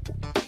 Martin!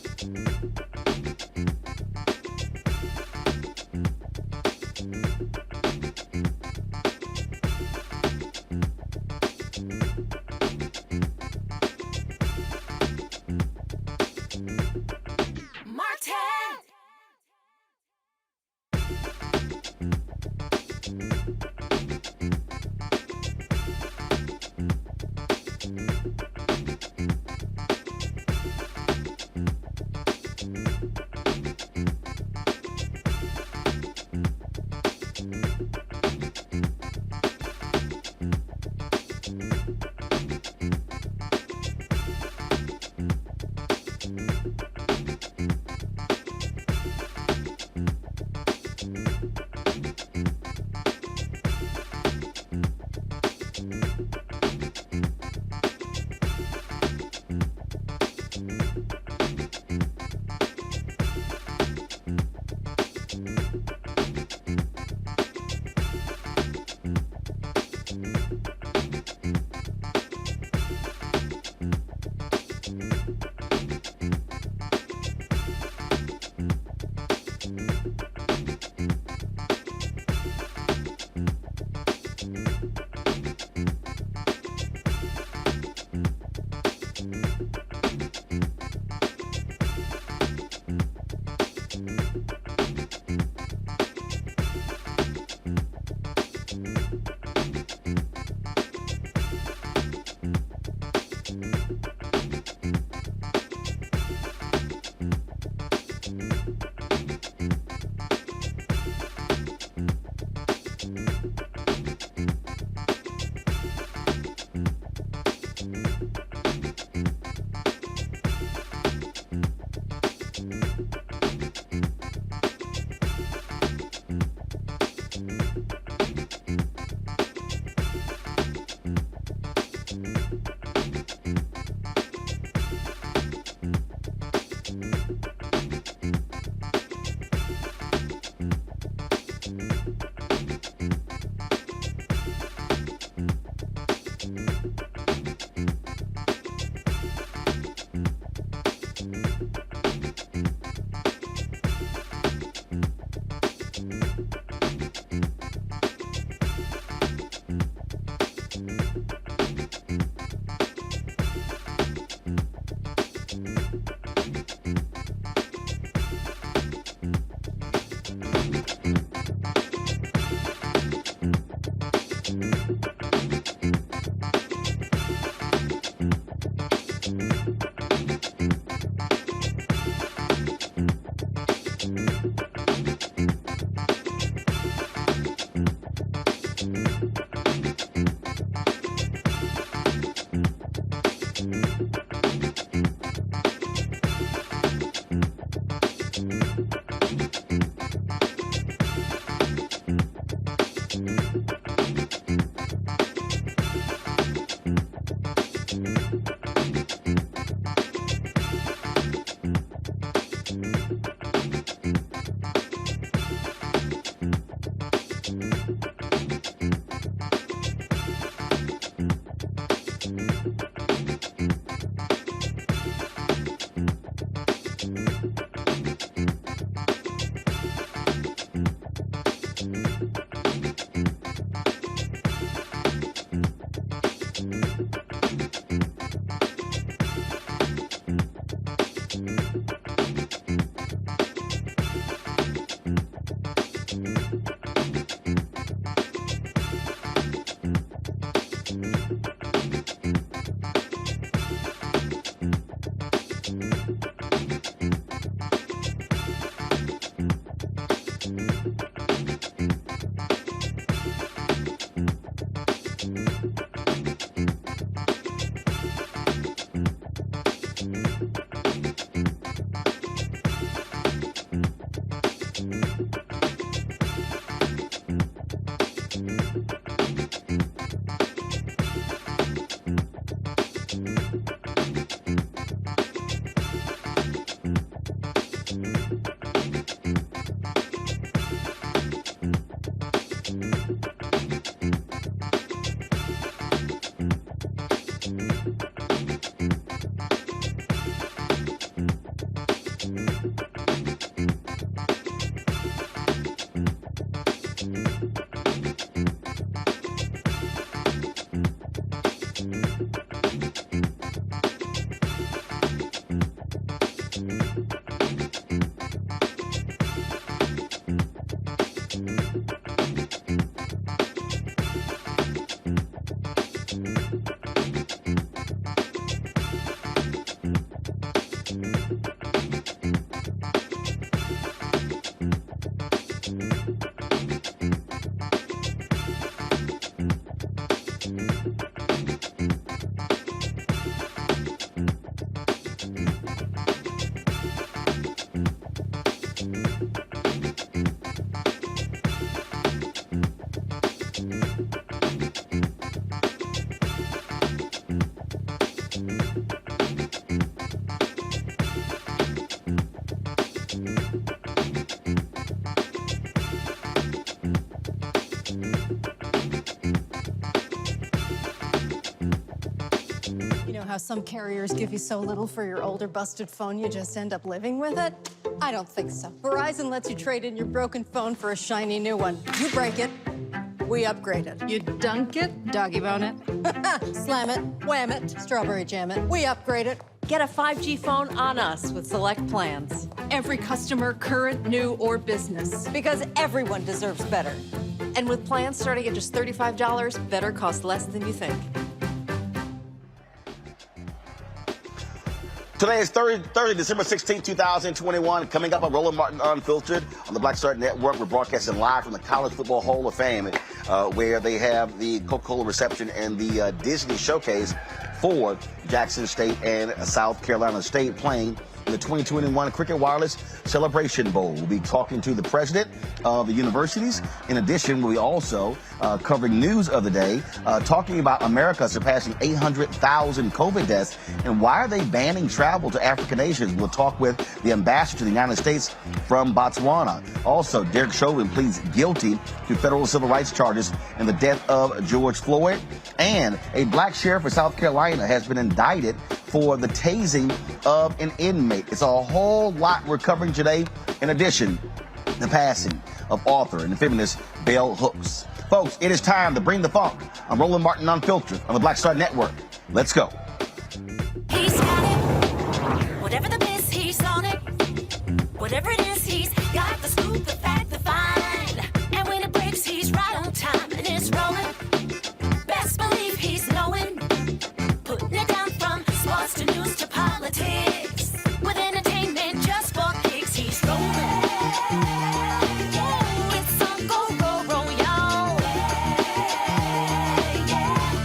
some carriers give you so little for your older busted phone you just end up living with it? I don't think so. Verizon lets you trade in your broken phone for a shiny new one. You break it, we upgrade it. You dunk it, doggy bone it. Slam it, wham it, strawberry jam it. We upgrade it. Get a 5G phone on us with select plans. Every customer, current, new, or business. Because everyone deserves better. And with plans starting at just $35, better costs less than you think. Today is Thursday, December 16, 2021. Coming up on Roland Martin Unfiltered on the Black Star Network. We're broadcasting live from the College Football Hall of Fame, where they have the Coca-Cola reception and the Disney showcase for Jackson State and South Carolina State playing in the 2021 Cricket Wireless Celebration Bowl. We'll be talking to the president of the universities. In addition, we'll be also covering news of the day, talking about America surpassing 800,000 COVID deaths and why are they banning travel to African nations. We'll talk with the ambassador to the United States from Botswana. Also, Derek Chauvin pleads guilty to federal civil rights charges in the death of George Floyd. And a black sheriff in South Carolina has been indicted for the tasing of an inmate. It's a whole lot we're covering today. In addition, the passing of author and feminist Bell Hooks. Folks, it is time to bring the funk. I'm Roland Martin Unfiltered on the Black Star Network. Let's go. He's got it. Whatever the miss, he's on it. Whatever it is, he's got the scoop, the fact, the find. And when it breaks, he's right on time and it's rolling. Best believe he's knowing. Putting it down from sports to news to politics. With entertainment just for kicks, he's rolling. It's on go, roll, roll, y'all.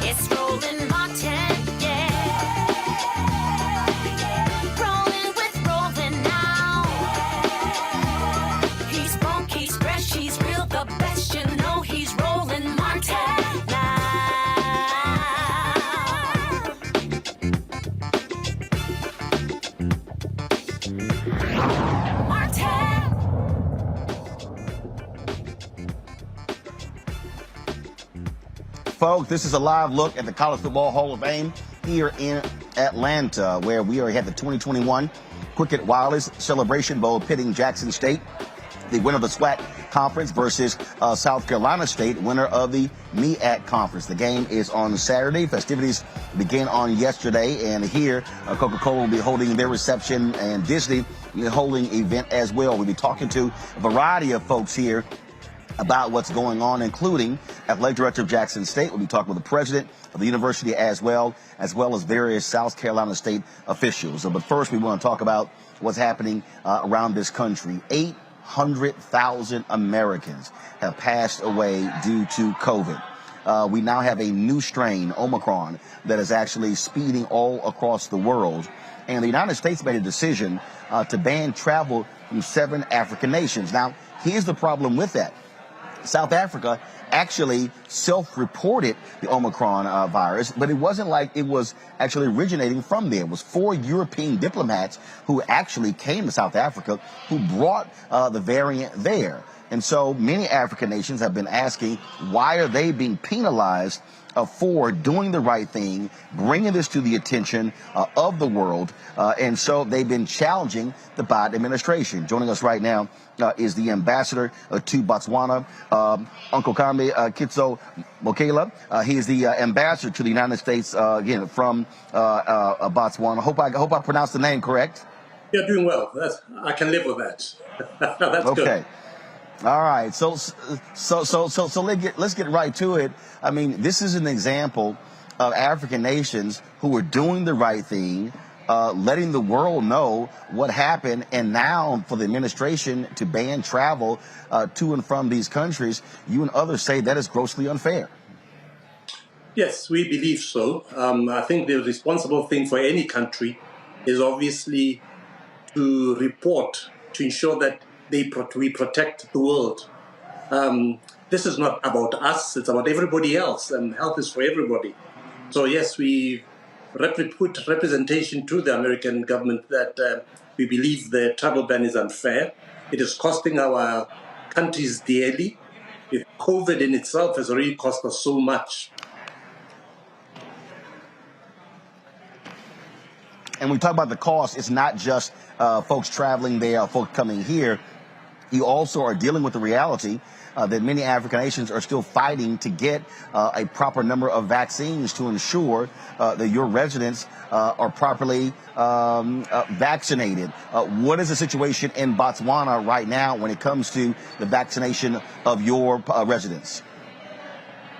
It's Roland Martin, yeah. Rolling with Roland now. He's funk, he's fresh, he's real, the best, you know he's Roland Martin now. Folks, this is a live look at the College Football Hall of Fame here in Atlanta, where we already had the 2021 Cricket Wireless Celebration Bowl pitting Jackson State, the winner of the SWAC Conference, versus South Carolina State, winner of the MEAC Conference. The game is on Saturday. Festivities began on yesterday, and here Coca-Cola will be holding their reception and Disney will be holding event as well. We'll be talking to a variety of folks here about what's going on, including Athletic Director of Jackson State. We'll be talking with the president of the university as well as various South Carolina State officials. But first, we want to talk about what's happening around this country. 800,000 Americans have passed away due to COVID. We now have a new strain, Omicron, that is actually speeding all across the world. And the United States made a decision to ban travel from 7 African nations. Now, here's the problem with that. South Africa actually self-reported the Omicron virus, but it wasn't like it was actually originating from there. It was 4 European diplomats who actually came to South Africa who brought the variant there. And so many African nations have been asking, why are they being penalized for doing the right thing, bringing this to the attention of the world? And so they've been challenging the Biden administration. Joining us right now is the ambassador to Botswana, Uncle Kambe Kitso Mokela. He is the ambassador to the United States, again, from Botswana. Hope I pronounced the name correct. You're doing well. I can live with that. That's okay. Good. All right. So let's get right to it. I mean, this is an example of African nations who are doing the right thing, letting the world know what happened, and now for the administration to ban travel to and from these countries, you and others say that is grossly unfair. Yes, we believe so. I think the responsible thing for any country is obviously to report, to ensure that we protect the world. This is not about us, it's about everybody else, and health is for everybody. So yes, we put representation to the American government that we believe the travel ban is unfair. It is costing our countries dearly. COVID in itself has already cost us so much. And we talk about the cost, it's not just folks traveling there, folks coming here. You also are dealing with the reality that many African nations are still fighting to get a proper number of vaccines to ensure that your residents are properly vaccinated. What is the situation in Botswana right now when it comes to the vaccination of your residents?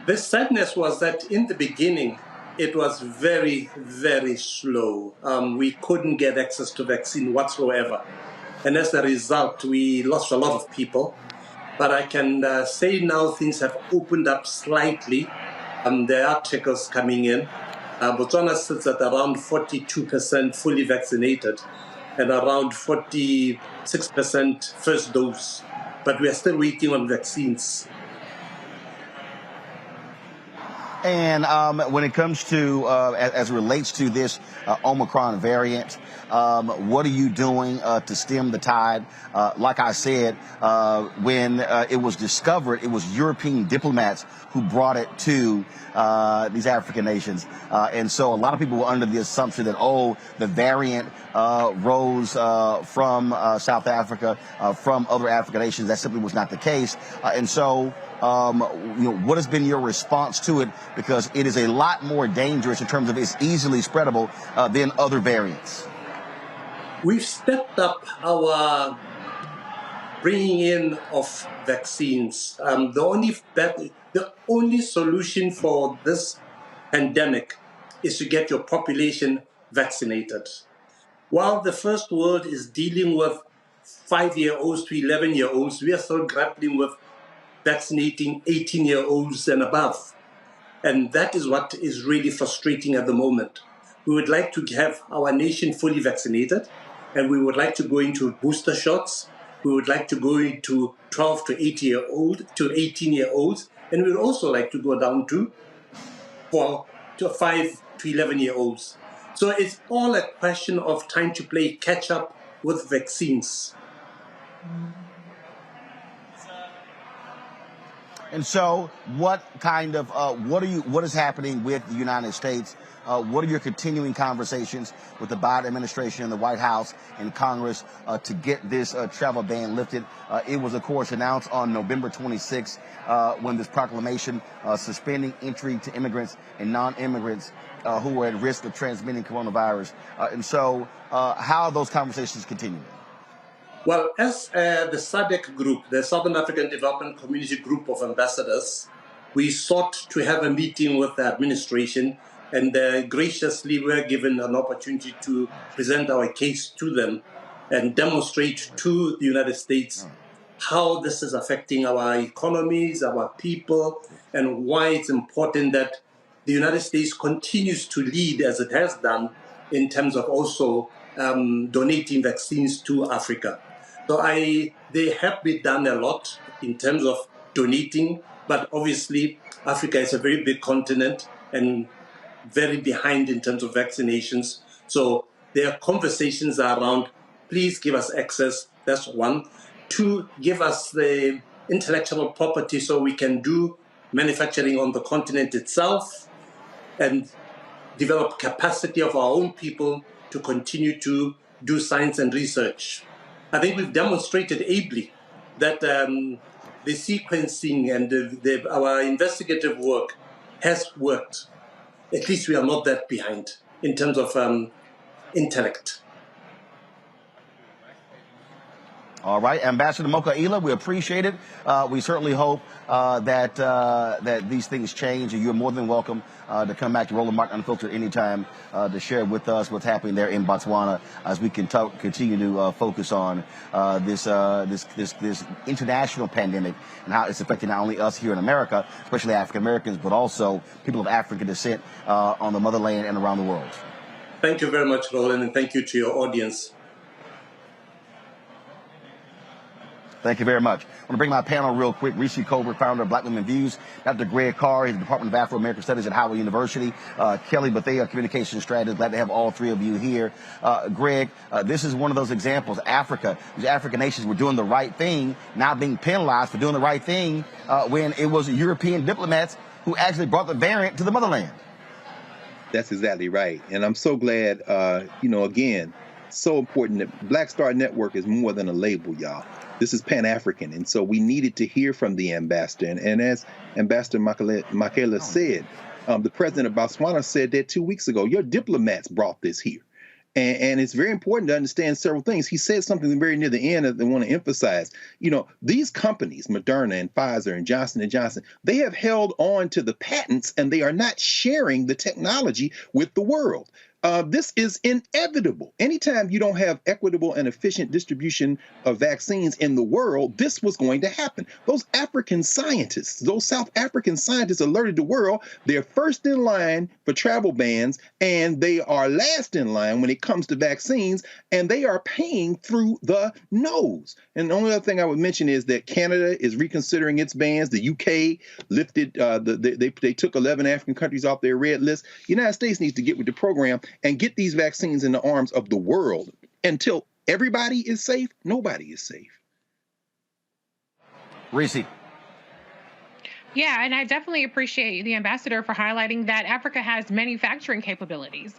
The sadness was that in the beginning, it was very, very slow. We couldn't get access to vaccine whatsoever. And as a result, we lost a lot of people. But I can say now things have opened up slightly. There are checkers coming in. Botswana sits at around 42% fully vaccinated and around 46% first dose. But we are still waiting on vaccines. And when it comes to, as it relates to this Omicron variant, what are you doing to stem the tide? Like I said, when it was discovered, it was European diplomats who brought it to these African nations. And so a lot of people were under the assumption that, the variant rose from South Africa, from other African nations. That simply was not the case. And so, what has been your response to it? Because it is a lot more dangerous in terms of it's easily spreadable than other variants. We've stepped up our bringing in of vaccines. The only solution for this pandemic is to get your population vaccinated. While the first world is dealing with 5-year-olds to 11-year-olds, we are still grappling with vaccinating 18-year-olds and above. And that is what is really frustrating at the moment. We would like to have our nation fully vaccinated, and we would like to go into booster shots. We would like to go into 12 to 18-year-olds, and we would also like to go down to 5 to 11-year-olds. So it's all a question of trying to play catch up with vaccines. And so what is happening with the United States? What are your continuing conversations with the Biden administration and the White House and Congress to get this travel ban lifted? It was, of course, announced on November 26th when this proclamation suspending entry to immigrants and non-immigrants who were at risk of transmitting coronavirus. And so how are those conversations continuing? Well, as the SADC group, the Southern African Development Community Group of Ambassadors, we sought to have a meeting with the administration, and graciously were given an opportunity to present our case to them and demonstrate to the United States how this is affecting our economies, our people, and why it's important that the United States continues to lead, as it has done, in terms of also donating vaccines to Africa. So they have been done a lot in terms of donating, but obviously Africa is a very big continent and very behind in terms of vaccinations. So there are conversations around, please give us access, that's one. 2, give us the intellectual property so we can do manufacturing on the continent itself and develop capacity of our own people to continue to do science and research. I think we've demonstrated ably that the sequencing and our investigative work has worked. At least we are not that behind in terms of intellect. All right, Ambassador Mokaila, we appreciate it. We certainly hope that these things change, and you're more than welcome to come back to Roland Martin Unfiltered anytime to share with us what's happening there in Botswana as we can continue to focus on this international pandemic and how it's affecting not only us here in America, especially African Americans, but also people of African descent on the motherland and around the world. Thank you very much, Roland, and thank you to your audience. Thank you very much. I want to bring my panel real quick. Rishi Colbert, founder of Black Women Views. Dr. Greg Carr, he's the Department of Afro-American Studies at Howard University. Kelly Bethea, communication strategist. Glad to have all three of you here. Greg, this is one of those examples. Africa, these African nations were doing the right thing, not being penalized for doing the right thing when it was European diplomats who actually brought the variant to the motherland. That's exactly right. And I'm so glad, again, so important that Black Star Network is more than a label, y'all. This is Pan-African. And so we needed to hear from the ambassador. And as Ambassador Makela said, the president of Botswana said that 2 weeks ago, your diplomats brought this here. And it's very important to understand several things. He said something very near the end that I want to emphasize. These companies, Moderna and Pfizer and Johnson & Johnson, they have held on to the patents and they are not sharing the technology with the world. This is inevitable. Anytime you don't have equitable and efficient distribution of vaccines in the world, this was going to happen. Those African scientists, those South African scientists alerted the world they're first in line for travel bans and they are last in line when it comes to vaccines, and they are paying through the nose. And the only other thing I would mention is that Canada is reconsidering its bans. The UK lifted, they took 11 African countries off their red list. The United States needs to get with the program and get these vaccines in the arms of the world. Until everybody is safe, nobody is safe. Reese. Yeah, and I definitely appreciate the ambassador for highlighting that Africa has manufacturing capabilities.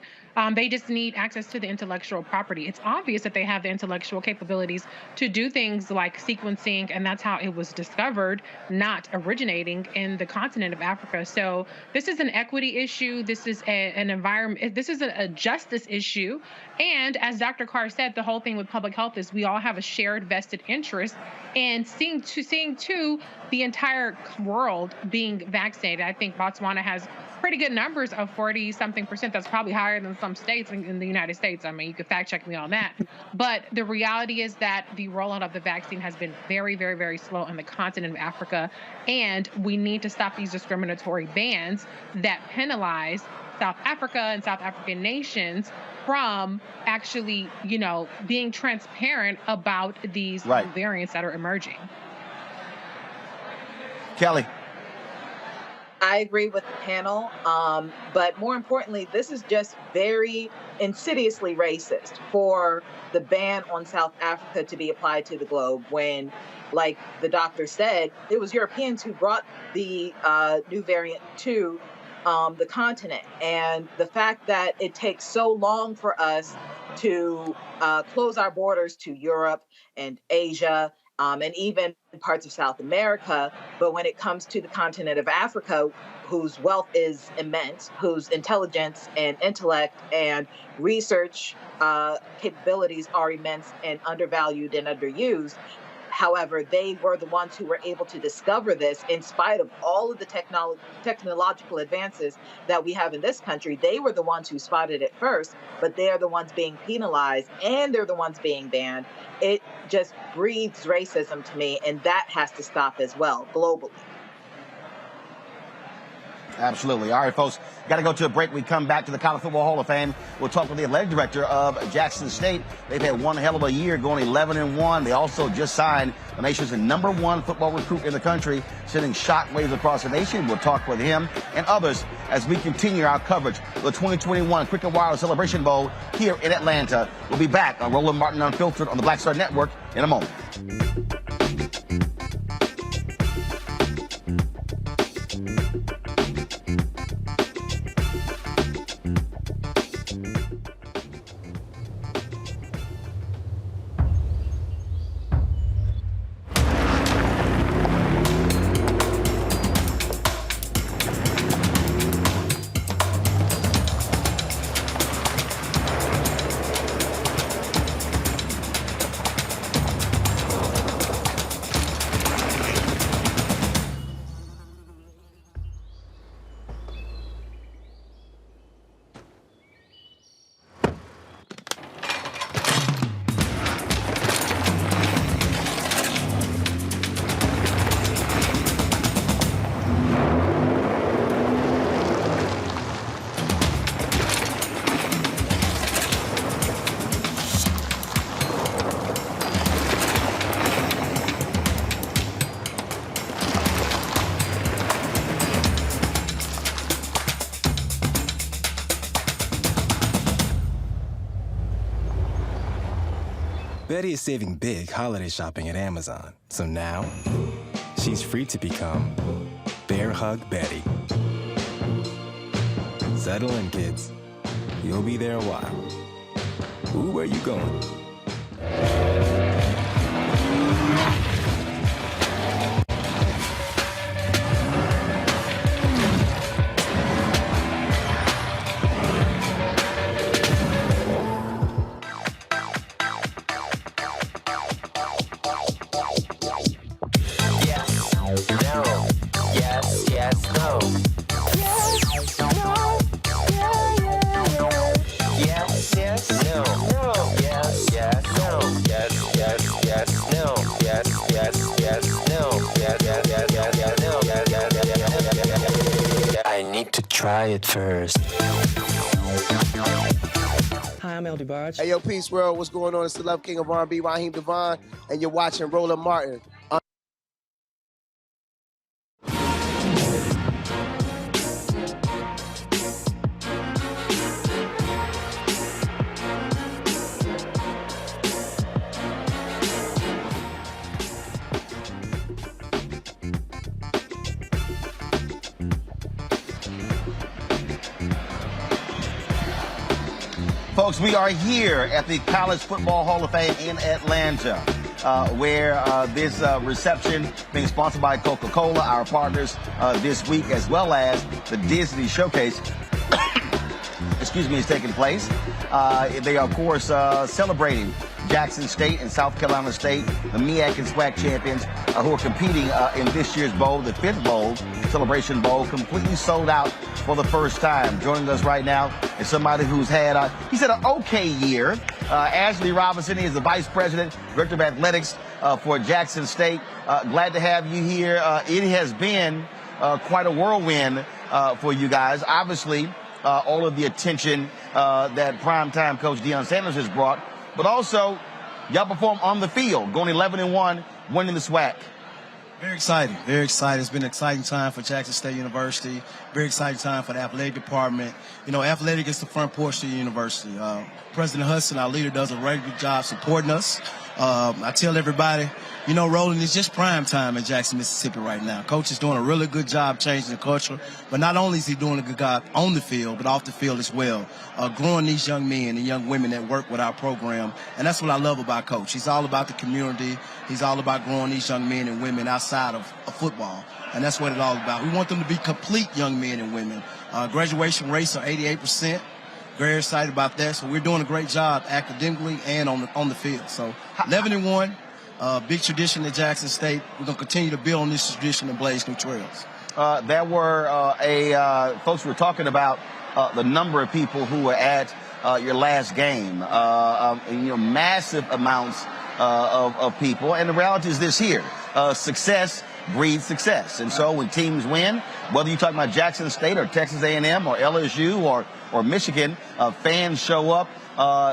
They just need access to the intellectual property. It's obvious that they have the intellectual capabilities to do things like sequencing, and that's how it was discovered, not originating in the continent of Africa. So this is an equity issue. This is an environment. This is a justice issue. And as Dr. Carr said, the whole thing with public health is we all have a shared vested interest in seeing to the entire world being vaccinated. I think Botswana has pretty good numbers of 40-something%. That's probably higher than some states in the United States. I mean, you could fact check me on that. But the reality is that the rollout of the vaccine has been very, very, very slow on the continent of Africa. And we need to stop these discriminatory bans that penalize South Africa and South African nations from actually, being transparent about these variants that are emerging. Kelly. I agree with the panel, but more importantly, this is just very insidiously racist for the ban on South Africa to be applied to the globe when, like the doctor said, it was Europeans who brought the new variant to the continent. And the fact that it takes so long for us to close our borders to Europe and Asia, and even parts of South America. But when it comes to the continent of Africa, whose wealth is immense, whose intelligence and intellect and research capabilities are immense and undervalued and underused, however, they were the ones who were able to discover this in spite of all of the technological advances that we have in this country. They were the ones who spotted it first, but they're the ones being penalized and they're the ones being banned. It just breeds racism to me, and that has to stop as well, globally. Absolutely. All right, folks, got to go to a break. We come back to the College Football Hall of Fame. We'll talk with the athletic director of Jackson State. They've had one hell of a year, going 11-1. They also just signed the nation's #1 football recruit in the country, sending shockwaves across the nation. We'll talk with him and others as we continue our coverage of the 2021 Cricket Wireless Celebration Bowl here in Atlanta. We'll be back on Roland Martin Unfiltered on the Black Star Network in a moment. Betty is saving big holiday shopping at Amazon. So now, she's free to become Bear Hug Betty. Settle in, kids. You'll be there a while. Ooh, where you going? Try it first. Hi, I'm LD Barge. Hey, yo, Peace World. What's going on? It's the Love King of R&B, Raheem Devon, and you're watching Roland Martin. Folks, we are here at the College Football Hall of Fame in Atlanta, where this reception being sponsored by Coca-Cola, our partners this week, as well as the Disney Showcase, is taking place. They are, of course, celebrating Jackson State and South Carolina State, the MEAC and SWAC champions, who are competing in this year's bowl, the 5th bowl, Celebration Bowl, completely sold out for the first time. Joining us right now is somebody who's had, he said, an okay year. Ashley Robinson is the Vice President, Director of Athletics for Jackson State. Glad to have you here. It has been quite a whirlwind for you guys. Obviously, all of the attention that primetime coach DeSantis has brought, but also y'all perform on the field, going 11-1, winning the SWAC. Very exciting. Very exciting. It's been an exciting time for Jackson State University. Very exciting time for the athletic department. You know, athletic is the front porch of the university. President Hudson, our leader, does a very good job supporting us. I tell everybody, you know, Roland, it's just prime time in Jackson, Mississippi right now. Coach is doing a really good job changing the culture. But not only is he doing a good job on the field, but off the field as well, growing these young men and young women that work with our program. And that's what I love about Coach. He's all about the community. He's all about growing these young men and women outside of football. And that's what it's all about. We want them to be complete young men and women. Graduation rates are 88%. Very excited about that. So we're doing a great job academically and on the field. So 11-1, big tradition at Jackson State. We're going to continue to build on this tradition and blaze new trails. There were folks were talking about the number of people who were at your last game. Massive amounts of people. And the reality is this here. Success breeds success. And so when teams win, whether you're talking about Jackson State or Texas A&M or LSU or Michigan, fans show up.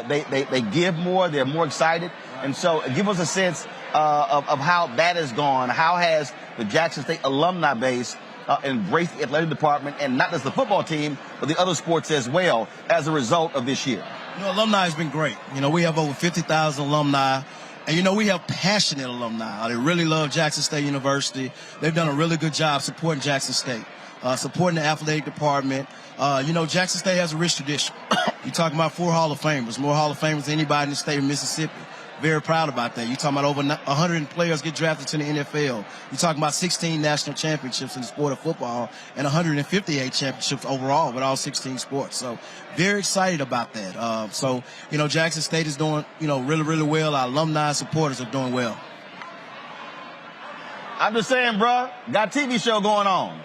They give more. They're more excited. And so give us a sense of how that has gone. How has the Jackson State alumni base embraced the athletic department, and not just the football team, but the other sports as well, as a result of this year? You know, alumni has been great. You know, we have over 50,000 alumni. And, you know, we have passionate alumni. They really love Jackson State University. They've done a really good job supporting Jackson State, supporting the athletic department. You know, Jackson State has a rich tradition. You're talking about 4 Hall of Famers, more Hall of Famers than anybody in the state of Mississippi. Very proud about that. You're talking about over 100 players get drafted to the NFL. You're talking about 16 national championships in the sport of football and 158 championships overall with all 16 sports. So very excited about that. So, you know, Jackson State is doing, you know, really, really well. Our alumni supporters are doing well. I'm just saying, bro, got a TV show going on.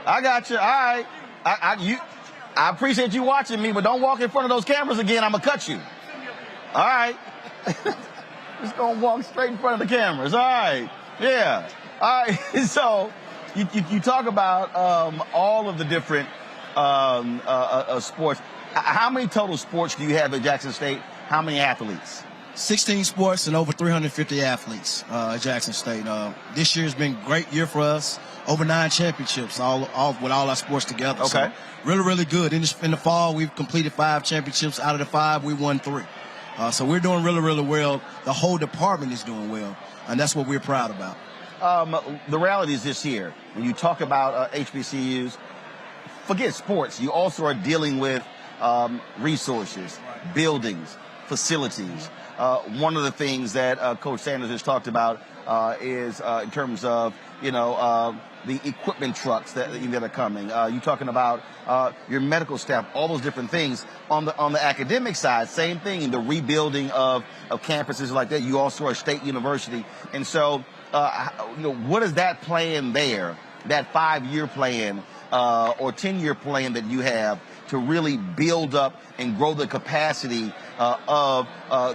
I got you. All right. I appreciate you watching me, but don't walk in front of those cameras again. I'm going to cut you. All right. Just going to walk straight in front of the cameras. All right. Yeah. All right. So you talk about all of the different sports. How many total sports do you have at Jackson State? How many athletes? 16 sports and over 350 athletes at Jackson State. This year's been a great year for us. Over 9 championships, all with all our sports together. Okay. So really, really good. In the fall, we've completed 5 championships. Out of the 5, we won 3. So we're doing really, really well. The whole department is doing well, and that's what we're proud about. The reality is this here. When you talk about HBCUs, forget sports. You also are dealing with resources, buildings, facilities. One of the things that Coach Sanders has talked about is in terms of, the equipment trucks that are coming. You're talking about your medical staff, all those different things. On the academic side, same thing, the rebuilding of campuses like that. You also are a state university. And so, what is that plan there, that 5-year plan or 10-year plan that you have to really build up and grow the capacity of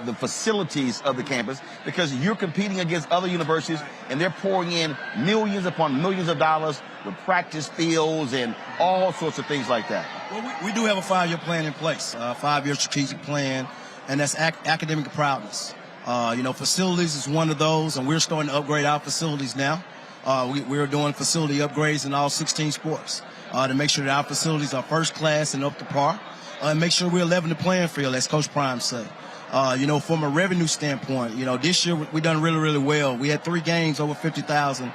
the facilities of the campus, because you're competing against other universities and they're pouring in millions upon millions of dollars with practice fields and all sorts of things like that? Well, we do have a 5-year plan in place, a 5-year strategic plan, and that's academic prowess. Facilities is one of those, and we're starting to upgrade our facilities now. We're doing facility upgrades in all 16 sports to make sure that our facilities are first class and up to par, and make sure we're leveling the playing field, as Coach Prime said. From a revenue standpoint, this year we done really, really well. We had 3 games over 50,000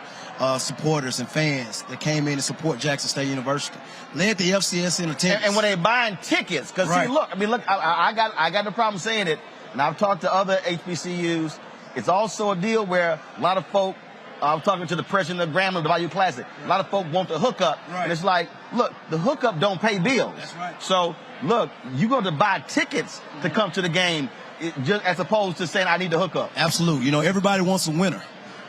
supporters and fans that came in to support Jackson State University. Led the FCS in attendance. And when they buying tickets, because right. I got no problem saying it, and I've talked to other HBCUs. It's also a deal where a lot of folk, I was talking to the president of Grambling, the Bayou Classic. A lot of folk want the hookup, and it's like, look, the hookup don't pay bills. That's right. So, look, you're going to buy tickets to come to the game, just as opposed to saying I need the hookup. Absolutely. Everybody wants a winner.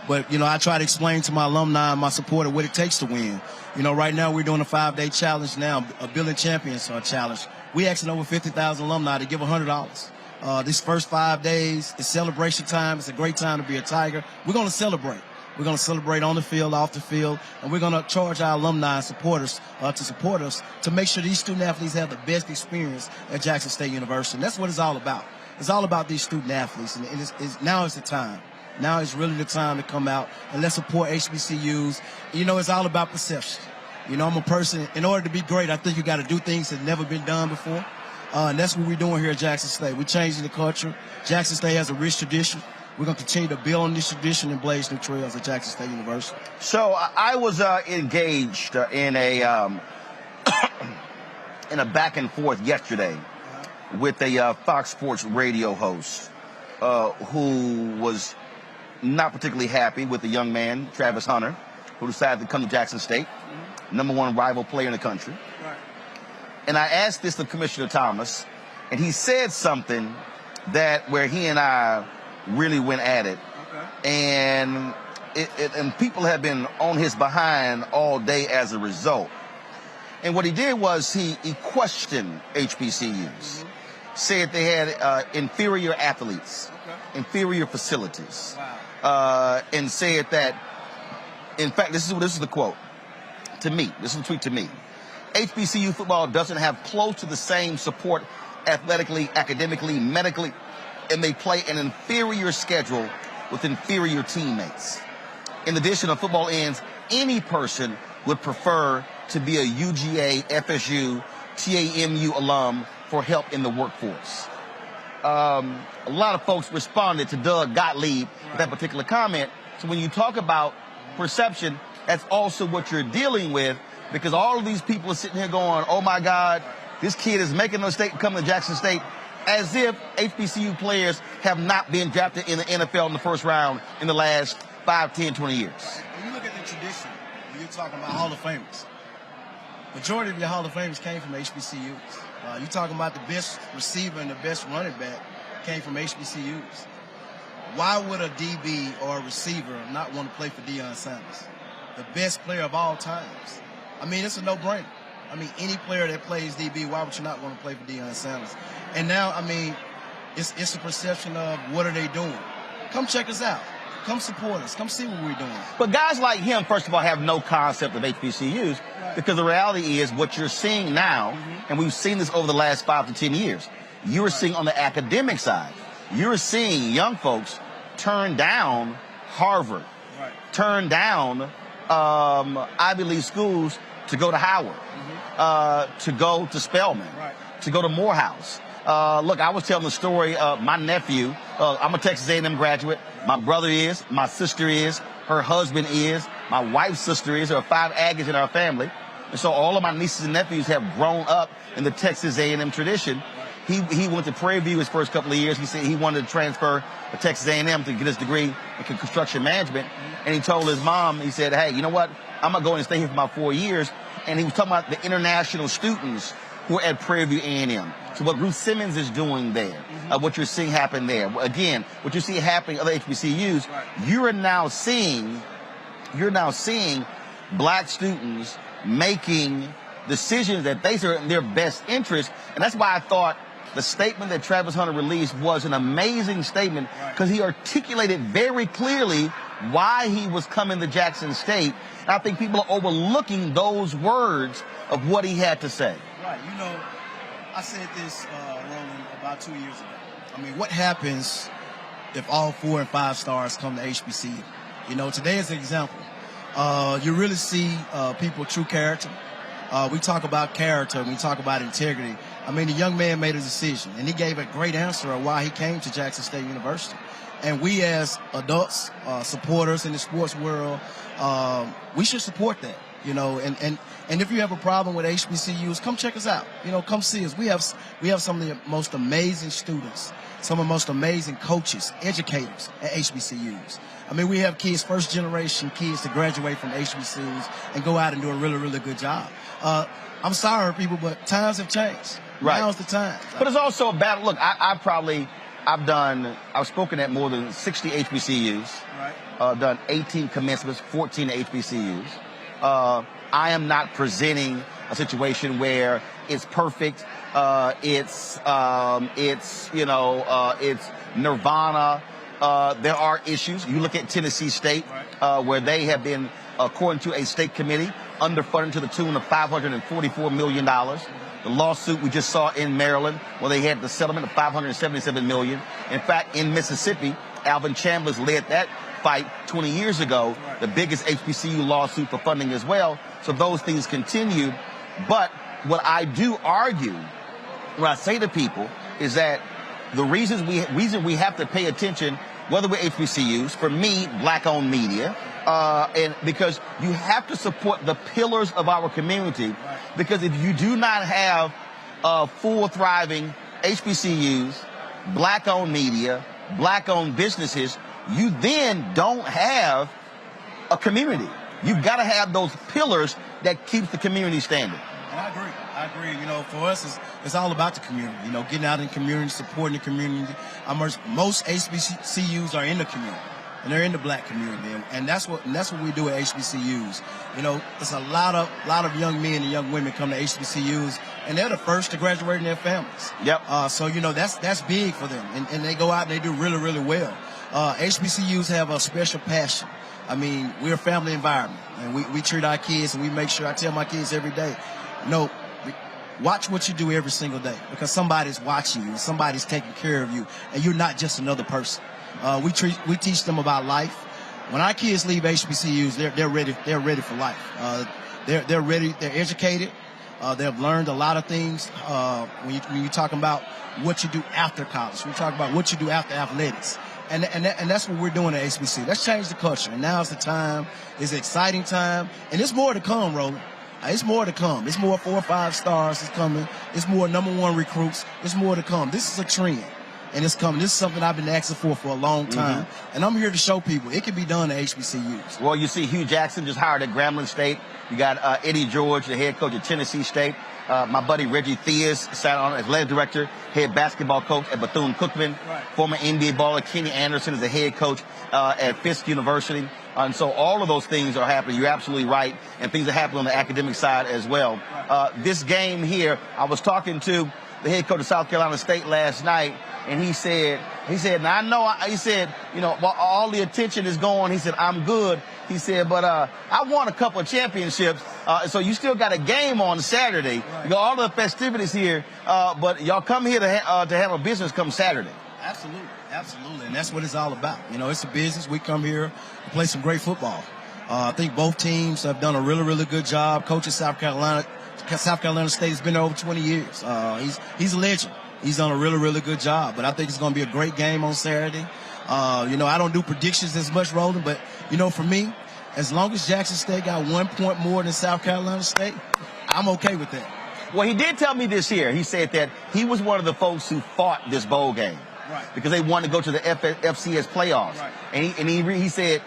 But, I try to explain to my alumni and my supporter what it takes to win. Right now we're doing a 5-day challenge now, a Building Champions challenge. We asking over 50,000 alumni to give $100. These first 5 days is celebration time. It's a great time to be a Tiger. We're going to celebrate. We're going to celebrate on the field, off the field, and we're going to charge our alumni and supporters to support us to make sure these student athletes have the best experience at Jackson State University. And that's what it's all about. It's all about these student athletes, and now is the time. Now is really the time to come out and let's support HBCUs. It's all about perception. I'm a person, in order to be great, I think you got to do things that have never been done before. And that's what we're doing here at Jackson State. We're changing the culture. Jackson State has a rich tradition. We're going to continue to build on this tradition and blaze new trails at Jackson State University. So I was engaged in a in a back and forth yesterday with a Fox Sports radio host who was not particularly happy with the young man, Travis Hunter, who decided to come to Jackson State, #1 rival player in the country. Right. And I asked this of Commissioner Thomas, and he said something where he and I really went at it. Okay. And people have been on his behind all day as a result. And what he did was he questioned HBCUs, said they had inferior athletes, inferior facilities, and said that, in fact, this is the quote to me. This is a tweet to me. HBCU football doesn't have close to the same support athletically, academically, medically, and they play an inferior schedule with inferior teammates. In addition, on football ends, any person would prefer to be a UGA, FSU, TAMU alum for help in the workforce. A lot of folks responded to Doug Gottlieb with that particular comment. So when you talk about perception, that's also what you're dealing with, because all of these people are sitting here going, oh my God, this kid is making a mistake coming to Jackson State, as if HBCU players have not been drafted in the NFL in the first round in the last 5, 10, 20 years. When you look at the tradition, when you're talking about Hall of Famers, majority of your Hall of Famers came from HBCUs. You're talking about the best receiver and the best running back came from HBCUs. Why would a DB or a receiver not want to play for Deion Sanders, the best player of all times? I mean, it's a no-brainer. I mean, any player that plays DB, why would you not want to play for Deion Sanders? And now, I mean, it's a perception of what are they doing? Come check us out. Come support us. Come see what we're doing. But guys like him, first of all, have no concept of HBCUs, because the reality is what you're seeing now, and we've seen this over the last 5 to 10 years, you're seeing on the academic side, you're seeing young folks turn down Harvard, turn down Ivy League schools to go to Howard, to go to Spelman, to go to Morehouse. Look, I was telling the story of my nephew. I'm a Texas A&M graduate. My brother is. My sister is. Her husband is. My wife's sister is. There are 5 Aggies in our family. And so all of my nieces and nephews have grown up in the Texas A&M tradition. He went to Prairie View his first couple of years. He said he wanted to transfer to Texas A&M to get his degree in construction management. And he told his mom, he said, hey, you know what? I'm going to go and stay here for about 4 years. And he was talking about the international students who are at Prairie View A&M. So what Ruth Simmons is doing there, what you're seeing happen there. Again, what you see happening at other HBCUs, you're now seeing black students making decisions that they are in their best interest. And that's why I thought the statement that Travis Hunter released was an amazing statement, because he articulated very clearly why he was coming to Jackson State. And I think people are overlooking those words of what he had to say. Right. You know, I said this, Roland, about 2 years ago. I mean, what happens if all 4 and 5 stars come to HBCU? You know, today is an example. You really see people true character. We talk about character, we talk about integrity. I mean, the young man made a decision, and he gave a great answer of why he came to Jackson State University. And we as adults, supporters in the sports world, we should support that, you know. And if you have a problem with HBCUs, come check us out. You know, come see us. We have some of the most amazing students, some of the most amazing coaches, educators at HBCUs. I mean, we have kids, first-generation kids to graduate from HBCUs and go out and do a really, really good job. I'm sorry, people, but times have changed. Right. Now's the time. But it's also a battle. Look, I've spoken at more than 60 HBCUs. Right. Done 18 commencements, 14 HBCUs. I am not presenting a situation where it's perfect. It's nirvana. There are issues. You look at Tennessee State, where they have been, according to a state committee, underfunded to the tune of $544 million. The lawsuit we just saw in Maryland, where they had the settlement of $577 million. In fact, in Mississippi, Alvin Chambers led that fight 20 years ago, the biggest HBCU lawsuit for funding as well. So those things continue. But what I do argue, what I say to people, is that the reason we have to pay attention, whether we're HBCUs, for me, black-owned media, and because you have to support the pillars of our community. Because if you do not have full, thriving HBCUs, black-owned media, black-owned businesses, you then don't have a community. You've got to have those pillars that keeps the community standing. And I agree. You know, for us, it's all about the community. You know, getting out in the community, supporting the community. Most HBCUs are in the community, and they're in the black community, and that's what we do at HBCUs. You know, there's a lot of young men and young women come to HBCUs, and they're the first to graduate in their families. Yep. So you know that's big for them, and they go out and they do really, really well. HBCUs have a special passion. I mean, we're a family environment, and we treat our kids, and we make sure, I tell my kids every day, no, watch what you do every single day, because somebody's watching you, and somebody's taking care of you, and you're not just another person. We teach them about life. When our kids leave HBCUs, they're ready for life. They're ready. They're educated. They've learned a lot of things. When you're talking about what you do after college, we talk about what you do after athletics. And that's what we're doing at HBC. Let's change the culture. And now's the time. It's an exciting time. And there's more to come, Roland. It's more to come. It's more 4 or 5 stars is coming. It's more #1 recruits. It's more to come. This is a trend. And it's coming. This is something I've been asking for a long time. And I'm here to show people it can be done at HBCUs. Well, you see Hugh Jackson just hired at Grambling State. You got Eddie George, the head coach at Tennessee State. My buddy Reggie Theus sat on as athletic director, head basketball coach at Bethune-Cookman. Former NBA baller Kenny Anderson is the head coach at Fisk University. And so all of those things are happening. You're absolutely right. And things are happening on the academic side as well. This game here, I was talking to the head coach of South Carolina State last night, and he said, now I know, he said, you know, while all the attention is going, he said, I'm good. He said, but I won a couple of championships, so you still got a game on Saturday. You got all the festivities here, but y'all come here to handle business come Saturday. Absolutely, and that's what it's all about. You know, it's a business. We come here to play some great football. I think both teams have done a really, really good job. Coach at South Carolina State has been there over 20 years. He's a legend. He's done a really, really good job. But I think it's going to be a great game on Saturday. You know, I don't do predictions as much, Roland, but, you know, for me, as long as Jackson State got 1 point more than South Carolina State, I'm okay with that. Well, he did tell me this year. He said that he was one of the folks who fought this bowl game. Right. Because they wanted to go to the FCS playoffs. Right. And he said,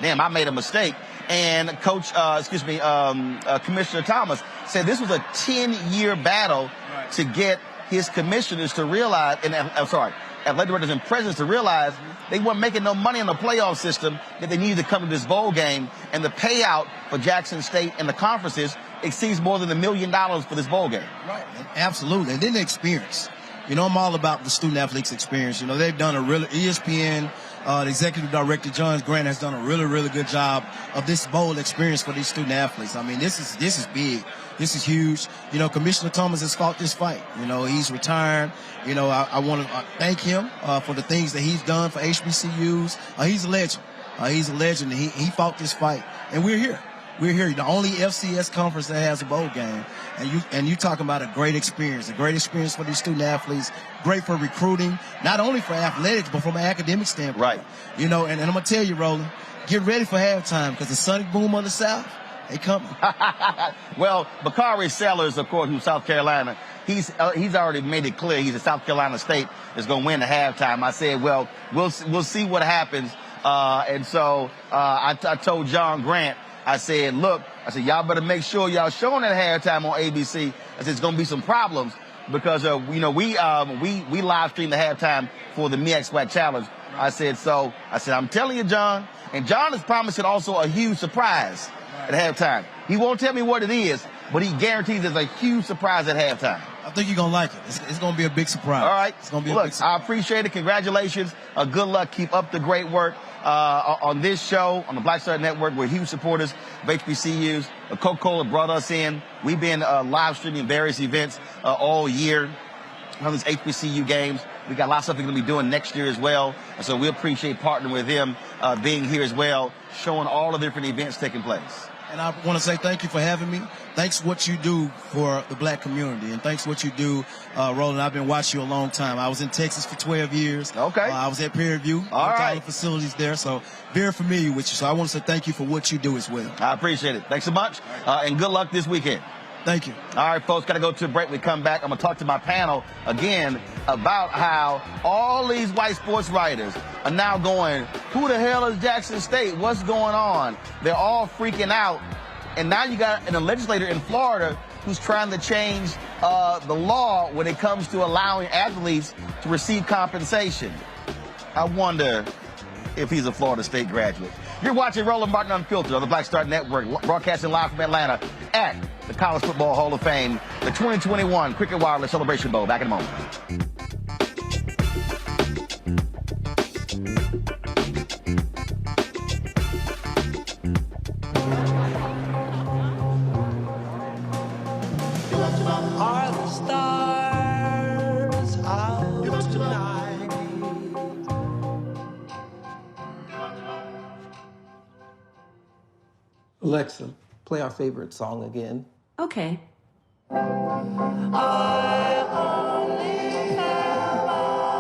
damn, I made a mistake. And Commissioner Thomas said this was a 10-year battle to get his commissioners to realize, athletic directors and presidents to realize they weren't making no money in the playoff system, that they needed to come to this bowl game. And the payout for Jackson State and the conferences exceeds more than $1 million for this bowl game. Right. Absolutely. And then the experience. You know, I'm all about the student athletes experience. You know, they've done a really, ESPN, the executive director, John Grant, has done a really, really good job of this bowl experience for these student athletes. I mean, this is big. This is huge. You know, Commissioner Thomas has fought this fight. You know, he's retired. You know, I want to thank him for the things that he's done for HBCUs. He's a legend. He's a legend. He fought this fight. And we're here. We're here, the only FCS conference that has a bowl game, and you talking about a great experience for these student athletes, great for recruiting, not only for athletics but from an academic standpoint. Right. You know, and I'm gonna tell you, Roland, get ready for halftime because the Sonic Boom on the South, they coming. Well, Bakari Sellers, of course, from South Carolina, he's already made it clear he's a South Carolina State is going to win the halftime. I said, well, we'll see what happens, and so I told John Grant. I said, look, y'all better make sure y'all showing at halftime on ABC. I said, it's going to be some problems because, we live streamed the halftime for the MEAC-SWAC Challenge. I said, I'm telling you, John, and John is promising also a huge surprise at halftime. He won't tell me what it is, but he guarantees there's a huge surprise at halftime. I think you're going to like it. It's going to be a big surprise. All right. It's going to be a big surprise. I appreciate it. Congratulations. Good luck. Keep up the great work. On this show, on the Black Star Network, we're huge supporters of HBCUs. Coca-Cola brought us in. We've been live streaming various events all year on these HBCU games. We got lots of stuff we're going to be doing next year as well. And so we appreciate partnering with them, being here as well, showing all the different events taking place. And I want to say thank you for having me. Thanks for what you do for the black community. And thanks for what you do, Roland. I've been watching you a long time. I was in Texas for 12 years. Okay. I was at Prairie View. All right. All the facilities there. So very familiar with you. So I want to say thank you for what you do as well. I appreciate it. Thanks so much. And good luck this weekend. Thank you. All right, folks, got to go to a break. We come back. I'm going to talk to my panel again about how all these white sports writers are now going, who the hell is Jackson State? What's going on? They're all freaking out. And now you got a legislator in Florida who's trying to change the law when it comes to allowing athletes to receive compensation. I wonder if he's a Florida State graduate. You're watching Roland Martin Unfiltered on the Black Star Network, broadcasting live from Atlanta at the College Football Hall of Fame, the 2021 Cricket Wireless Celebration Bowl. Back in a moment. Are the stars out tonight? Alexa, play our favorite song again. Okay. I only have eyes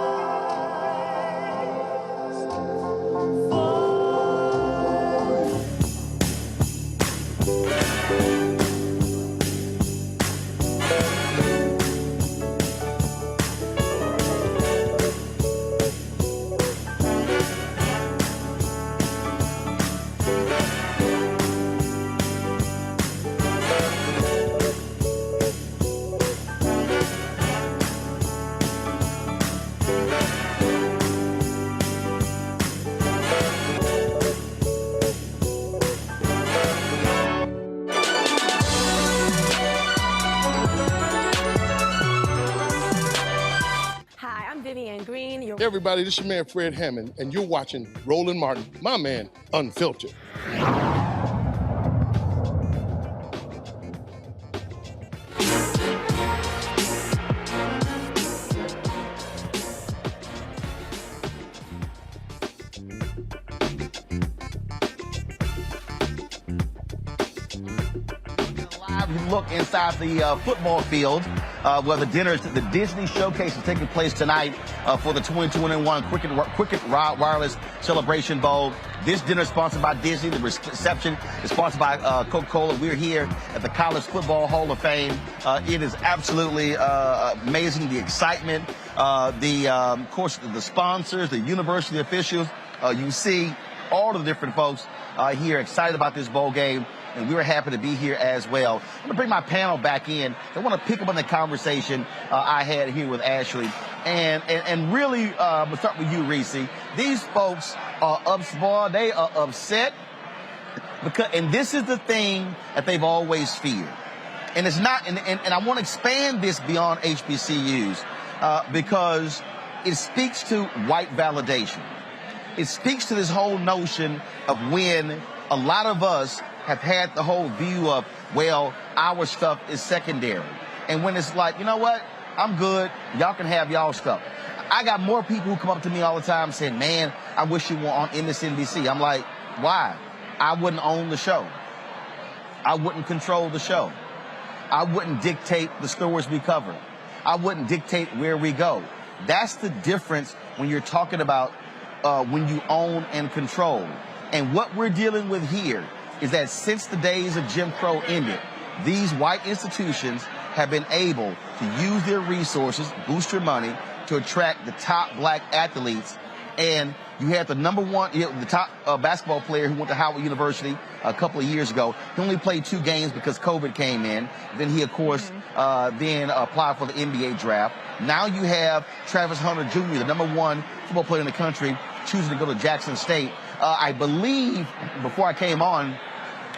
Hey everybody, this is your man Fred Hammond, and you're watching Roland Martin, my man, Unfiltered. Live look inside the football field Well, the Disney Showcase is taking place tonight for the 2021 Cricket Wireless Celebration Bowl. This dinner is sponsored by Disney. The reception is sponsored by Coca-Cola. We're here at the College Football Hall of Fame. It is absolutely amazing, the excitement, of course, the sponsors, the university officials. You see all of the different folks here excited about this bowl game, and we were happy to be here as well. I'm going to bring my panel back in. I want to pick up on the conversation I had here with Ashley. And really, I'm going to start with you, Reese. These folks are upset. They are upset. And this is the thing that they've always feared. And it's not, and I want to expand this beyond HBCUs because it speaks to white validation. It speaks to this whole notion of when a lot of us have had the whole view of, well, our stuff is secondary. And when it's like, you know what? I'm good. Y'all can have y'all stuff. I got more people who come up to me all the time saying, man, I wish you were on MSNBC. I'm like, why? I wouldn't own the show. I wouldn't control the show. I wouldn't dictate the stories we cover. I wouldn't dictate where we go. That's the difference when you're talking about when you own and control. And what we're dealing with here is that since the days of Jim Crow ended, these white institutions have been able to use their resources, boost your money, to attract the top black athletes. And you had the the top basketball player who went to Howard University a couple of years ago. He only played 2 games because COVID came in. Then he, of course, then applied for the NBA draft. Now you have Travis Hunter Jr., the #1 football player in the country, choosing to go to Jackson State. I believe, before I came on,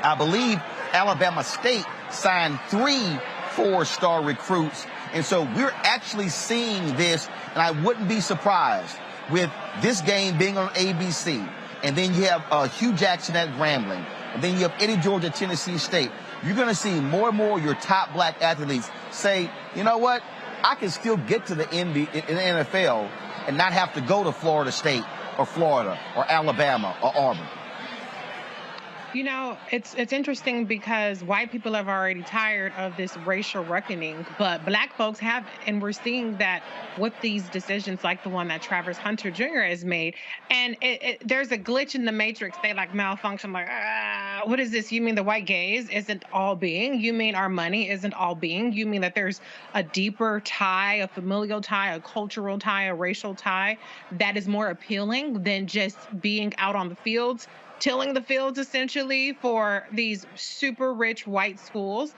Alabama State signed 3 4-star recruits. And so we're actually seeing this, and I wouldn't be surprised with this game being on ABC. And then you have Hugh Jackson at Grambling. And then you have Eddie George at Tennessee State. You're going to see more and more of your top black athletes say, you know what, I can still get to the NFL and not have to go to Florida State or Florida or Alabama or Auburn. You know, it's interesting because white people have already tired of this racial reckoning, but black folks have, and we're seeing that with these decisions like the one that Travis Hunter Jr. has made. And there's a glitch in the matrix. They like malfunction, like, what is this? You mean the white gaze isn't all being? You mean our money isn't all being? You mean that there's a deeper tie, a familial tie, a cultural tie, a racial tie that is more appealing than just being out on the fields, tilling the fields essentially for these super rich white schools?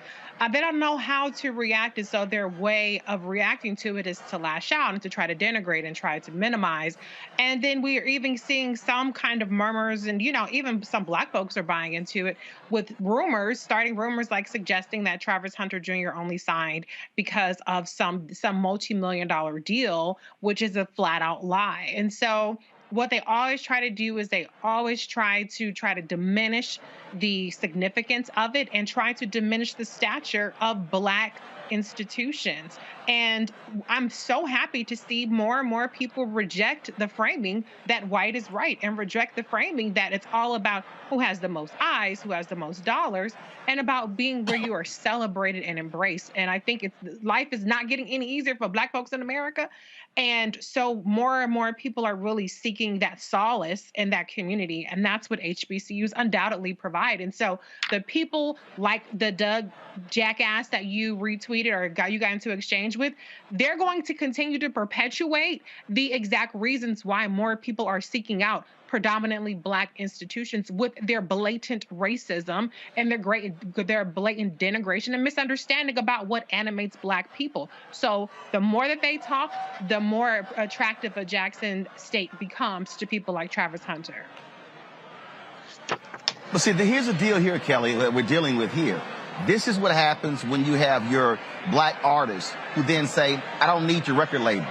They don't know how to react, and so their way of reacting to it is to lash out and to try to denigrate and try to minimize. And then we are even seeing some kind of murmurs, and even some black folks are buying into it with starting rumors like suggesting that Travis Hunter Jr. only signed because of some multi-million-dollar deal, which is a flat-out lie. And so what they always try to do is they always try to diminish the significance of it and try to diminish the stature of black institutions. And I'm so happy to see more and more people reject the framing that white is right and reject the framing that it's all about who has the most eyes, who has the most dollars, and about being where you are celebrated and embraced. And I think life is not getting any easier for black folks in America. And so more and more people are really seeking that solace in that community. And that's what HBCUs undoubtedly provide. And so the people like the Doug jackass that you retweeted or you got into exchange with, they're going to continue to perpetuate the exact reasons why more people are seeking out predominantly black institutions with their blatant racism and their blatant denigration and misunderstanding about what animates black people. So the more that they talk, the more attractive a Jackson State becomes to people like Travis Hunter. But see, here's the deal here, Kelly, that we're dealing with here. This is what happens when you have your black artists who then say, I don't need your record labels.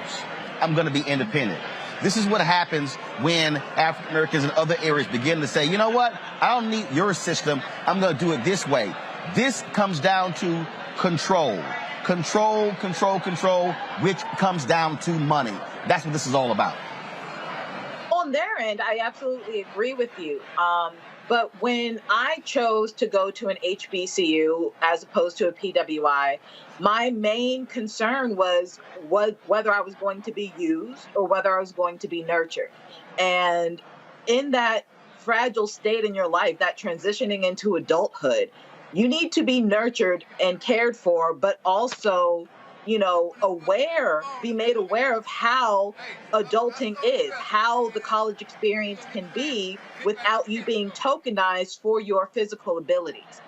I'm going to be independent. This is what happens when African Americans in other areas begin to say, you know what? I don't need your system. I'm going to do it this way. This comes down to control. Control, control, control, which comes down to money. That's what this is all about. on their end, I absolutely agree with you. But when I chose to go to an HBCU as opposed to a PWI, my main concern was whether I was going to be used or whether I was going to be nurtured. And in that fragile state in your life, that transitioning into adulthood, you need to be nurtured and cared for, but also, you know, be made aware of how adulting is, how the college experience can be without you being tokenized for your physical abilities.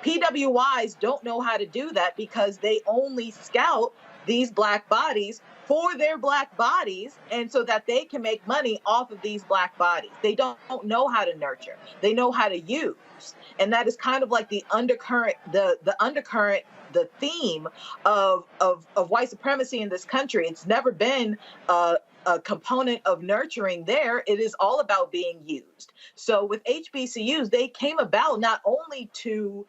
PWIs don't know how to do that because they only scout these Black bodies for their Black bodies, and so that they can make money off of these Black bodies. They don't know how to nurture. They know how to use. And that is kind of like the undercurrent, the theme of white supremacy in this country. It's never been a component of nurturing there. It is all about being used. So with HBCUs, they came about not only to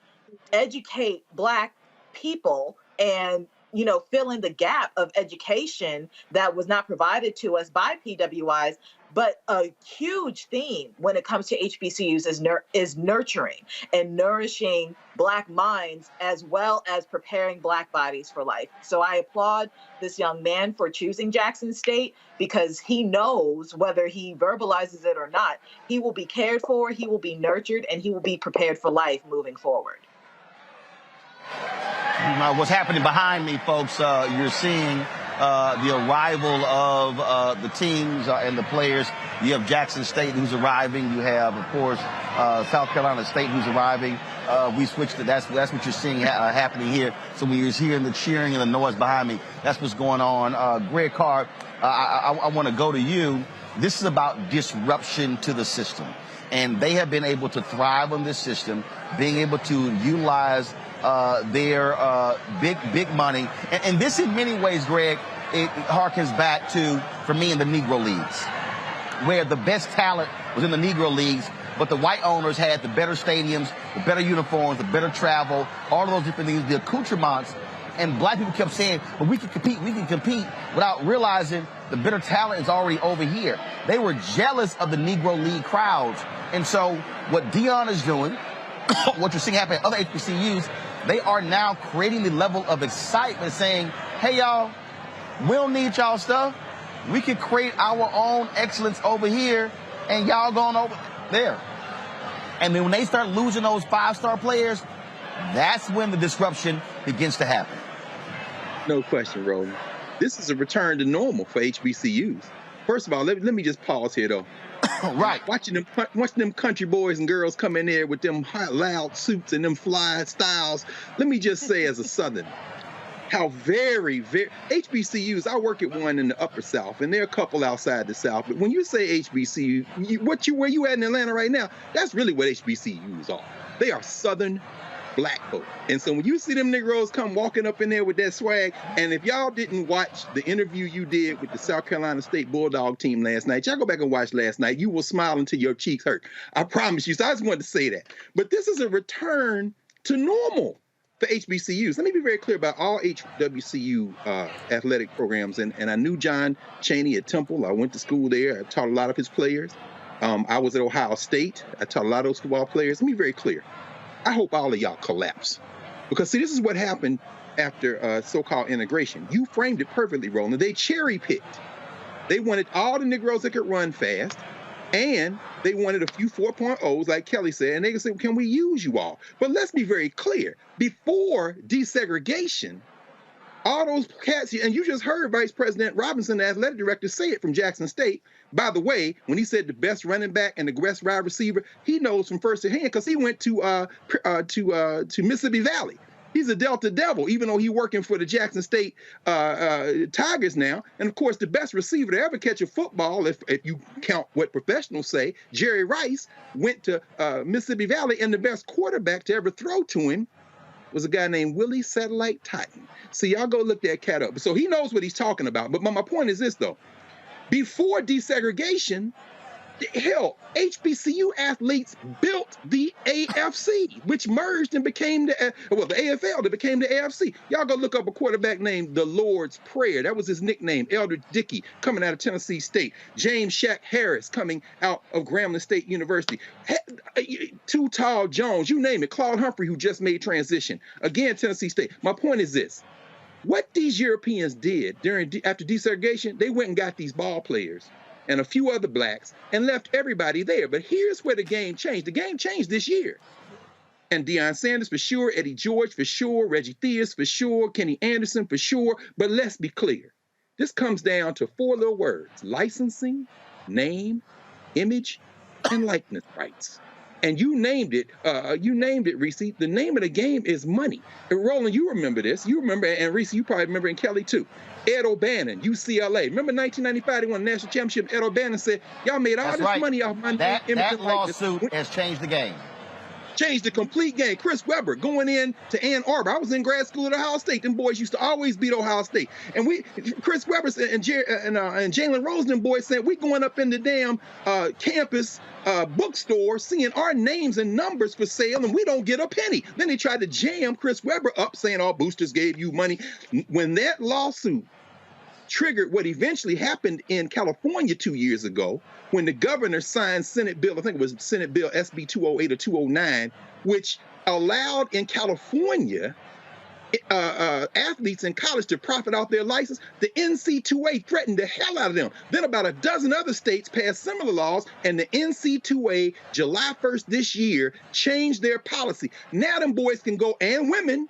educate Black people and, you know, fill in the gap of education that was not provided to us by PWIs, but a huge theme when it comes to HBCUs is nurturing and nourishing Black minds as well as preparing Black bodies for life. So I applaud this young man for choosing Jackson State because he knows, whether he verbalizes it or not, he will be cared for, he will be nurtured, and he will be prepared for life moving forward. What's happening behind me, folks, you're seeing the arrival of the teams and the players. You have Jackson State who's arriving. You have, of course, South Carolina State who's arriving. We switched to that's what you're seeing happening here. So when you're hearing the cheering and the noise behind me, that's what's going on. Greg Carr, I want to go to you. This is about disruption to the system. And they have been able to thrive on this system, being able to utilize their big money. And this, in many ways, Greg, it harkens back to, for me, in the Negro Leagues, where the best talent was in the Negro Leagues, but the white owners had the better stadiums, the better uniforms, the better travel, all of those different things, the accoutrements. And Black people kept saying, well, we can compete, without realizing the better talent is already over here. They were jealous of the Negro League crowds. And so what Deion is doing, what you're seeing happen at other HBCUs, they are now creating the level of excitement, saying, hey, y'all, we don't need y'all stuff. We can create our own excellence over here, and y'all going over there. And then when they start losing those five-star players, that's when the disruption begins to happen. No question, Roland. This is a return to normal for HBCUs. First of all, let me just pause here, though. Right. Watching them country boys and girls come in there with them hot, loud suits and them fly styles. Let me just say, as a Southern, how very HBCUs. I work at one in the Upper South, and there are a couple outside the South. But when you say HBCU, where you at in Atlanta right now? That's really what HBCUs are. They are Southern Black folk. And so when you see them Negroes come walking up in there with that swag, and if y'all didn't watch the interview you did with the South Carolina State Bulldog team last night, y'all go back and watch last night. You will smile until your cheeks hurt. I promise you. So I just wanted to say that. But this is a return to normal for HBCUs. Let me be very clear about all HWCU athletic programs. And I knew John Chaney at Temple. I went to school there. I taught a lot of his players. I was at Ohio State. I taught a lot of those football players. Let me be very clear. I hope all of y'all collapse. Because, see, this is what happened after so-called integration. You framed it perfectly, Roland. They cherry-picked. They wanted all the Negroes that could run fast, and they wanted a few 4.0s, like Kelly said, and they said, can we use you all? But let's be very clear. Before desegregation, all those cats, and you just heard Vice President Robinson, the athletic director, say it from Jackson State. By the way, when he said the best running back and the best wide receiver, he knows from first hand because he went to Mississippi Valley. He's a Delta Devil, even though he's working for the Jackson State Tigers now. And of course, the best receiver to ever catch a football, if you count what professionals say, Jerry Rice, went to Mississippi Valley, and the best quarterback to ever throw to him was a guy named Willie Satellite Titan. So y'all go look that cat up. So he knows what he's talking about. But my point is this, though. Before desegregation, Hell, HBCU athletes built the AFC, which merged and became the AFL that became the AFC. Y'all go look up a quarterback named the Lord's Prayer. That was his nickname. Elder Dickey coming out of Tennessee State. James Shaq Harris coming out of Grambling State University. Too Tall Jones, you name it. Claude Humphrey, who just made transition. Again, Tennessee State. My point is this. What these Europeans did after desegregation, they went and got these ball players and a few other blacks and left everybody there. But here's where the game changed. The game changed this year. And Deion Sanders for sure, Eddie George for sure, Reggie Theus for sure, Kenny Anderson for sure. But let's be clear. This comes down to 4 little words: licensing, name, image, and likeness rights. And you named it, Reese. The name of the game is money. And Roland, you remember this. You remember, and Reese, you probably remember, and Kelly too. Ed O'Bannon, UCLA. Remember 1995, they won the national championship. Ed O'Bannon said, y'all made all this money off my name. That lawsuit has changed the game. Changed the complete game. Chris Webber going in to Ann Arbor. I was in grad school at Ohio State. Them boys used to always beat Ohio State. And Chris Webber and Jalen Rose, them boys said, we going up in the damn campus bookstore seeing our names and numbers for sale, and we don't get a penny. Then they tried to jam Chris Webber up saying all boosters gave you money. When that lawsuit triggered what eventually happened in California 2 years ago, when the governor signed Senate Bill, I think it was Senate Bill SB 208 or 209, which allowed in California athletes in college to profit off their license, the NC2A threatened the hell out of them. Then about a dozen other states passed similar laws, and the NC2A, July 1st this year, changed their policy. Now them boys can go, and women,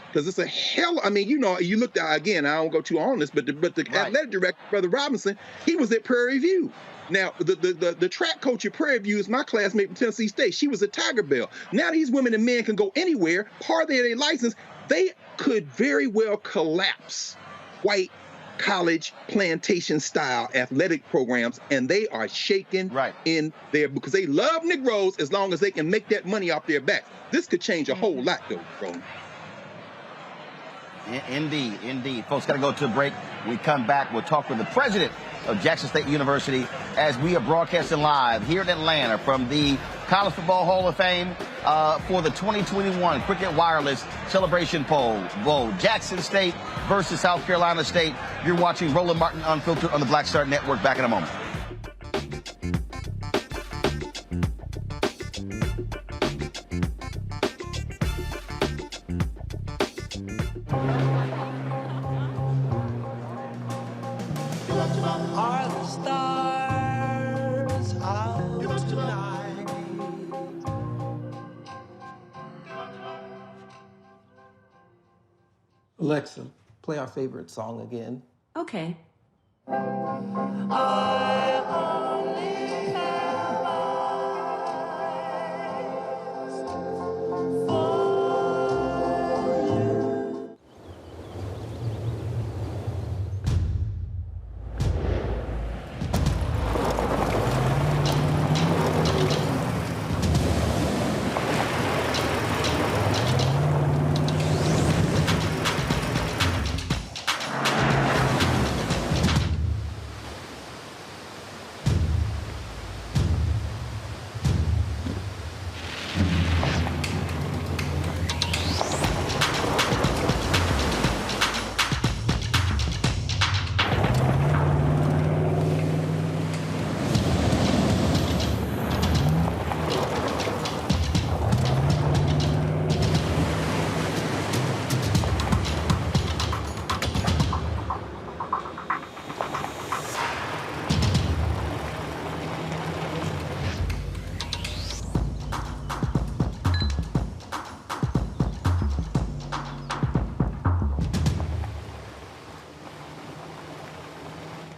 because it's a hell. I mean, you know, you looked at, again, I don't go too on this, but the athletic director, Brother Robinson, he was at Prairie View. Now, the track coach at Prairie View is my classmate from Tennessee State. She was a Tiger Bell. Now these women and men can go anywhere, part of their license. They could very well collapse white college plantation style athletic programs, and they are shaking in there because they love Negroes as long as they can make that money off their backs. This could change a whole lot, though, Roland. Indeed, indeed. Folks, got to go to a break. When we come back, we'll talk with the president of Jackson State University as we are broadcasting live here in Atlanta from the College Football Hall of Fame for the 2021 Cricket Wireless Celebration Bowl. Jackson State versus South Carolina State. You're watching Roland Martin Unfiltered on the Black Star Network. Back in a moment. Are the stars out tonight? Alexa, play our favorite song again. Okay. I only have eyes for you.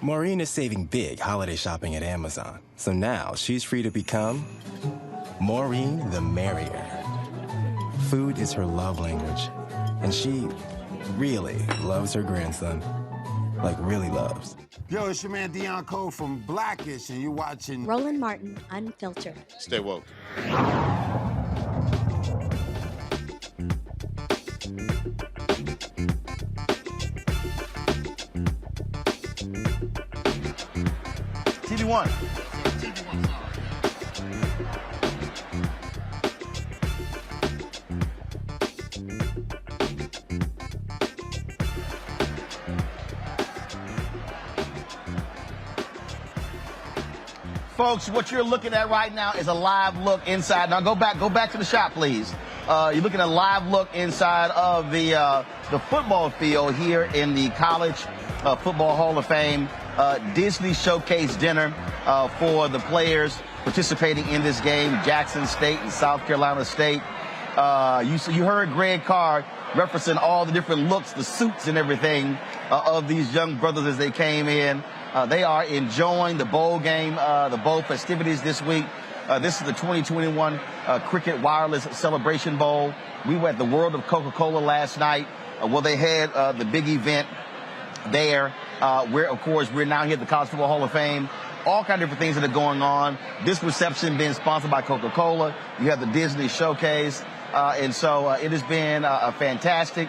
Maureen is saving big holiday shopping at Amazon, so now she's free to become Maureen the Merrier. Food is her love language, and she really loves her grandson. Like, really loves. Yo, it's your man Deion Cole from Blackish, and you're watching Roland Martin Unfiltered. Stay woke. TV One. folks, what you're looking at right now is a live look inside. Now go back to the shot, please. You're looking at a live look inside of the football field here in the College Football Hall of Fame. Disney Showcase dinner for the players participating in this game, Jackson State and South Carolina State. You heard Greg Carr referencing all the different looks, the suits and everything of these young brothers as they came in. They are enjoying the bowl game, the bowl festivities this week. This is the 2021 Cricket Wireless Celebration Bowl. We were at the World of Coca-Cola last night where they had the big event there, where, of course, we're now here at the College Football Hall of Fame. All kinds of different things that are going on. This reception being sponsored by Coca-Cola. You have the Disney Showcase. And so it has been fantastic.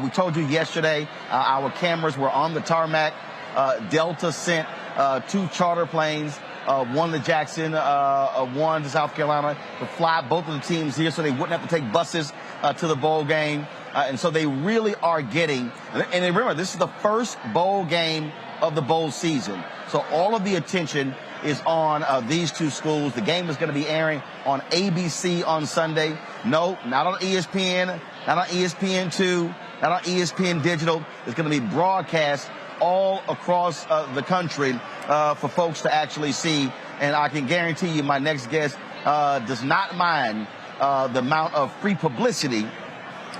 We told you yesterday our cameras were on the tarmac. Delta sent 2 charter planes, one to Jackson, one to South Carolina, to fly both of the teams here so they wouldn't have to take buses to the bowl game. And so they really are getting, and remember, this is the first bowl game of the bowl season. So all of the attention is on these 2 schools. The game is going to be airing on ABC on Sunday. No, not on ESPN, not on ESPN2, not on ESPN Digital. It's going to be broadcast all across the country for folks to actually see. And I can guarantee you my next guest does not mind the amount of free publicity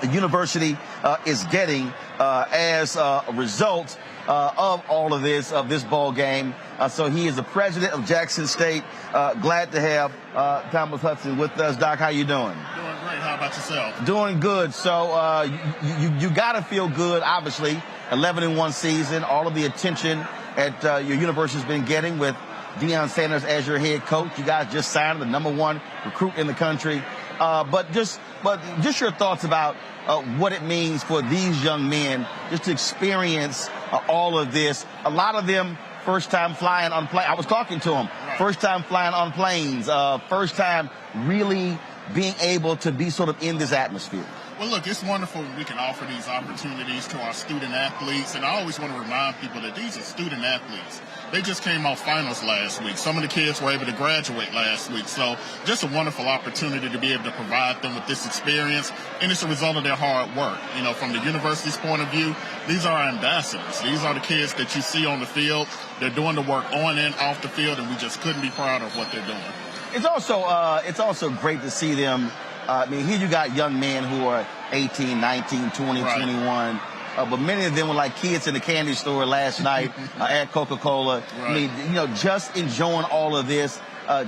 the university is getting as a result of all of this ball game. So he is the president of Jackson State. Glad to have Thomas Hudson with us. Doc, how you doing? Doing great. How about yourself? Doing good. So you got to feel good, obviously. 11-1 season, all of the attention at your university has been getting with Deion Sanders as your head coach. You guys just signed the #1 recruit in the country. But just your thoughts about what it means for these young men just to experience all of this. A lot of them first time flying on planes. I was talking to them. First time flying on planes. First time really being able to be sort of in this atmosphere. Well, look, it's wonderful when we can offer these opportunities to our student athletes. And I always want to remind people that these are student athletes. They just came off finals last week. Some of the kids were able to graduate last week. So just a wonderful opportunity to be able to provide them with this experience. And it's a result of their hard work. You know, from the university's point of view, these are our ambassadors. These are the kids that you see on the field. They're doing the work on and off the field, and we just couldn't be proud of what they're doing. It's also great to see them. I mean, here you got young men who are 18, 19, 20, right. 21. But many of them were like kids in the candy store last night at Coca-Cola. Right. I mean, you know, just enjoying all of this,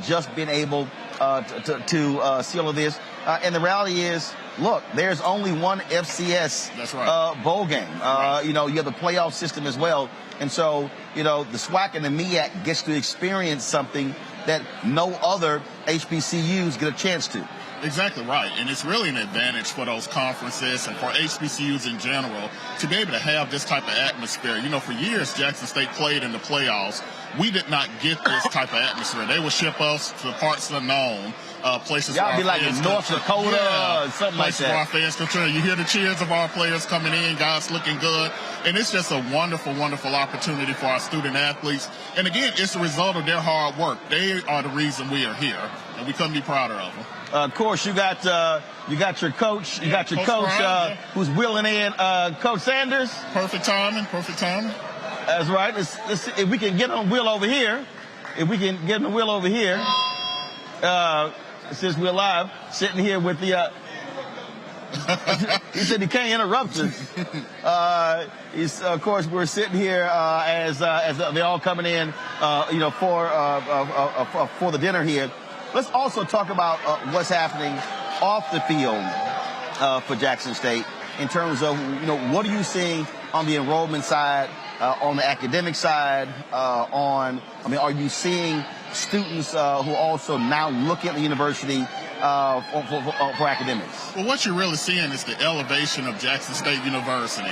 just being able to see all of this. And the reality is, look, there's only one FCS That's right. Bowl game. Right. You know, you have the playoff system as well. And so, you know, the SWAC and the MEAC gets to experience something that no other HBCUs get a chance to. Exactly right. And it's really an advantage for those conferences and for HBCUs in general to be able to have this type of atmosphere. You know, for years, Jackson State played in the playoffs. We did not get this type of atmosphere. They would ship us to parts unknown, places Y'all where be like in North Dakota or something like that. Where our fans can turn. You hear the cheers of our players coming in, guys looking good. And it's just a wonderful, wonderful opportunity for our student athletes. And again, it's a result of their hard work. They are the reason we are here, and we couldn't be prouder of them. Of course, you got your coach. You got your coach Brian, who's wheeling in Coach Sanders. Perfect timing. Perfect timing. That's right. Let's see if we can get on the wheel over here. If we can get on the wheel over here, since we're live, sitting here with the. He said he can't interrupt us. Of course, we're sitting here as they're all coming in, you know, for the dinner here. Let's also talk about what's happening off the field for Jackson State in terms of, you know, what are you seeing on the enrollment side, on the academic side, are you seeing students who also now look at the university for academics? Well, what you're really seeing is the elevation of Jackson State University,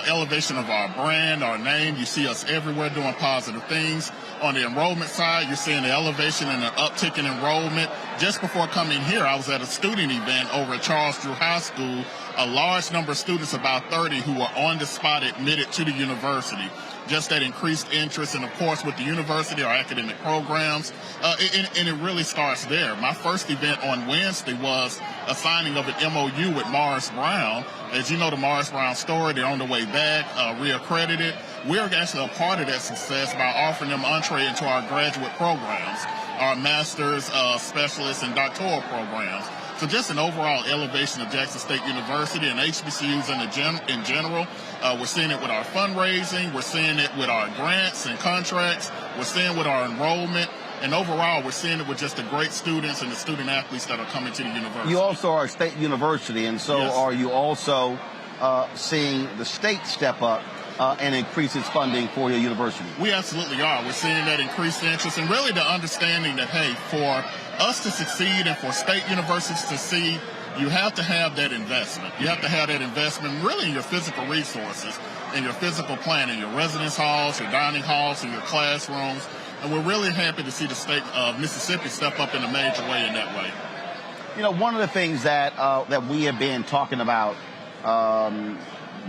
elevation of our brand, our name. You see us everywhere doing positive things. On the enrollment side, you're seeing the elevation and an uptick in enrollment. Just before coming here, I was at a student event over at Charles Drew High School. A large number of students, about 30, who were on the spot admitted to the university. Just that increased interest, and of course with the university, our academic programs, and it really starts there. My first event on Wednesday was a signing of an MOU with Morris Brown. As you know, the Morris Brown story, they're on the way back, reaccredited. We're actually a part of that success by offering them entree into our graduate programs, our master's, specialist, and doctoral programs. So just an overall elevation of Jackson State University and HBCUs in general. We're seeing it with our fundraising. We're seeing it with our grants and contracts. We're seeing it with our enrollment. And overall, we're seeing it with just the great students and the student athletes that are coming to the university. You also are a state university, and so Yes. are you also seeing the state step up and increase its funding for your university? We absolutely are. We're seeing that increased interest and really the understanding that, hey, for us to succeed and for state universities to succeed, you have to have that investment. You have to have that investment really in your physical resources, in your physical planning, your residence halls, your dining halls, and your classrooms. And we're really happy to see the state of Mississippi step up in a major way in that way. You know, one of the things that that we have been talking about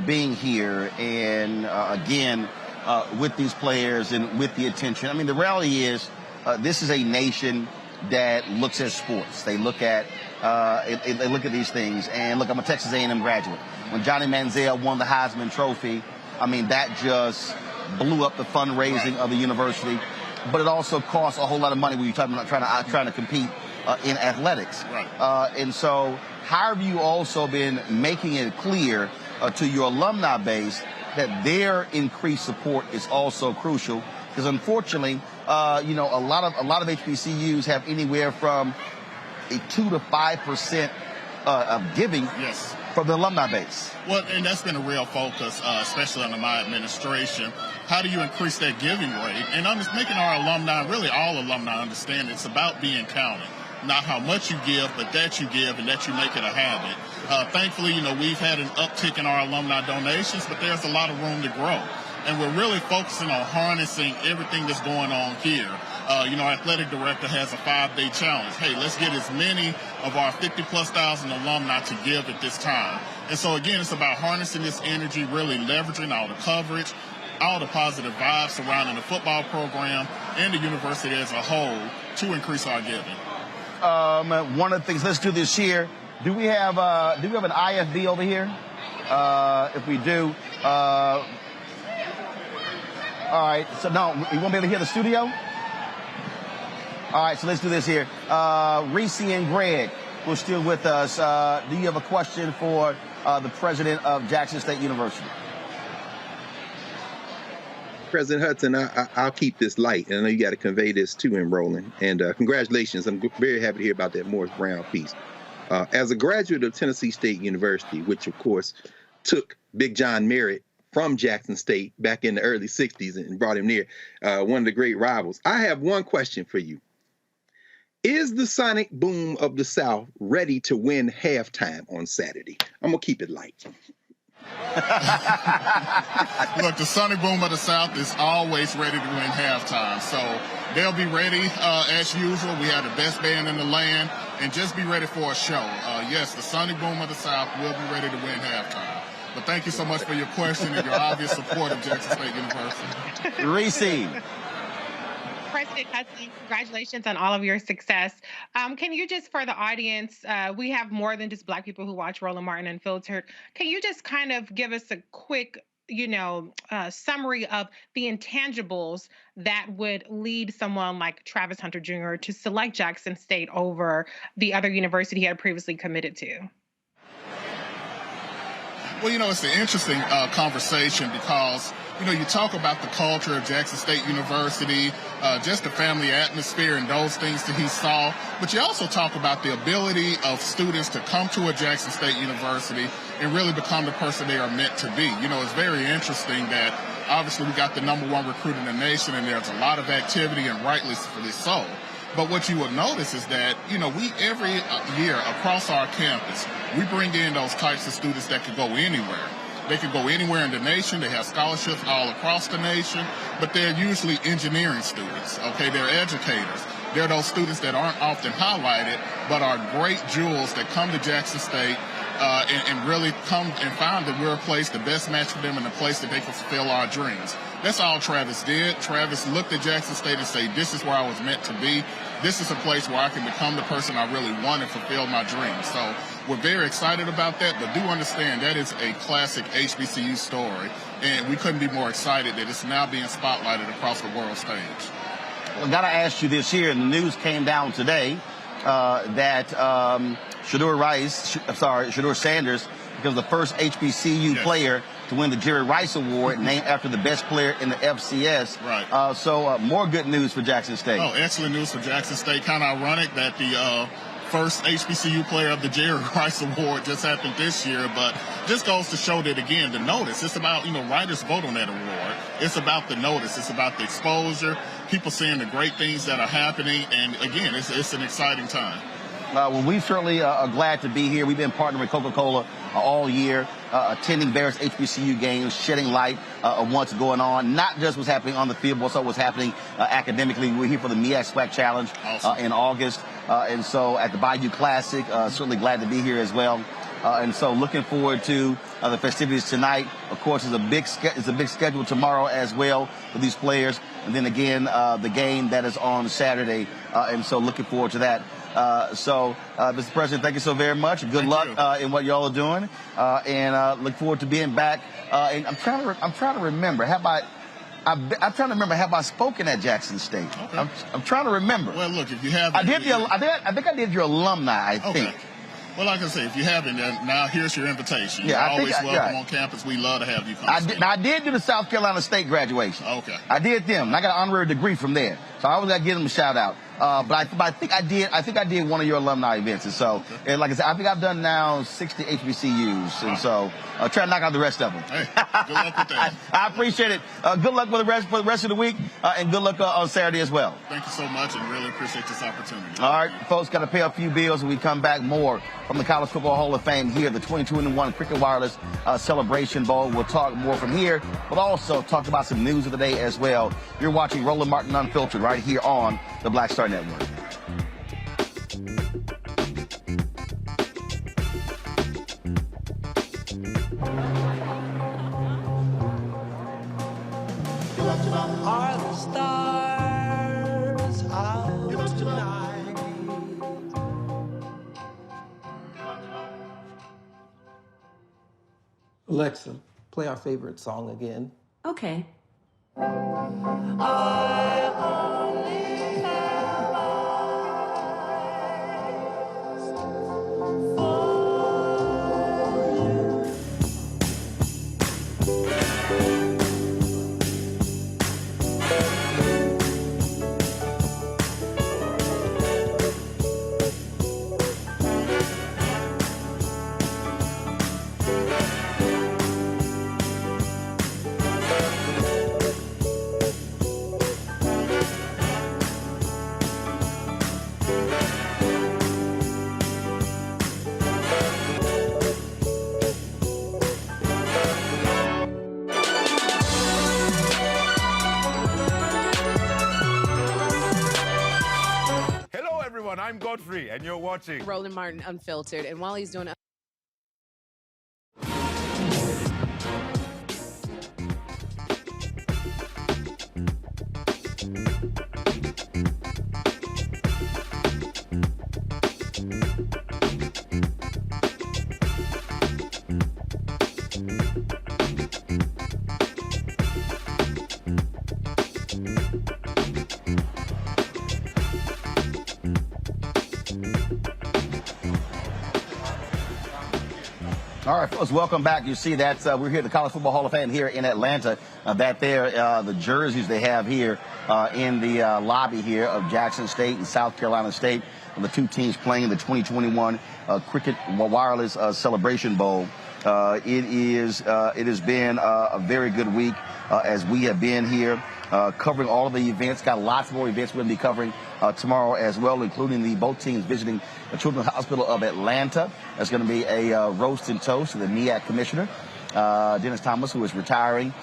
being here and again with these players and with the attention. I mean, the reality is this is a nation that looks at sports. They look at they look at these things. And look, I'm a Texas A&M graduate. When Johnny Manziel won the Heisman Trophy, I mean, that just blew up the fundraising of the university. But it also costs a whole lot of money when you're talking about trying to compete in athletics. Right. And so, how have you also been making it clear to your alumni base that their increased support is also crucial? Because unfortunately, you know, a lot of HBCUs have anywhere from a 2 to 5% of giving Yes. from the alumni base. Well, and that's been a real focus, especially under my administration. How do you increase that giving rate? And I'm just making our alumni, really all alumni, understand it's about being counted. Not how much you give, but that you give and that you make it a habit. Thankfully, you know, we've had an uptick in our alumni donations, but there's a lot of room to grow. And we're really focusing on harnessing everything that's going on here. You know, our athletic director has a 5-day challenge. Hey, let's get as many of our 50,000+ alumni to give at this time. And so, again, it's about harnessing this energy, really leveraging all the coverage, all the positive vibes surrounding the football program and the university as a whole to increase our giving. One of the things, let's do this here. Do we have an IFB over here? If we do, all right. So no, you won't be able to hear the studio. All right, so let's do this here. Reese and Greg, who's still with us. Do you have a question for the president of Jackson State University? President Hudson, I'll keep this light, and I know you got to convey this to him, Roland. And congratulations. I'm very happy to hear about that Morris Brown piece. As a graduate of Tennessee State University, which, of course, took Big John Merritt from Jackson State back in the early 60s and brought him near, one of the great rivals, I have one question for you. Is the sonic boom of the South ready to win halftime on Saturday? I'm going to keep it light. Look, the Sonic Boom of the South is always ready to win halftime. So they'll be ready as usual. We have the best band in the land, and just be ready for a show. Yes, the Sonic Boom of the South will be ready to win halftime. But thank you so much for your question and your obvious support of Jackson State University. Reese. President Hudson, congratulations on all of your success. Can you just, for the audience, we have more than just Black people who watch Roland Martin Unfiltered. Can you just kind of give us a quick, summary of the intangibles that would lead someone like Travis Hunter Jr. to select Jackson State over the other university he had previously committed to? Well, it's an interesting conversation because, you talk about the culture of Jackson State University, just the family atmosphere and those things that he saw. But you also talk about the ability of students to come to a Jackson State University and really become the person they are meant to be. It's very interesting that obviously we got the #1 recruit in the nation and there's a lot of activity, and rightly so. But what you will notice is that, we every year across our campus, we bring in those types of students that could go anywhere. They can go anywhere in the nation. They have scholarships all across the nation, but they're usually engineering students, okay? They're educators. They're those students that aren't often highlighted, but are great jewels that come to Jackson State and really come and find that we're a place, the best match for them, and a place that they can fulfill our dreams. That's all Travis did. Travis looked at Jackson State and said, this is where I was meant to be. This is a place where I can become the person I really want and fulfill my dreams. So we're very excited about that, but do understand that is a classic HBCU story, and we couldn't be more excited that it's now being spotlighted across the world stage. I got to ask you this here. The news came down today that Shedeur Sanders becomes the first HBCU player to win the Jerry Rice Award, named after the best player in the FCS. Right. So more good news for Jackson State. Oh, excellent news for Jackson State. Kind of ironic that the first HBCU player of the Jerry Rice Award just happened this year, but just goes to show that, again, the notice. It's about, writers vote on that award. It's about the notice. It's about the exposure, people seeing the great things that are happening, and, again, it's an exciting time. Well, we certainly are glad to be here. We've been partnering with Coca-Cola all year, attending various HBCU games, shedding light on what's going on, not just what's happening on the field, but also what's happening academically. We're here for the MEAC-SWAC Challenge in August, and so at the Bayou Classic, certainly glad to be here as well. And so looking forward to the festivities tonight. Of course, it's a big schedule tomorrow as well for these players. And then again, the game that is on Saturday. And so looking forward to that. Mr. President, thank you so very much. Good luck in what y'all are doing. And look forward to being back. And I'm trying to remember. I'm trying to remember. Have I spoken at Jackson State? Okay. I'm trying to remember. Well, look, if you have, I think I did your alumni. I think. Well, like I say, if you haven't, now here's your invitation. Yeah, You're always welcome on campus. We love to have you come. I did do the South Carolina State graduation. Okay. I did them. And I got an honorary degree from there. So I always got to give them a shout out. But I think I did one of your alumni events. And so, and like I said, I think I've done now 60 HBCUs. And so try to knock out the rest of them. Hey, good luck with that. I appreciate it. Good luck for the rest of the week. And good luck on Saturday as well. Thank you so much, and really appreciate this opportunity. All right, folks, got to pay a few bills when we come back. More from the College Football Hall of Fame here, the 2021 Cricket Wireless Celebration Bowl. We'll talk more from here, but also talk about some news of the day as well. You're watching Roland Martin Unfiltered right here on the Black Star Network. Are the stars out tonight? Alexa, play our favorite song again. Okay. I only have eyes for I'm Godfrey, and you're watching Roland Martin Unfiltered. And while he's doing All right, folks, welcome back. You see that we're here at the College Football Hall of Fame here in Atlanta. The jerseys they have here in the lobby here of Jackson State and South Carolina State, and the two teams playing in the 2021 Cricket Wireless Celebration Bowl. It has been a very good week as we have been here covering all of the events. Got lots more events we're going to be covering tomorrow as well, including both teams visiting the Children's Hospital of Atlanta. There's going to be a roast and toast to the MEAC commissioner. Dennis Thomas, who is retiring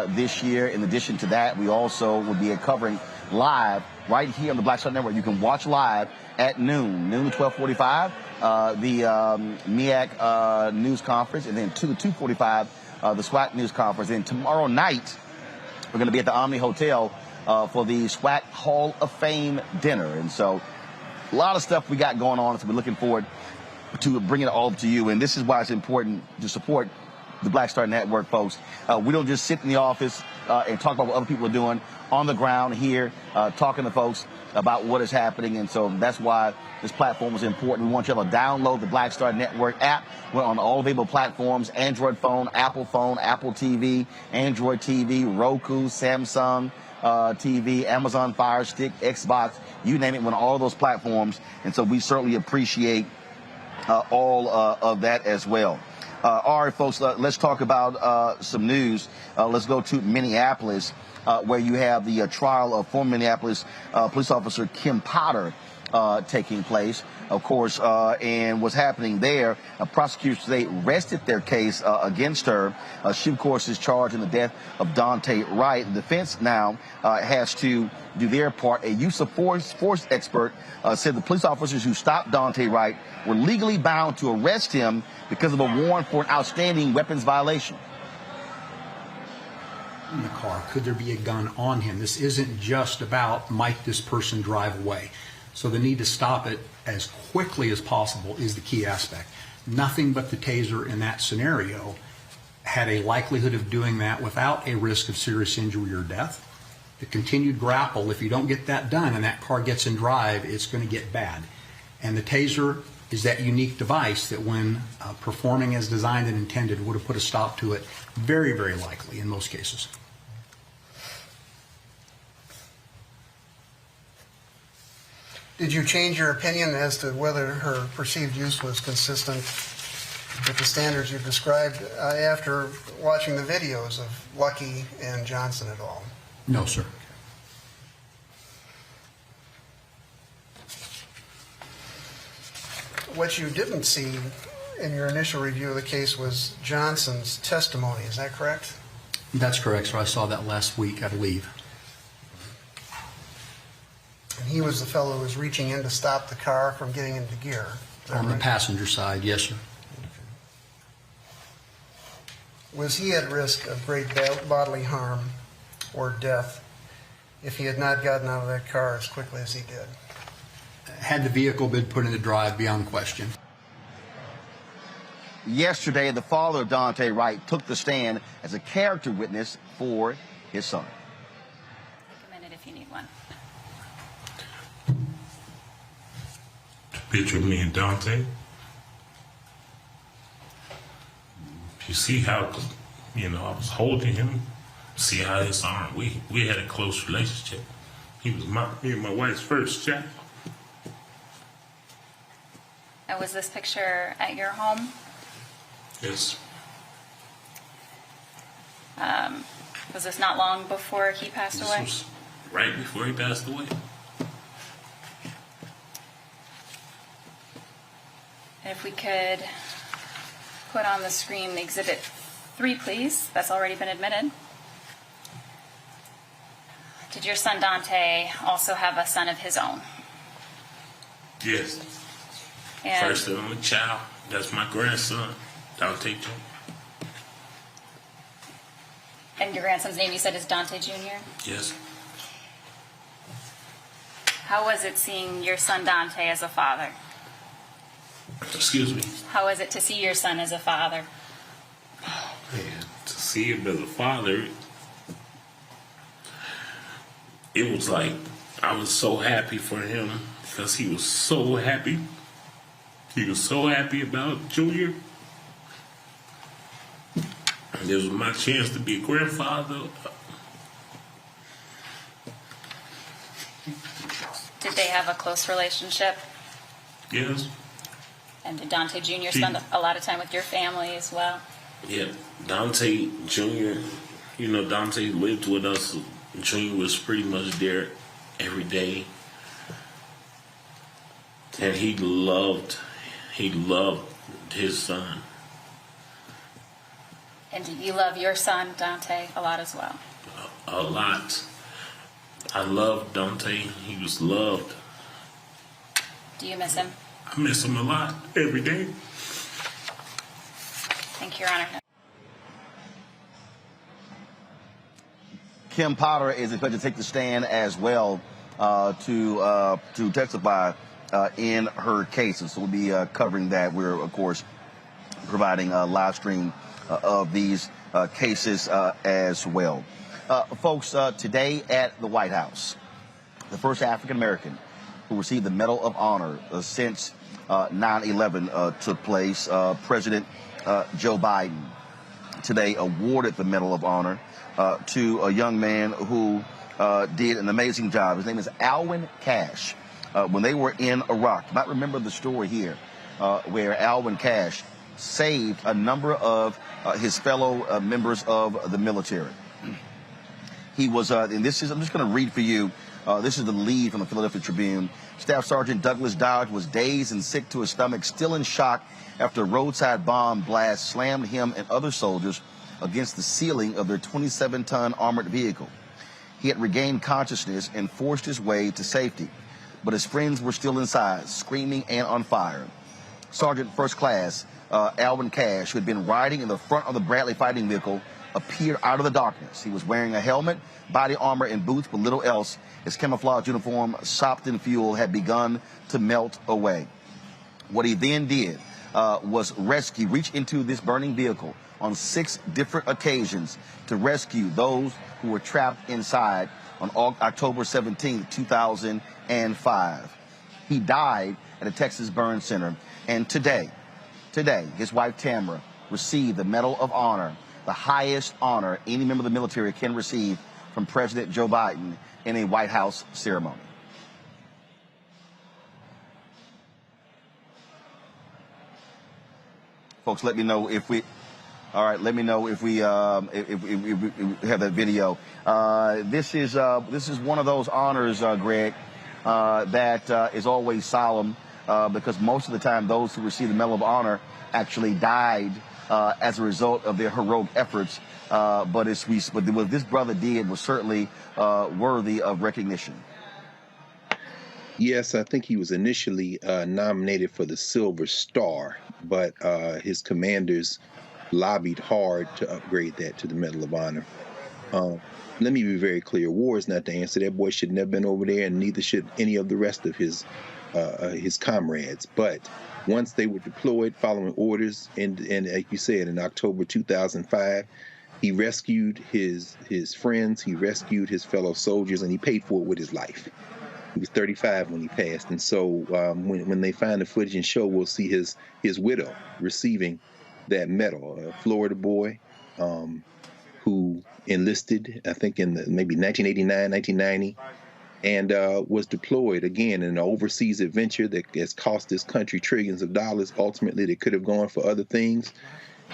this year. In addition to that, we also will be covering live right here on the Black Star Network. You can watch live at noon to 12:45, the MEAC news conference, and then 2 to 2:45, the SWAC news conference. And tomorrow night, we're going to be at the Omni Hotel for the SWAC Hall of Fame dinner. And so a lot of stuff we got going on, so we're looking forward to bringing it all to you. And this is why it's important to support the Black Star Network, folks. We don't just sit in the office and talk about what other people are doing on the ground here, talking to folks about what is happening. And so that's why this platform is important. We want you to download the Black Star Network app. We're on all available platforms: Android phone, Apple TV, Android TV, Roku, Samsung TV, Amazon Fire Stick, Xbox, you name it, we're on all those platforms. And so we certainly appreciate all of that as well. All right, folks, let's talk about some news. Let's go to Minneapolis, where you have the trial of former Minneapolis police officer Kim Potter taking place, of course, and what's happening there. Prosecutors today rested their case against her. She, of course, is charged in the death of Dante Wright. The defense now has to do their part. A use of force expert said the police officers who stopped Dante Wright were legally bound to arrest him because of a warrant for an outstanding weapons violation. In the car, could there be a gun on him? This isn't just about might this person drive away. So the need to stop it as quickly as possible is the key aspect. Nothing but the taser in that scenario had a likelihood of doing that without a risk of serious injury or death. The continued grapple, if you don't get that done and that car gets in drive, it's going to get bad. And the taser is that unique device that when performing as designed and intended would have put a stop to it, very, very likely in most cases. Did you change your opinion as to whether her perceived use was consistent with the standards you've described after watching the videos of Lucky and Johnson et al.? No, sir. What you didn't see in your initial review of the case was Johnson's testimony. Is that correct? That's correct, sir. I saw that last week, I believe. And he was the fellow who was reaching in to stop the car from getting into gear. On the passenger side, yes, sir. Was he at risk of great bodily harm or death if he had not gotten out of that car as quickly as he did? Had the vehicle been put into drive, beyond question. Yesterday, the father of Dante Wright took the stand as a character witness for his son. Take a minute if you need one. Picture of me and Dante. You see how, I was holding him. See how his arm, we had a close relationship. He was me and my wife's first child. And was this picture at your home? Yes. Was this not long before he passed away? This was right before he passed away. If we could put on the screen Exhibit 3, please. That's already been admitted. Did your son Dante also have a son of his own? Yes. And First and only child. That's my grandson, Dante Jr. And your grandson's name, you said, is Dante Jr.? Yes. How was it seeing your son Dante as a father? Excuse me. How was it to see your son as a father? Man, to see him as a father, it was like I was so happy for him because he was so happy. He was so happy about Junior. And this was my chance to be a grandfather. Did they have a close relationship? Yes. And did Dante Jr. spend a lot of time with your family as well? Yeah, Dante Jr., Dante lived with us. Junior was pretty much there every day. And he loved his son. And do you love your son, Dante, a lot as well? A lot. I love Dante. He was loved. Do you miss him? I miss him a lot, every day. Thank you, Your Honor. Kim Potter is expected to take the stand as well to testify in her case. And so we'll be covering that. We're, of course, providing a live stream of these cases as well. Folks, today at the White House, the first African-American who received the Medal of Honor since 9/11 took place. President Joe Biden today awarded the Medal of Honor to a young man who did an amazing job. His name is Alwyn Cash. When they were in Iraq, you might remember the story here where Alwyn Cash saved a number of his fellow members of the military. He was, and this is, I'm just going to read for you. This is the lead from the Philadelphia Tribune. Staff Sergeant Douglas Dodge was dazed and sick to his stomach, still in shock after a roadside bomb blast slammed him and other soldiers against the ceiling of their 27-ton armored vehicle. He had regained consciousness and forced his way to safety, but his friends were still inside, screaming and on fire. Sergeant First Class Alwyn Cash, who had been riding in the front of the Bradley fighting vehicle, appeared out of the darkness. He was wearing a helmet, body armor, and boots, but little else. His camouflage uniform, sopped in fuel, had begun to melt away. What he then did was reach into this burning vehicle on 6 different occasions to rescue those who were trapped inside on October 17, 2005. He died at a Texas burn center, and today, his wife Tamara received the Medal of Honor, the highest honor any member of the military can receive from President Joe Biden in a White House ceremony. Folks, let me know if we. All right, let me know if we have that video. This is one of those honors, Greg, that is always solemn because most of the time those who receive the Medal of Honor actually died as a result of their heroic efforts. But what this brother did was certainly worthy of recognition. Yes, I think he was initially nominated for the Silver Star, but his commanders lobbied hard to upgrade that to the Medal of Honor. Let me be very clear. War is not the answer. That boy should never been over there, and neither should any of the rest of his comrades. But once they were deployed following orders, and like you said, in October 2005, he rescued his friends, he rescued his fellow soldiers, and he paid for it with his life. He was 35 when he passed. And so when they find the footage and show, we'll see his widow receiving that medal, a Florida boy who enlisted, I think, in maybe 1989, 1990, and was deployed again in an overseas adventure that has cost this country trillions of dollars. Ultimately, they could have gone for other things.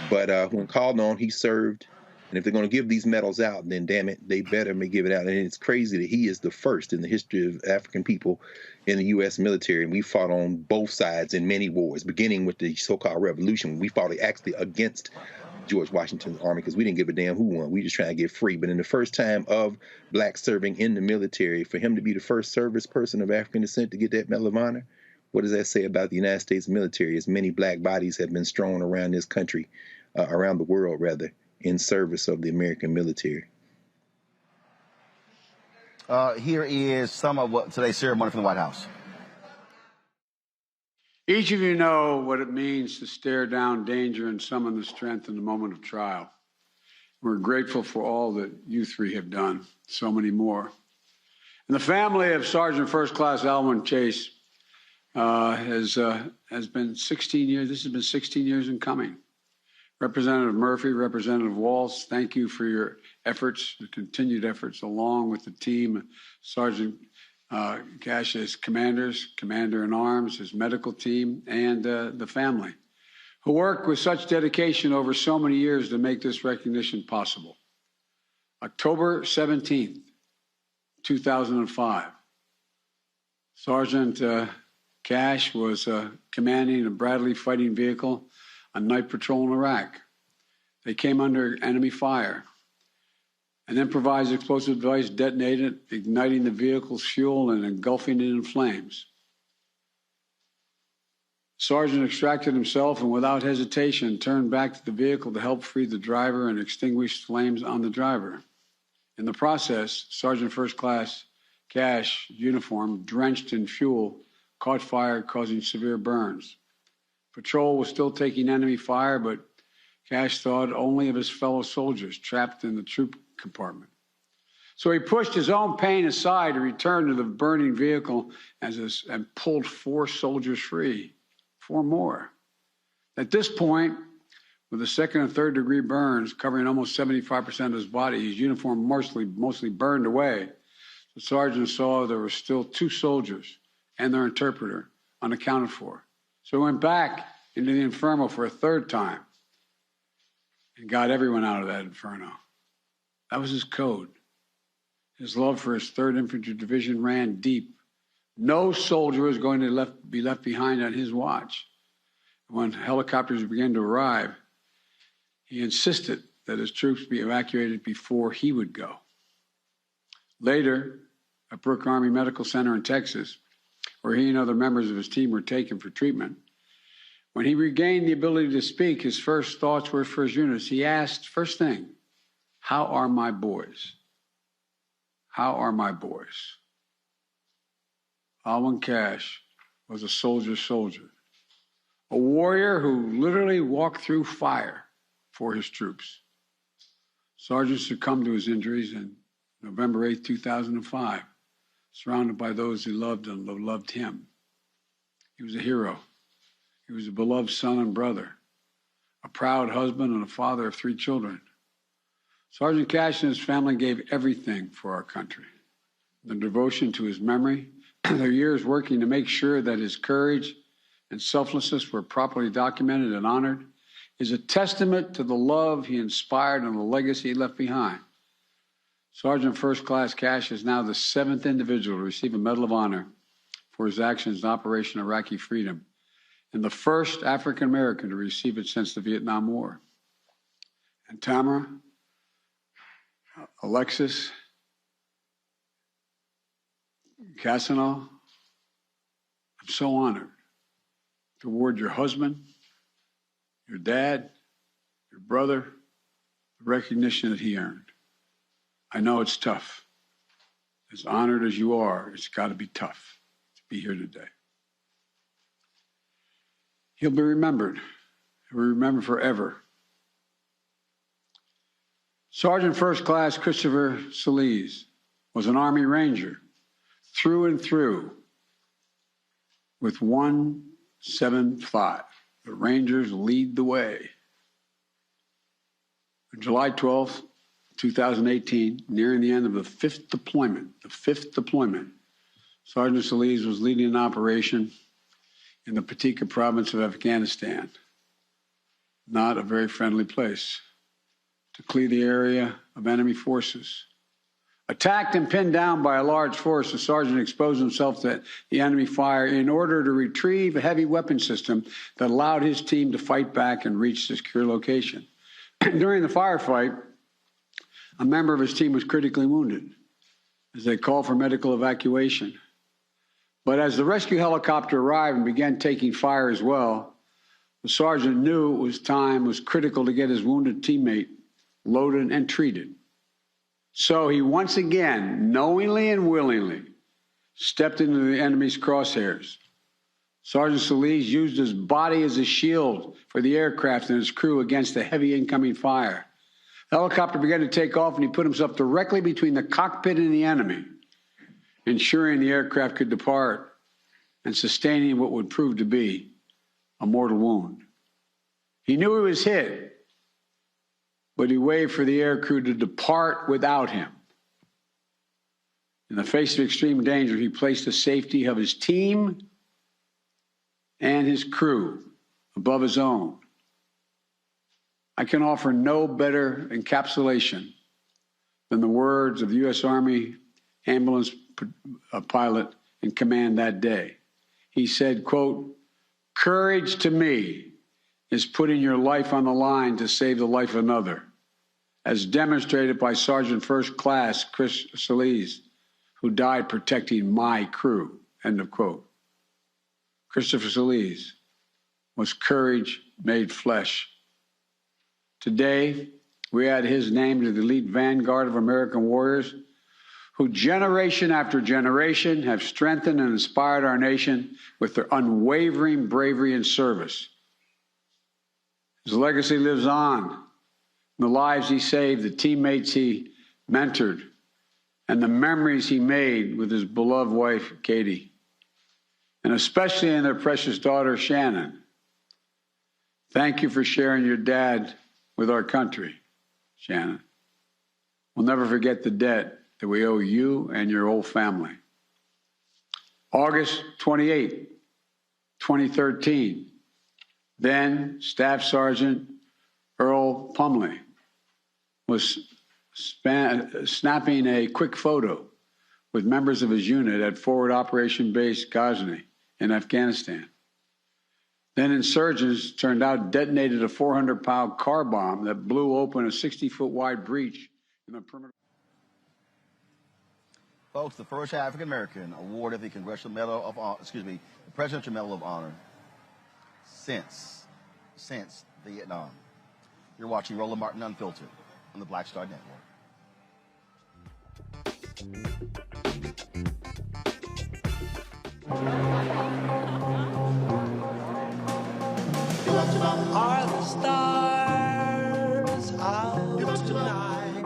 But when called on, he served. And if they're going to give these medals out, then damn it, they better give it out. And it's crazy that he is the first in the history of African people in the U.S. military. And we fought on both sides in many wars, beginning with the so-called revolution. We fought actually against George Washington's army because we didn't give a damn who won. We just trying to get free. But in the first time of blacks serving in the military, for him to be the first service person of African descent to get that Medal of Honor, what does that say about the United States military? As many black bodies have been strewn around this country, around the world rather, in service of the American military. Here is some of what today's ceremony from the White House. Each of you know what it means to stare down danger and summon the strength in the moment of trial. We're grateful for all that you three have done, so many more. And the family of Sergeant First Class Alwyn Chase has been 16 years. This has been 16 years in coming. Representative Murphy, Representative Walz, thank you for your efforts, the continued efforts, along with the team, Sergeant Cash, his commanders, Commander-in-Arms, his medical team, and the family, who worked with such dedication over so many years to make this recognition possible. October 17th, 2005, Sergeant Cash was commanding a Bradley fighting vehicle on night patrol in Iraq. They came under enemy fire. An improvised explosive device detonated, igniting the vehicle's fuel and engulfing it in flames. Sergeant extracted himself and without hesitation turned back to the vehicle to help free the driver and extinguish flames on the driver. In the process, Sergeant First Class Cash uniform, drenched in fuel, caught fire, causing severe burns. Patrol was still taking enemy fire, but Cash thought only of his fellow soldiers trapped in the troop compartment. So he pushed his own pain aside to return to the burning vehicle and pulled 4 soldiers free. 4 more. At this point, with the 2nd and 3rd degree burns covering almost 75% of his body, his uniform mostly burned away. The sergeant saw there were still 2 soldiers and their interpreter unaccounted for. So he went back into the inferno for a 3rd time and got everyone out of that inferno. That was his code. His love for his 3rd Infantry Division ran deep. No soldier was going to be left behind on his watch. When helicopters began to arrive, he insisted that his troops be evacuated before he would go. Later, at Brooke Army Medical Center in Texas, where he and other members of his team were taken for treatment, when he regained the ability to speak, his first thoughts were for his units. He asked, first thing, how are my boys? How are my boys? Alwyn Cash was a soldier, a warrior who literally walked through fire for his troops. Sergeant succumbed to his injuries in November 8, 2005, surrounded by those he loved and loved him. He was a hero. He was a beloved son and brother, a proud husband and a father of 3 children. Sergeant Cash and his family gave everything for our country. Their devotion to his memory, their years working to make sure that his courage and selflessness were properly documented and honored, is a testament to the love he inspired and the legacy he left behind. Sergeant First Class Cash is now the 7th individual to receive a Medal of Honor for his actions in Operation Iraqi Freedom, and the first African American to receive it since the Vietnam War. And Tamara, Alexis, Cassano, I'm so honored to award your husband, your dad, your brother, the recognition that he earned. I know it's tough. As honored as you are, it's got to be tough to be here today. He'll be remembered. He'll be remembered forever. Sergeant First Class Christopher Solis was an Army Ranger through and through with 175. The Rangers lead the way. On July 12th, 2018, nearing the end of the 5th deployment, Sergeant Solis was leading an operation in the Patika province of Afghanistan, not a very friendly place, to clear the area of enemy forces. Attacked and pinned down by a large force, the sergeant exposed himself to the enemy fire in order to retrieve a heavy weapon system that allowed his team to fight back and reach the secure location. During the firefight, a member of his team was critically wounded as they called for medical evacuation. But as the rescue helicopter arrived and began taking fire as well, the sergeant knew it was critical to get his wounded teammate loaded and treated. So he once again, knowingly and willingly, stepped into the enemy's crosshairs. Sergeant Solis used his body as a shield for the aircraft and his crew against the heavy incoming fire. The helicopter began to take off, and he put himself directly between the cockpit and the enemy, ensuring the aircraft could depart and sustaining what would prove to be a mortal wound. He knew he was hit, but he waved for the aircrew to depart without him. In the face of extreme danger, he placed the safety of his team and his crew above his own. I can offer no better encapsulation than the words of the U.S. Army ambulance pilot in command that day. He said, quote, "Courage to me is putting your life on the line to save the life of another, as demonstrated by Sergeant First Class Chris Solis, who died protecting my crew, end of quote. Christopher Solis was courage made flesh. Today, we add his name to the elite vanguard of American warriors who generation after generation have strengthened and inspired our nation with their unwavering bravery and service. His legacy lives on. The lives he saved, the teammates he mentored, and the memories he made with his beloved wife, Katie, and especially in their precious daughter, Shannon. Thank you for sharing your dad with our country, Shannon. We'll never forget the debt that we owe you and your whole family. August 28, 2013, then Staff Sergeant Earl Pumley was snapping a quick photo with members of his unit at Forward Operation Base Ghazni in Afghanistan. Then insurgents turned out detonated a 400-pound car bomb that blew open a 60-foot wide breach in the perimeter. Folks, the first African American awarded the Congressional Medal of Honor, the Presidential Medal of Honor since Vietnam. You're watching Roland Martin Unfiltered on the Black Star Network. Are the stars out tonight?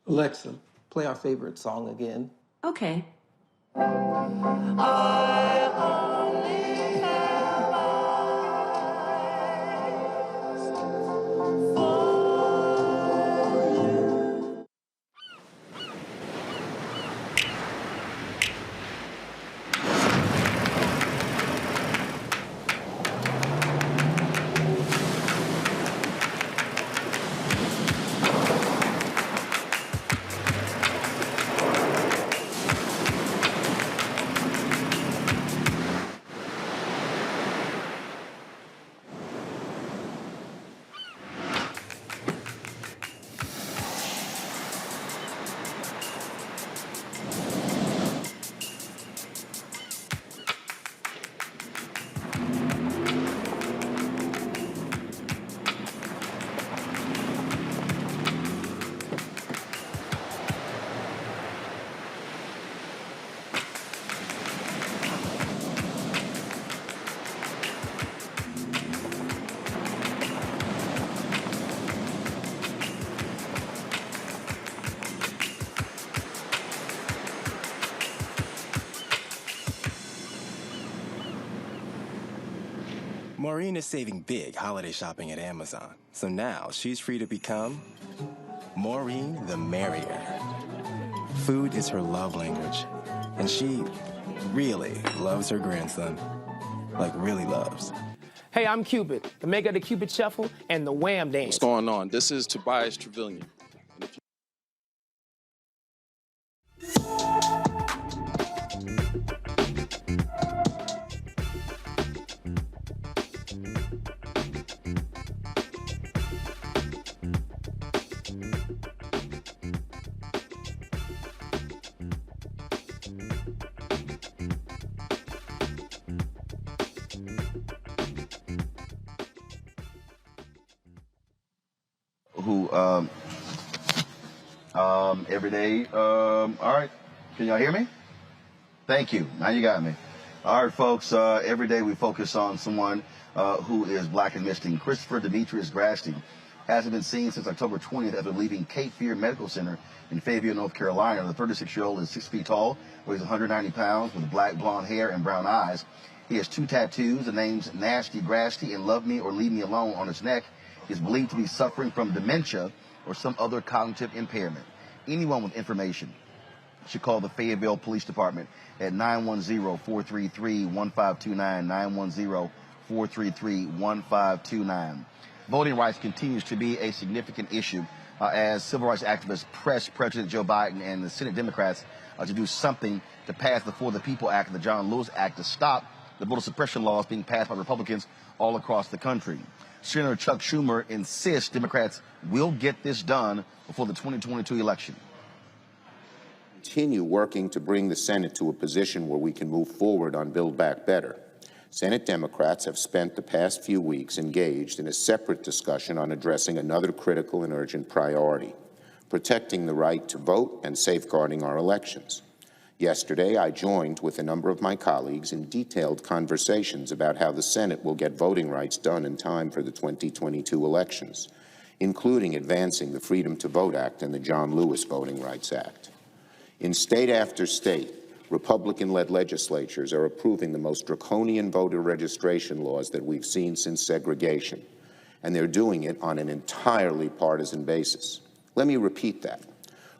Alexa, play our favorite song again. Okay. I only have eyes for you. Maureen is saving big holiday shopping at Amazon, so now she's free to become Maureen the Merrier. Food is her love language, and she really loves her grandson. Like, really loves. Hey, I'm Cupid, the maker of the Cupid Shuffle and the Wham Dance. What's going on? This is Tobias Trevelyan. Who every day. All right, can y'all hear me? Thank you. Now you got me. All right, folks. Every day we focus on someone who is black and missing. Christopher Demetrius Grasty hasn't been seen since October 20th after leaving Cape Fear Medical Center in Fayetteville, North Carolina. The 36-year-old is 6 feet tall, weighs 190 pounds, with black blonde hair and brown eyes. He has 2 tattoos, the names Nasty Grasty and Love Me or Leave Me Alone on his neck. He is believed to be suffering from dementia or some other cognitive impairment. Anyone with information should call the Fayetteville Police Department at 910-433-1529, 910-433-1529. Voting rights continues to be a significant issue as civil rights activists press President Joe Biden and the Senate Democrats to do something to pass the For the People Act and the John Lewis Act to stop the voter suppression laws being passed by Republicans all across the country. Senator Chuck Schumer insists Democrats will get this done before the 2022 election. Continue working to bring the Senate to a position where we can move forward on Build Back Better. Senate Democrats have spent the past few weeks engaged in a separate discussion on addressing another critical and urgent priority, protecting the right to vote and safeguarding our elections. Yesterday, I joined with a number of my colleagues in detailed conversations about how the Senate will get voting rights done in time for the 2022 elections, including advancing the Freedom to Vote Act and the John Lewis Voting Rights Act. In state after state, Republican-led legislatures are approving the most draconian voter registration laws that we've seen since segregation, and they're doing it on an entirely partisan basis. Let me repeat that.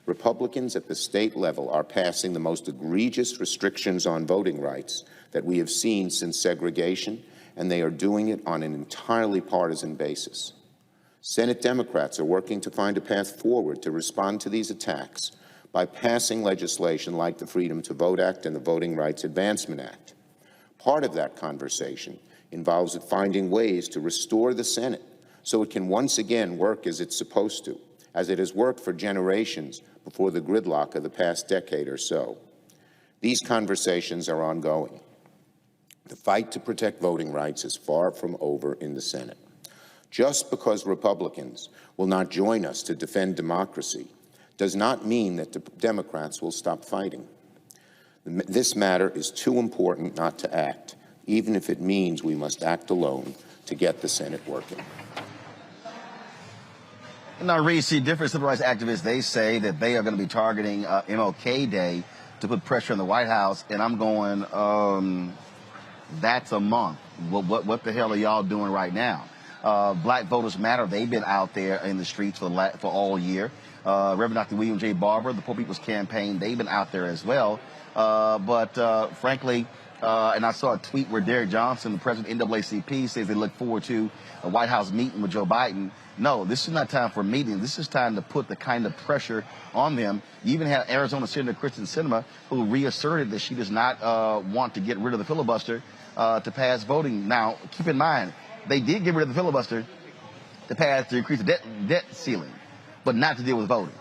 Republicans at the state level are passing the most egregious restrictions on voting rights that we have seen since segregation, and they are doing it on an entirely partisan basis. Senate Democrats are working to find a path forward to respond to these attacks by passing legislation like the Freedom to Vote Act and the Voting Rights Advancement Act. Part of that conversation involves finding ways to restore the Senate so it can once again work as it's supposed to, as it has worked for generations before the gridlock of the past decade or so. These conversations are ongoing. The fight to protect voting rights is far from over in the Senate. Just because Republicans will not join us to defend democracy does not mean that the Democrats will stop fighting. This matter is too important not to act, even if it means we must act alone to get the Senate working. Now, Reese, different civil rights activists, they say that they are going to be targeting MLK Day to put pressure on the White House, and I'm going, that's a month. What the hell are y'all doing right now? Black Voters Matter, they've been out there in the streets for all year. Reverend Dr. William J. Barber, the Poor People's Campaign, they've been out there as well. But frankly, and I saw a tweet where Derek Johnson, the president of NAACP, says they look forward to a White House meeting with Joe Biden. No, this is not time for a meeting. This is time to put the kind of pressure on them. You even had Arizona Senator Kristen Sinema, who reasserted that she does not want to get rid of the filibuster to pass voting. Now, keep in mind, they did get rid of the filibuster to increase the debt ceiling, but not to deal with voting.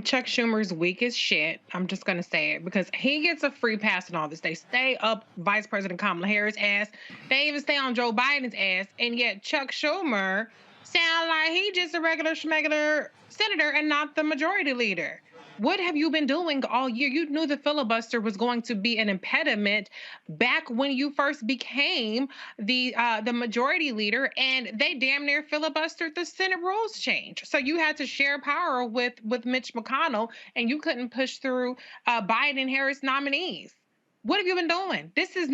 Chuck Schumer's weak as shit. I'm just going to say it because he gets a free pass and all this. They stay up Vice President Kamala Harris' ass. They even stay on Joe Biden's ass. And yet Chuck Schumer sound like he just a regular schmegular senator and not the majority leader. What have you been doing all year? You knew the filibuster was going to be an impediment back when you first became the majority leader, and they damn near filibustered the Senate rules change. So you had to share power with Mitch McConnell, and you couldn't push through Biden and Harris nominees. What have you been doing? This did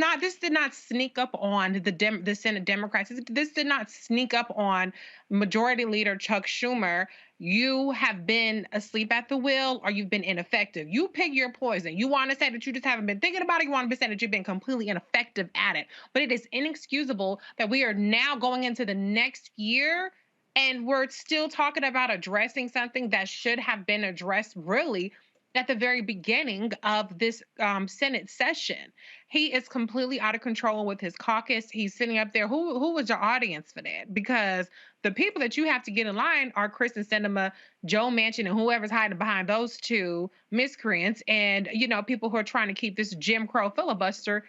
not sneak up on the Senate Democrats. This did not sneak up on Majority Leader Chuck Schumer. You have been asleep at the wheel, or you've been ineffective. You pick your poison. You want to say that you just haven't been thinking about it. You want to say that you've been completely ineffective at it. But it is inexcusable that we are now going into the next year and we're still talking about addressing something that should have been addressed really at the very beginning of this Senate session. He is completely out of control with his caucus. He's sitting up there. Who was your audience for that? Because the people that you have to get in line are Kristen Sinema, Joe Manchin, and whoever's hiding behind those two miscreants, and people who are trying to keep this Jim Crow filibuster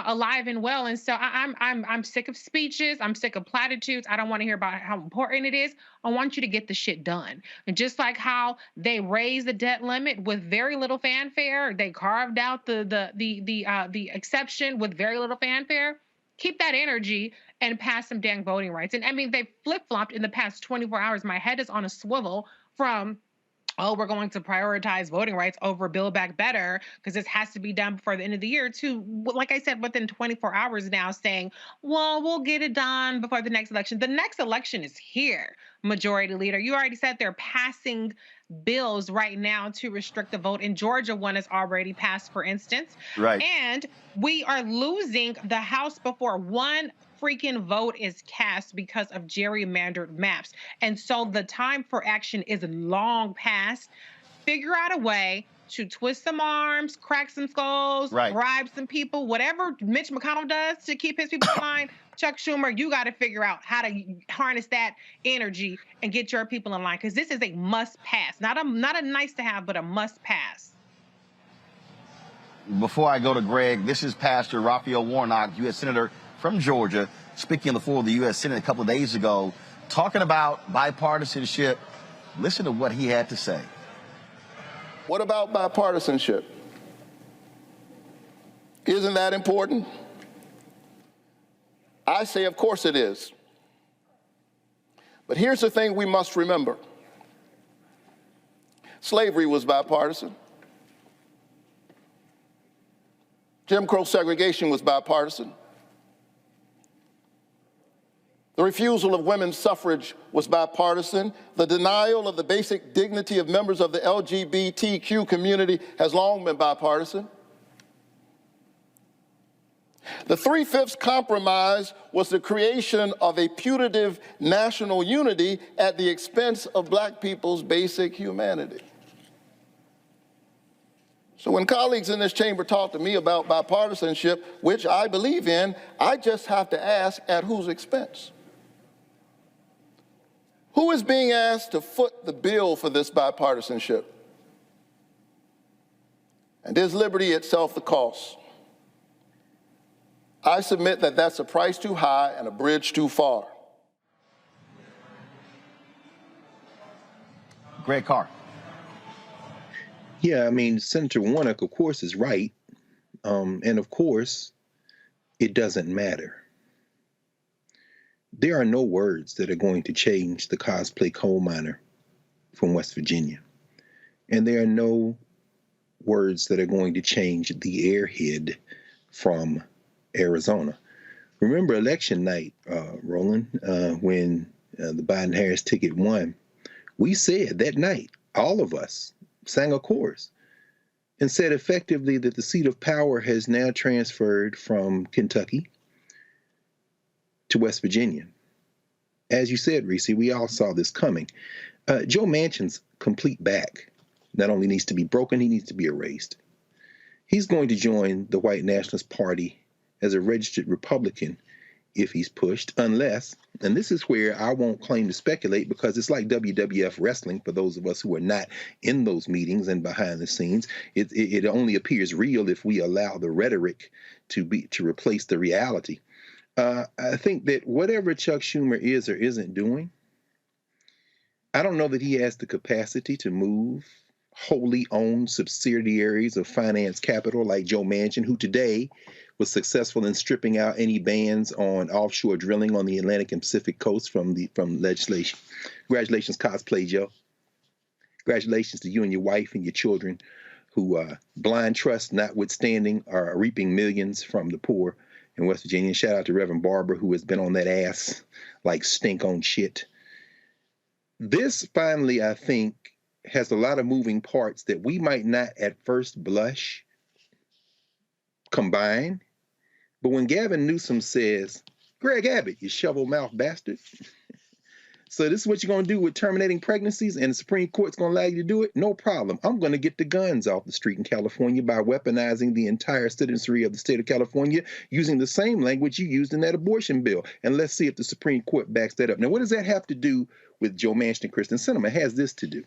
alive and well. And so I'm sick of speeches. I'm sick of platitudes. I don't want to hear about how important it is. I want you to get the shit done. And just like how they raised the debt limit with very little fanfare, they carved out the exception with very little fanfare. Keep that energy and pass some dang voting rights. And I mean, they flip-flopped in the past 24 hours. My head is on a swivel from, oh, we're going to prioritize voting rights over Build Back Better because this has to be done before the end of the year, to, like I said, within 24 hours now saying, well, we'll get it done before the next election. The next election is here, Majority Leader. You already said they're passing bills right now to restrict the vote. In Georgia, one is already passed, for instance. Right. And we are losing the House before one freaking vote is cast because of gerrymandered maps. And so the time for action is long past. figure out a way to twist some arms, crack some skulls, bribe some people, whatever Mitch McConnell does to keep his people in line. Chuck Schumer, you got to figure out how to harness that energy and get your people in line, because this is a must pass, not a nice to have, but a must pass. Before I go to Greg, this is Pastor Raphael Warnock, U.S. Senator from Georgia, speaking on the floor of the U.S. Senate a couple of days ago, talking about bipartisanship. Listen to what he had to say. What about bipartisanship? Isn't that important? I say, of course it is. But here's the thing we must remember. Slavery was bipartisan. Jim Crow segregation was bipartisan. The refusal of women's suffrage was bipartisan. The denial of the basic dignity of members of the LGBTQ community has long been bipartisan. The 3/5 compromise was the creation of a putative national unity at the expense of black people's basic humanity. So when colleagues in this chamber talk to me about bipartisanship, which I believe in, I just have to ask, at whose expense? Who is being asked to foot the bill for this bipartisanship? And is liberty itself the cost? I submit that that's a price too high and a bridge too far. Greg Carr. Yeah, I mean, Senator Warnock, of course, is right. And of course, it doesn't matter. There are no words that are going to change the cosplay coal miner from West Virginia. And there are no words that are going to change the airhead from Arizona. Remember election night, Roland, when the Biden-Harris ticket won, we said that night, all of us sang a chorus and said effectively that the seat of power has now transferred from Kentucky to West Virginia. As you said, Reese, we all saw this coming. Joe Manchin's complete back not only needs to be broken, he needs to be erased. He's going to join the White Nationalist Party as a registered Republican if he's pushed, unless, and this is where I won't claim to speculate because it's like WWF wrestling for those of us who are not in those meetings and behind the scenes. It only appears real if we allow the rhetoric to replace the reality. I think that whatever Chuck Schumer is or isn't doing, I don't know that he has the capacity to move wholly owned subsidiaries of finance capital like Joe Manchin, who today was successful in stripping out any bans on offshore drilling on the Atlantic and Pacific coast from legislation. Congratulations, cosplay Joe. Congratulations to you and your wife and your children who, blind trust notwithstanding, are reaping millions from the poor in West Virginia. And shout out to Reverend Barber, who has been on that ass like stink on shit. This finally, I think, has a lot of moving parts that we might not at first blush combine. But when Gavin Newsom says, Greg Abbott, you shovel-mouth bastard. So this is what you're going to do with terminating pregnancies, and the Supreme Court's going to allow you to do it? No problem. I'm going to get the guns off the street in California by weaponizing the entire citizenry of the state of California using the same language you used in that abortion bill. And let's see if the Supreme Court backs that up. Now, what does that have to do with Joe Manchin and Kristen Sinema? It has this to do.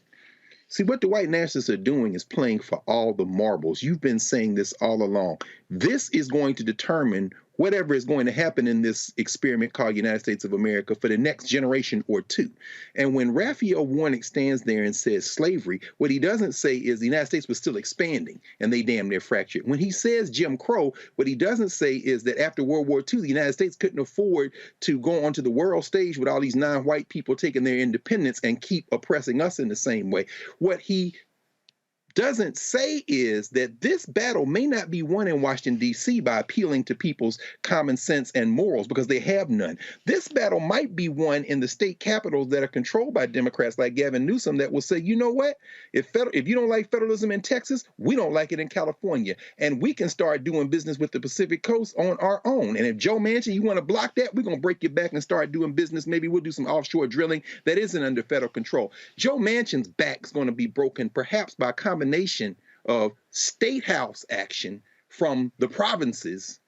See, what the white nationalists are doing is playing for all the marbles. You've been saying this all along. This is going to determine whatever is going to happen in this experiment called United States of America for the next generation or two. And when Raphael Warnock stands there and says slavery, what he doesn't say is the United States was still expanding and they damn near fractured. When he says Jim Crow, what he doesn't say is that after World War II, the United States couldn't afford to go onto the world stage with all these non-white people taking their independence and keep oppressing us in the same way. What he doesn't say is that this battle may not be won in Washington, D.C. by appealing to people's common sense and morals, because they have none. This battle might be won in the state capitals that are controlled by Democrats like Gavin Newsom, that will say, you know what, if you don't like federalism in Texas, we don't like it in California, and we can start doing business with the Pacific Coast on our own. And if Joe Manchin, you want to block that, we're going to break your back and start doing business. Maybe we'll do some offshore drilling that isn't under federal control. Joe Manchin's back is going to be broken perhaps by a combination of state house action from the provinces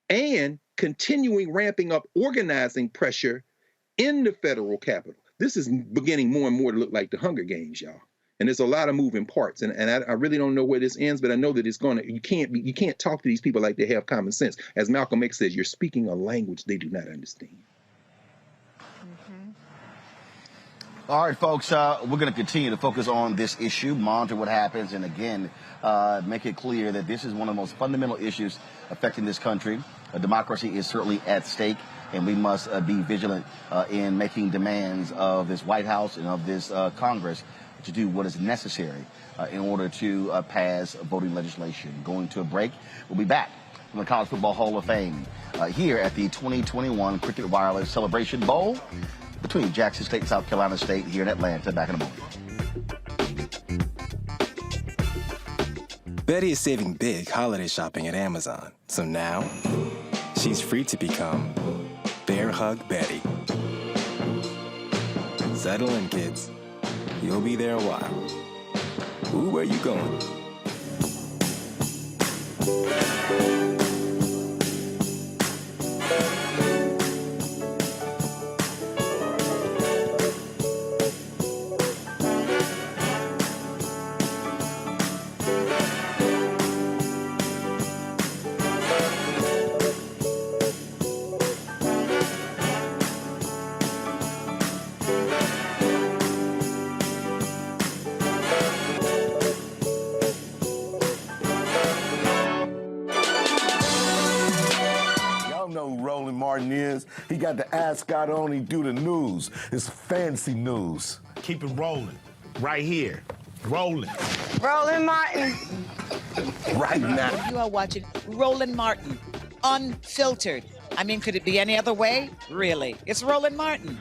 and continuing ramping up organizing pressure in the federal capital. This is beginning more and more to look like the Hunger Games, y'all. And there's a lot of moving parts, and I really don't know where this ends, but I know that it's gonna. You can't talk to these people like they have common sense. As Malcolm X says, you're speaking a language they do not understand. All right, folks, we're going to continue to focus on this issue, monitor what happens, and again, make it clear that this is one of the most fundamental issues affecting this country. Democracy is certainly at stake, and we must be vigilant in making demands of this White House and of this Congress to do what is necessary in order to pass voting legislation. Going to a break. We'll be back from the College Football Hall of Fame here at the 2021 Cricket Wireless Celebration Bowl between Jackson State and South Carolina State here in Atlanta. Back in a moment. Betty is saving big holiday shopping at Amazon. So now, she's free to become Bear Hug Betty. Settle in, kids. You'll be there a while. Ooh, where you going? He got the ascot on, he do the news. It's fancy news. Keep it rolling. Right here. Rolling. Roland Martin. Right now. You are watching Roland Martin, unfiltered. I mean, could it be any other way? Really? It's Roland Martin.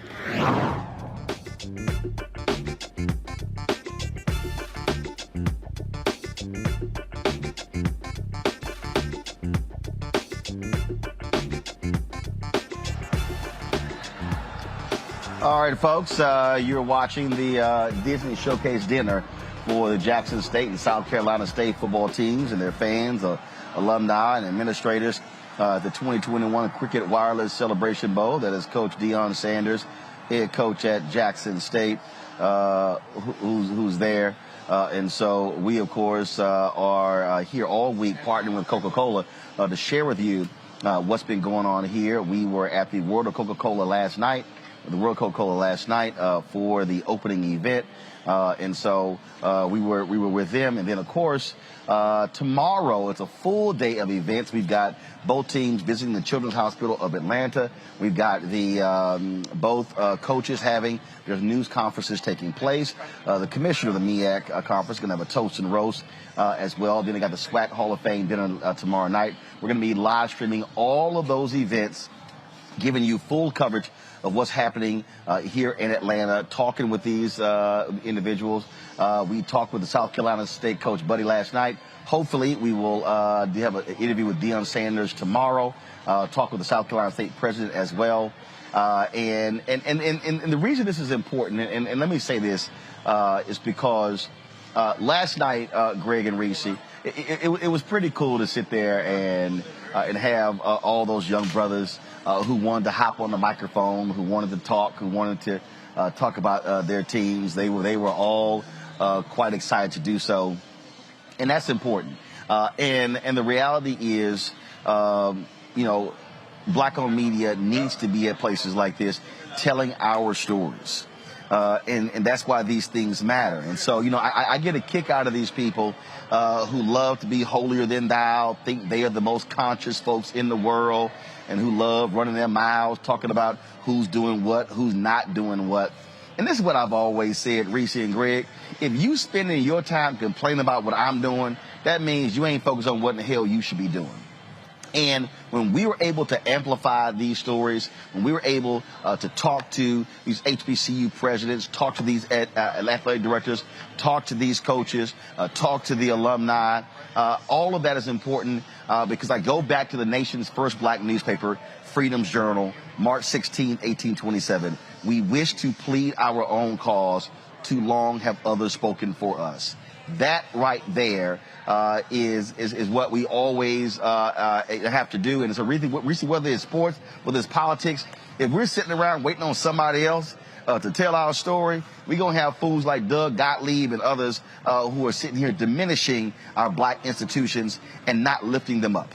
All right, folks, you're watching the Disney Showcase dinner for the Jackson State and South Carolina State football teams and their fans, alumni, and administrators. The 2021 Cricket Wireless Celebration Bowl. That is Coach Deion Sanders, head coach at Jackson State, who's there. And so we, of course, are here all week partnering with Coca-Cola to share with you what's been going on here. We were at the World of Coca-Cola last night. For the opening event, and so we were with them. And then, of course, tomorrow it's a full day of events. We've got both teams visiting the Children's Hospital of Atlanta. We've got the both coaches having their news conferences taking place. The commissioner of the MEAC conference is going to have a toast and roast as well. Then they got the SWAC Hall of Fame dinner tomorrow night. We're going to be live streaming all of those events, giving you full coverage of what's happening here in Atlanta, talking with these individuals. We talked with the South Carolina State coach, Buddy, last night. Hopefully, we will have an interview with Deion Sanders tomorrow, talk with the South Carolina State president as well. And the reason this is important, and let me say this, is because last night, Greg and Reese, it was pretty cool to sit there and have all those young brothers who wanted to hop on the microphone, who wanted to talk, who wanted to talk about their teams. They were all quite excited to do so, and that's important. And the reality is, Black-owned media needs to be at places like this, telling our stories. And that's why these things matter. And so, I get a kick out of these people who love to be holier than thou, think they are the most conscious folks in the world, and who love running their mouths, talking about who's doing what, who's not doing what. And this is what I've always said, Reese and Greg. If you spending your time complaining about what I'm doing, that means you ain't focused on what in the hell you should be doing. And when we were able to amplify these stories, when we were able to talk to these HBCU presidents, talk to these athletic directors, talk to these coaches, talk to the alumni, all of that is important because I go back to the nation's first black newspaper, Freedom's Journal, March 16, 1827. We wish to plead our own cause. Too long have others spoken for us. That right there is what we always have to do. And so really, whether it's sports, whether it's politics, if we're sitting around waiting on somebody else to tell our story, we're going to have fools like Doug Gottlieb and others who are sitting here diminishing our black institutions and not lifting them up.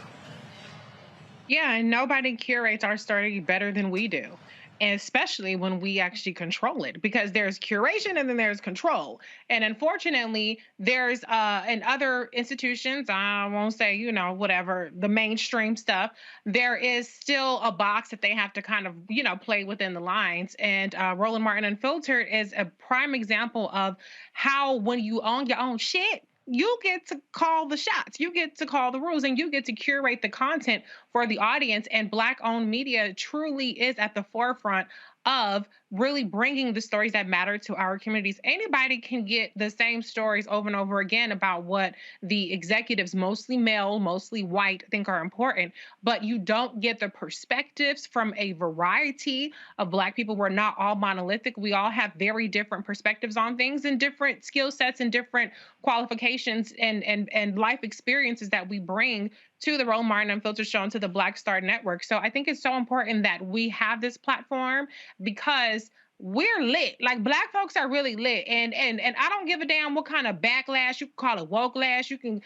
Yeah, and nobody curates our story better than we do. And especially when we actually control it, because there's curation and then there's control. And unfortunately, there's in other institutions, I won't say, you know, whatever, the mainstream stuff, there is still a box that they have to kind of, you know, play within the lines. And Roland Martin Unfiltered is a prime example of how when you own your own shit, you get to call the shots, you get to call the rules, and you get to curate the content for the audience. And Black-owned media truly is at the forefront of really bringing the stories that matter to our communities. Anybody can get the same stories over and over again about what the executives, mostly male, mostly white, think are important, but you don't get the perspectives from a variety of Black people. We're not all monolithic. We all have very different perspectives on things and different skill sets and different qualifications and life experiences that we bring to the Roland Martin Unfiltered Show and to the Black Star Network. So I think it's so important that we have this platform because we're lit. Like, Black folks are really lit. And I don't give a damn what kind of backlash. You can call it woke-lash. You can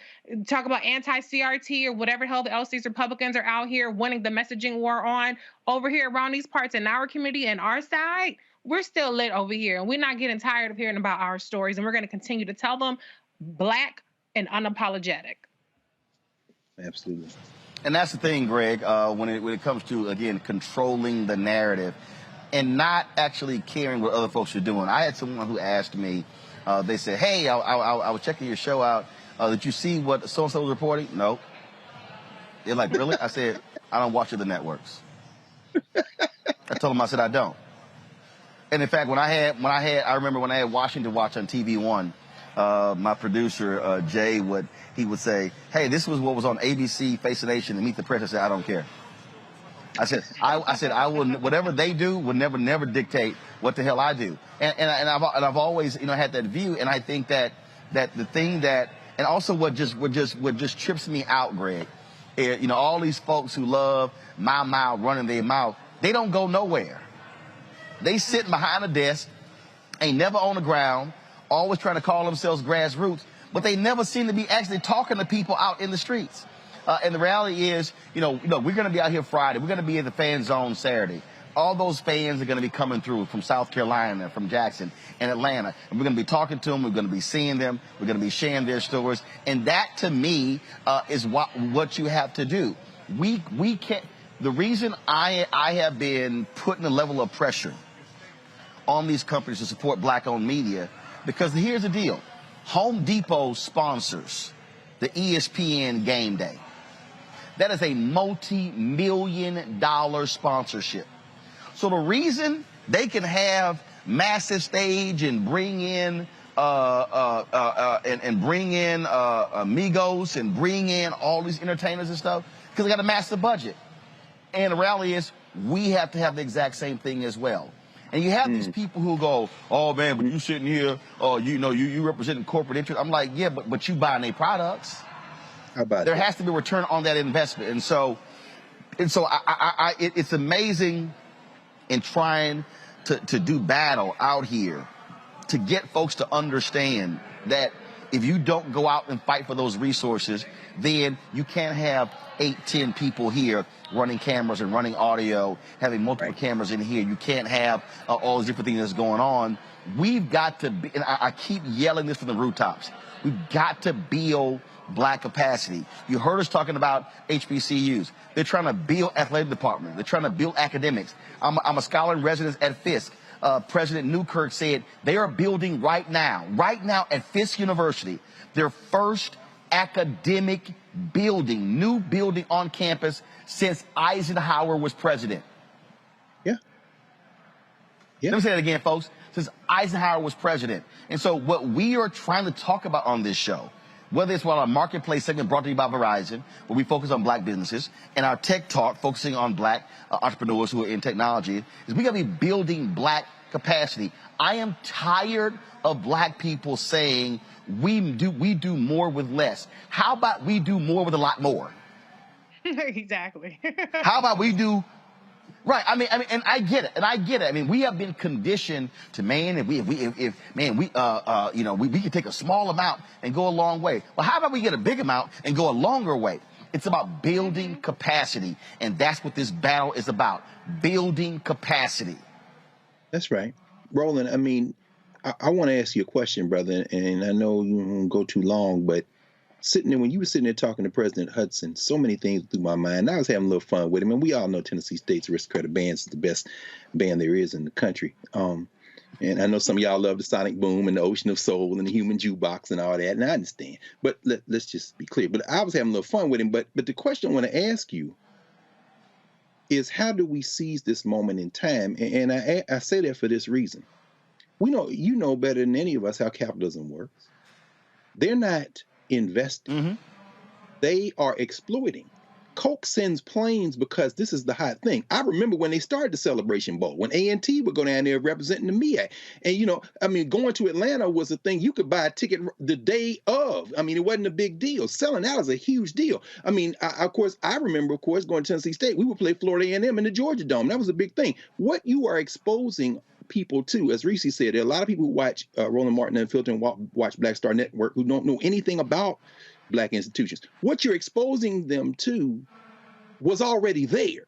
talk about anti-CRT or whatever the hell else these Republicans are out here winning the messaging war on. Over here around these parts in our community and our side, we're still lit over here. And we're not getting tired of hearing about our stories. And we're going to continue to tell them Black and unapologetic. Absolutely. And that's the thing, Greg, when it comes to, again, controlling the narrative and not actually caring what other folks are doing. I had someone who asked me, they said, hey, I was checking your show out. Did you see what so-and-so was reporting? No. They're like, really? I said, I don't watch other networks. I told them, I said, I don't. And in fact, I remember when I had Washington Watch on TV One, my producer, Jay, would say, hey, this was what was on ABC, Face the Nation, and Meet the Press. I said, I don't care. I said, I will, whatever they do will never dictate what the hell I do. And I've always, you know, had that view. And I think that the thing that, and also what just trips me out, Greg, you know, all these folks who love my mouth, running their mouth, they don't go nowhere. They sit behind a desk, ain't never on the ground, always trying to call themselves grassroots, but they never seem to be actually talking to people out in the streets. And the reality is, you know, we're going to be out here Friday. We're going to be in the fan zone Saturday. All those fans are going to be coming through from South Carolina, from Jackson and Atlanta. And we're going to be talking to them. We're going to be seeing them. We're going to be sharing their stories. And that, to me, is what you have to do. We can't. The reason I have been putting a level of pressure on these companies to support Black-owned media, because here's the deal. Home Depot sponsors the ESPN Game Day. That is a multi-million-dollar sponsorship. So the reason they can have massive stage and bring in Amigos and bring in all these entertainers and stuff, because they got a massive budget. And the reality is, we have to have the exact same thing as well. And you have these people who go, oh man, but you sitting here, you representing corporate interest. I'm like, yeah, but you buying their products. How about there that? has to be a return on that investment. And so it's amazing in trying to do battle out here to get folks to understand that if you don't go out and fight for those resources, then you can't have 8, 10 people here running cameras and running audio, having multiple cameras in here. You can't have all these different things that's going on. We've got to be, and I keep yelling this from the rooftops, we've got to build Black capacity. You heard us talking about HBCUs. They're trying to build athletic department. They're trying to build academics. I'm a scholar in residence at Fisk. President Newkirk said they are building right now at Fisk University, their first academic building, new building on campus since Eisenhower was president. Yeah. Let me say that again, folks. Since Eisenhower was president. And so what we are trying to talk about on this show, whether it's our marketplace segment brought to you by Verizon, where we focus on black businesses, and our tech talk focusing on black entrepreneurs who are in technology, is we got to be building black capacity. I am tired of black people saying we do more with less. How about we do more with a lot more? Exactly. How about we do right? I mean, and I get it. I mean, we have been conditioned to, man, we can take a small amount and go a long way. Well, how about we get a big amount and go a longer way? It's about building capacity, and that's what this battle is about: building capacity. That's right, Roland. I mean, I want to ask you a question, brother, and I know you won't go too long, but sitting there, when you were sitting there talking to President Hudson, so many things through my mind. I was having a little fun with him, and we all know Tennessee State's Aristocratic Band is the best band there is in the country. And I know some of y'all love the Sonic Boom and the Ocean of Soul and the Human Jukebox and all that, and I understand. But let's just be clear. But I was having a little fun with him. But the question I want to ask you is, how do we seize this moment in time? And I say that for this reason. You know better than any of us how capitalism works. They're not investing. They are exploiting. Coke sends planes because this is the hot thing. I remember when they started the Celebration Bowl, when A&T would go down there representing the MEAC. And, going to Atlanta was a thing. You could buy a ticket the day of. I mean, it wasn't a big deal. Selling out is a huge deal. I mean, I remember going to Tennessee State. We would play Florida A&M in the Georgia Dome. That was a big thing. What you are exposing people too, as Reese said, there are a lot of people who watch Roland Martin Unfiltered and watch Black Star Network who don't know anything about black institutions. What you're exposing them to was already there.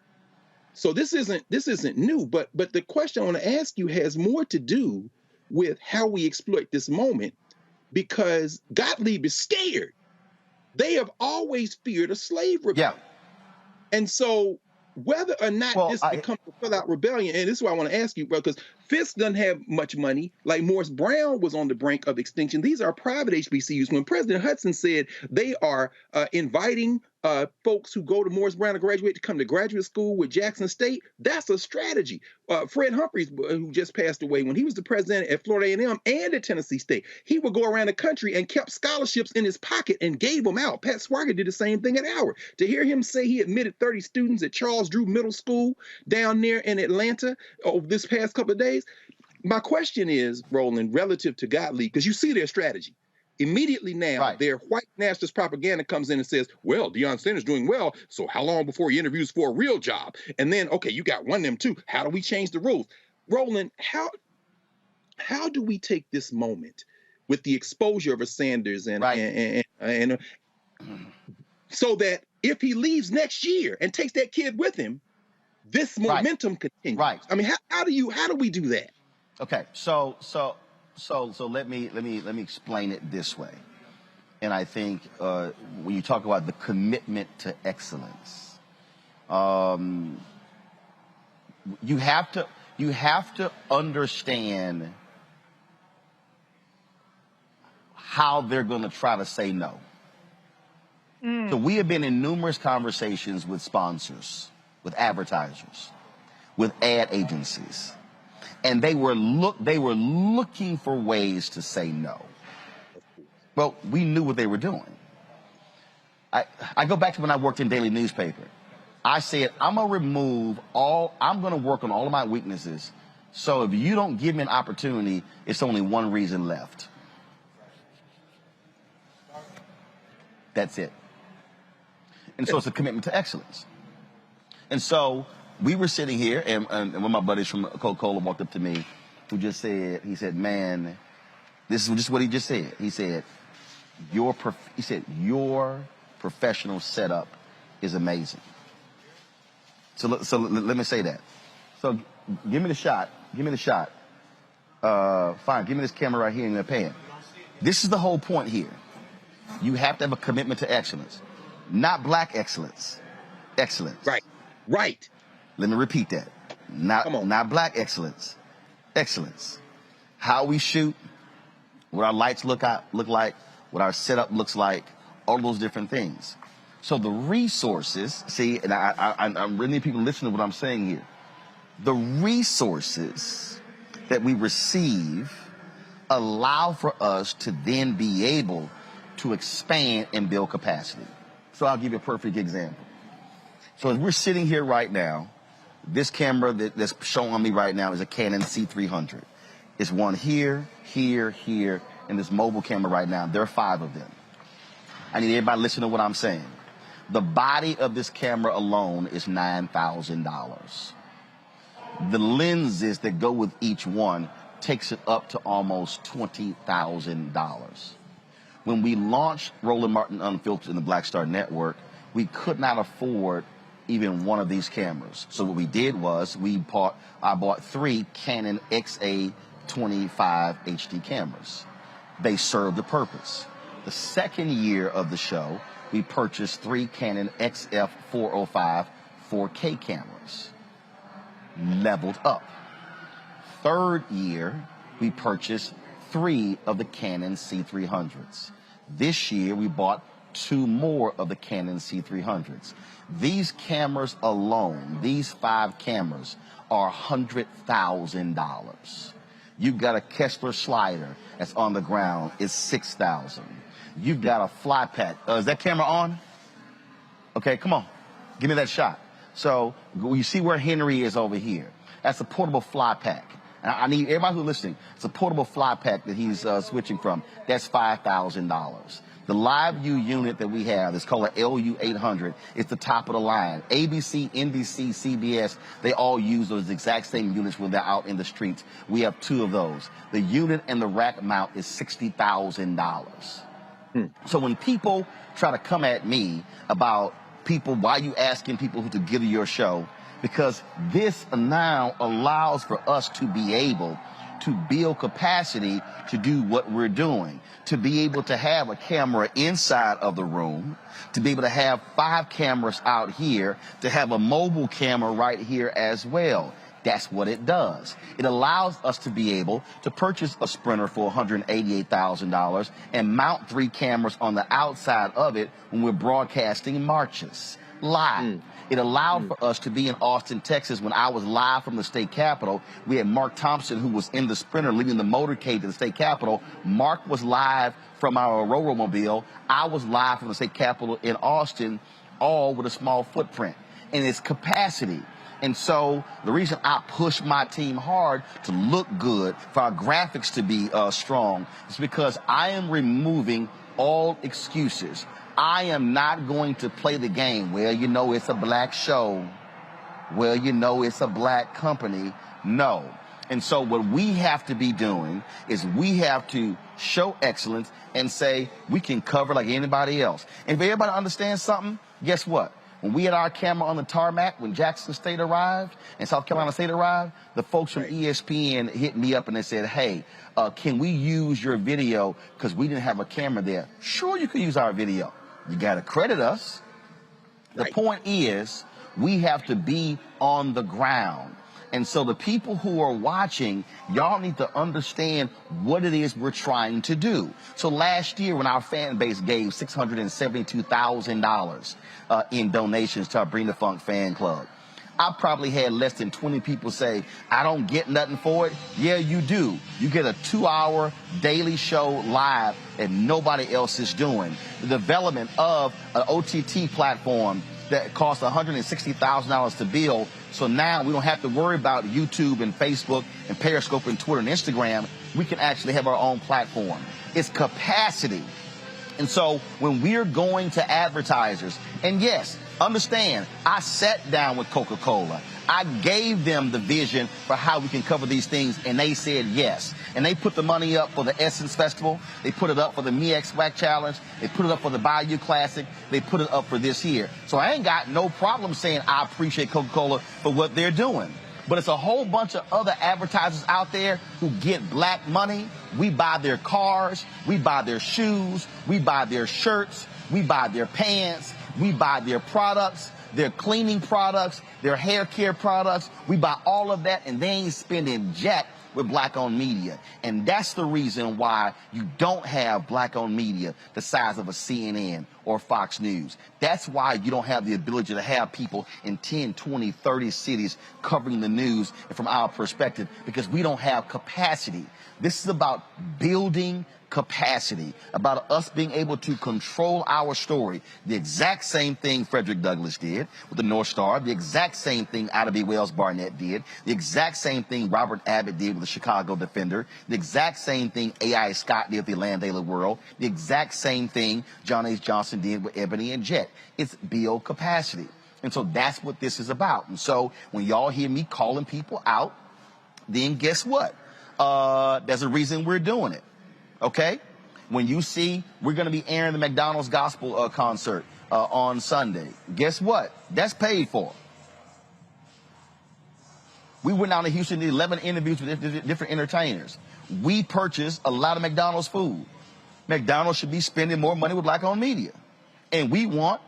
So this isn't new, but the question I want to ask you has more to do with how we exploit this moment, because Gottlieb is scared. They have always feared a slave rebellion. Yeah. And so whether or not this becomes a full-out rebellion, and this is why I want to ask you, bro, because Fisk doesn't have much money. Like Morris Brown was on the brink of extinction. These are private HBCUs. When President Hudson said they are inviting folks who go to Morris Brown to graduate to come to graduate school with Jackson State, that's a strategy. Fred Humphreys, who just passed away, when he was the president at Florida A&M and at Tennessee State, he would go around the country and kept scholarships in his pocket and gave them out. Pat Swagger did the same thing at Howard. To hear him say he admitted 30 students at Charles Drew Middle School down there in Atlanta over this past couple of days, my question is, Roland, relative to Gottlieb, because you see their strategy. Immediately now, their white nationalist propaganda comes in and says, well, Deion Sanders doing well, so how long before he interviews for a real job? And then, okay, you got one of them too. How do we change the rules? Roland, how do we take this moment with the exposure of a Sanders and so that if he leaves next year and takes that kid with him, this momentum continues? Right. I mean, how do we do that? Okay, so let me explain it this way. And I think when you talk about the commitment to excellence, you have to understand how they're going to try to say no. So we have been in numerous conversations with sponsors, with advertisers, with ad agencies. And they were looking for ways to say no. Well, we knew what they were doing. I go back to when I worked in daily newspaper. I said, I'm going to work on all of my weaknesses. So if you don't give me an opportunity, it's only one reason left. That's it. And so it's a commitment to excellence. And so we were sitting here, and one of my buddies from Coca-Cola walked up to me, he said, man, this is just what he just said. He said, your professional setup is amazing. So let me say that. So give me the shot. Fine, give me this camera right here in the pan. This is the whole point here. You have to have a commitment to excellence. Not black excellence. Excellence. Right. Let me repeat that. Not black excellence. excellence. How we shoot, what our lights look like, what our setup looks like, all those different things. So the resources, see, and I'm really people listening to what I'm saying here. The resources that we receive allow for us to then be able to expand and build capacity. So I'll give you a perfect example. So as we're sitting here right now, this camera that's showing on me right now is a Canon C300. It's one here, here, here, and this mobile camera right now. There are 5 of them. I need everybody to listen to what I'm saying. The body of this camera alone is $9,000. The lenses that go with each one takes it up to almost $20,000. When we launched Roland Martin Unfiltered in the Black Star Network, we could not afford even one of these cameras. So what we did was I bought 3 Canon XA25 HD cameras. They served the purpose. The second year of the show, we purchased 3 Canon XF405 4K cameras. Leveled up. Third year, we purchased 3 of the Canon C300s. This year, we bought 2 more of the Canon C300s. These cameras alone, these 5 cameras, are $100,000. You've got a Kessler slider that's on the ground, it's $6,000. You've got a fly pack. Is that camera on? Okay, come on. Give me that shot. So you see where Henry is over here. That's a portable fly pack. And I need everybody who's listening, it's a portable fly pack that he's switching from. That's $5,000. The LiveView unit that we have is called an LU800. It's the top of the line. ABC, NBC, CBS, they all use those exact same units when they're out in the streets. We have 2 of those. The unit and the rack mount is $60,000. So when people try to come at me about why are you asking people who to give to your show? Because this now allows for us to be able to build capacity to do what we're doing, to be able to have a camera inside of the room, to be able to have 5 cameras out here, to have a mobile camera right here as well. That's what it does. It allows us to be able to purchase a Sprinter for $188,000 and mount 3 cameras on the outside of it when we're broadcasting marches live. It allowed for us to be in Austin, Texas. When I was live from the state capitol, we had Mark Thompson, who was in the Sprinter leading the motorcade to the state capitol. Mark was live from our Aurora-mobile. I was live from the state capitol in Austin, all with a small footprint. And it's capacity. And so the reason I push my team hard to look good, for our graphics to be strong, is because I am removing all excuses. I am not going to play the game. Well, you know, it's a black show. Well, you know, it's a black company. No. And so what we have to be doing is we have to show excellence and say we can cover like anybody else. And if everybody understands something, guess what? When we had our camera on the tarmac, when Jackson State arrived and South Carolina State arrived, the folks from ESPN hit me up and they said, hey, can we use your video because we didn't have a camera there? Sure, you can use our video. You got to credit us. The point is we have to be on the ground. And so the people who are watching, y'all need to understand what it is we're trying to do. So last year when our fan base gave $672,000 in donations to our Bring the Funk fan club, I probably had less than 20 people say, I don't get nothing for it. Yeah, you do. You get a 2-hour daily show live that nobody else is doing. The development of an OTT platform that costs $160,000 to build. So now we don't have to worry about YouTube and Facebook and Periscope and Twitter and Instagram. We can actually have our own platform. It's capacity. And so when we're going to advertisers, and yes, understand, I sat down with Coca-Cola. I gave them the vision for how we can cover these things, and they said yes. And they put the money up for the Essence Festival. They put it up for the MEAC-SWAC Challenge. They put it up for the Bayou Classic. They put it up for this year. So I ain't got no problem saying I appreciate Coca-Cola for what they're doing. But it's a whole bunch of other advertisers out there who get black money. We buy their cars. We buy their shoes. We buy their shirts. We buy their pants. We buy their products, their cleaning products, their hair care products. We buy all of that, and they ain't spending jack with black-owned media. And that's the reason why you don't have black-owned media the size of a CNN or Fox News. That's why you don't have the ability to have people in 10, 20, 30 cities covering the news from our perspective, because we don't have capacity. This is about building capacity, about us being able to control our story. The exact same thing Frederick Douglass did with the North Star, the exact same thing Ida B. Wells Barnett did, the exact same thing Robert Abbott did with the Chicago Defender, the exact same thing A.I. Scott did with the Atlanta Daily World, the exact same thing John H. Johnson did with Ebony and Jet. It's build capacity. And so that's what this is about. And so when y'all hear me calling people out, then guess what? There's a reason we're doing it. Okay? When you see we're going to be airing the McDonald's gospel concert on Sunday, guess what? That's paid for. We went down to Houston, did 11 interviews with different entertainers. We purchased a lot of McDonald's food. McDonald's should be spending more money with black-owned media. And we want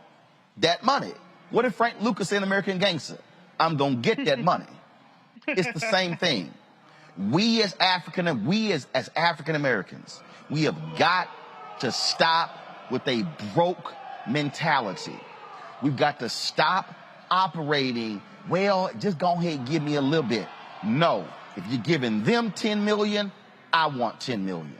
that money. What did Frank Lucas say in American Gangster? I'm going to get that money. It's the same thing. We as African Americans, we have got to stop with a broke mentality. We've got to stop operating, well, just go ahead and give me a little bit. No, if you're giving them 10 million, I want 10 million.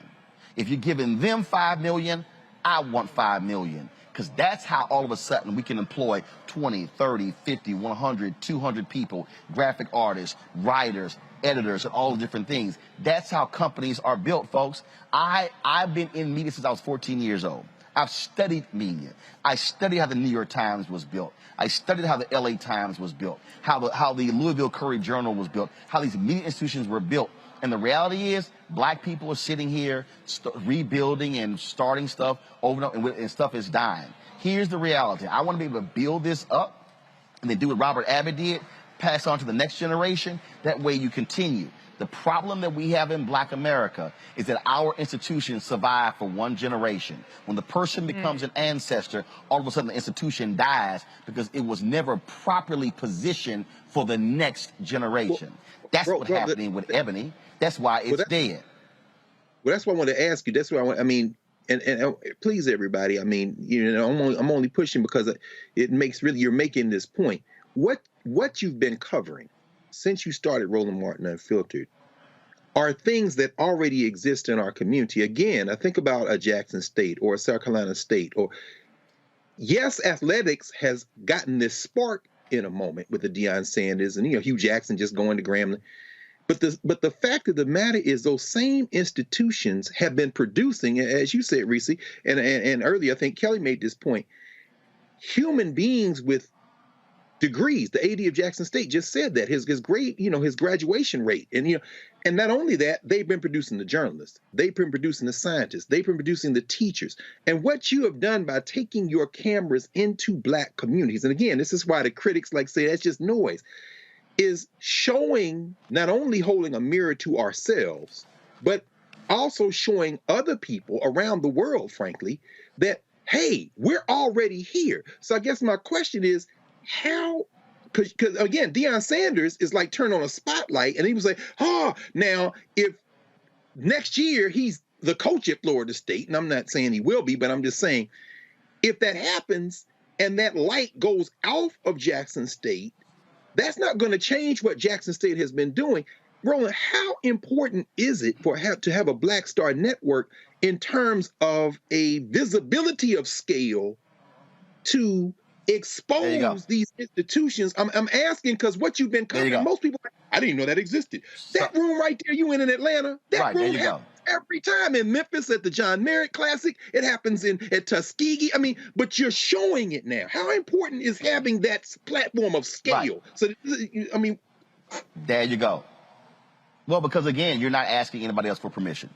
If you're giving them 5 million, I want 5 million. Because that's how all of a sudden we can employ 20, 30, 50, 100, 200 people, graphic artists, writers, editors, and all the different things. That's how companies are built, folks. I've been in media since I was 14 years old. I've studied media. I studied how the New York Times was built. I studied how the LA Times was built, how the Louisville Courier Journal was built, how these media institutions were built. And the reality is, black people are sitting here rebuilding and starting stuff over and over, and stuff is dying. Here's the reality. I want to be able to build this up and then do what Robert Abbott did, pass on to the next generation. That way you continue. The problem that we have in black America is that our institutions survive for one generation. When the person becomes an ancestor, all of a sudden the institution dies because it was never properly positioned for the next generation. That's what's happening with Ebony. That's why it's dead. Well, that's what I want to ask you. That's what I mean, and please, everybody. I mean, you know, I'm only pushing because it makes you're making this point. What you've been covering since you started Roland Martin Unfiltered are things that already exist in our community. Again, I think about a Jackson State or a South Carolina State, or yes, athletics has gotten this spark in a moment with the Deion Sanders and Hugh Jackson just going to Grambling. But the fact of the matter is those same institutions have been producing, as you said, Reese, and earlier I think Kelly made this point, human beings with degrees. The AD of Jackson State just said that his grade, his graduation rate, and not only that, they've been producing the journalists, they've been producing the scientists, they've been producing the teachers. And what you have done by taking your cameras into black communities, and again, this is why the critics say that's just noise, is showing, not only holding a mirror to ourselves, but also showing other people around the world, frankly, that, hey, we're already here. So I guess my question is, how, because again, Deion Sanders is like turn on a spotlight and he was like, now if next year he's the coach at Florida State, and I'm not saying he will be, but I'm just saying, if that happens and that light goes off of Jackson State, that's not going to change what Jackson State has been doing. Roland, how important is it to have a Black Star Network in terms of a visibility of scale to expose these institutions? I'm asking because what you've been covering, most people, I didn't even know that existed. That room right there, you in Atlanta, that room happens every time. In Memphis at the John Merritt Classic, it happens at Tuskegee. I mean, but you're showing it now. How important is having that platform of scale? So, I mean, there you go. Well, because again, you're not asking anybody else for permission.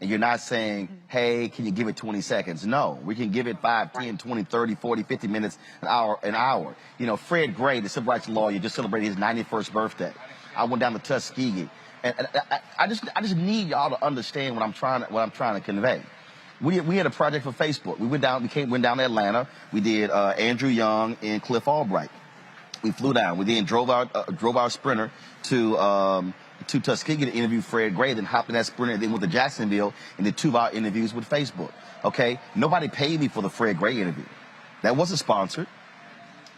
And you're not saying, hey, can you give it 20 seconds? No, we can give it 5, 10, 20, 30, 40, 50 minutes, an hour. Fred Gray, the civil rights lawyer, just celebrated his 91st birthday. I went down to Tuskegee. And I just need y'all to understand what I'm trying to convey. We had a project for Facebook. We went down to Atlanta. We did Andrew Young and Cliff Albright. We flew down. We then drove our Sprinter to to Tuskegee to interview Fred Gray, then hopped in that Sprinter, then went to Jacksonville and did 2-hour interviews with Facebook. Okay? Nobody paid me for the Fred Gray interview. That wasn't sponsored.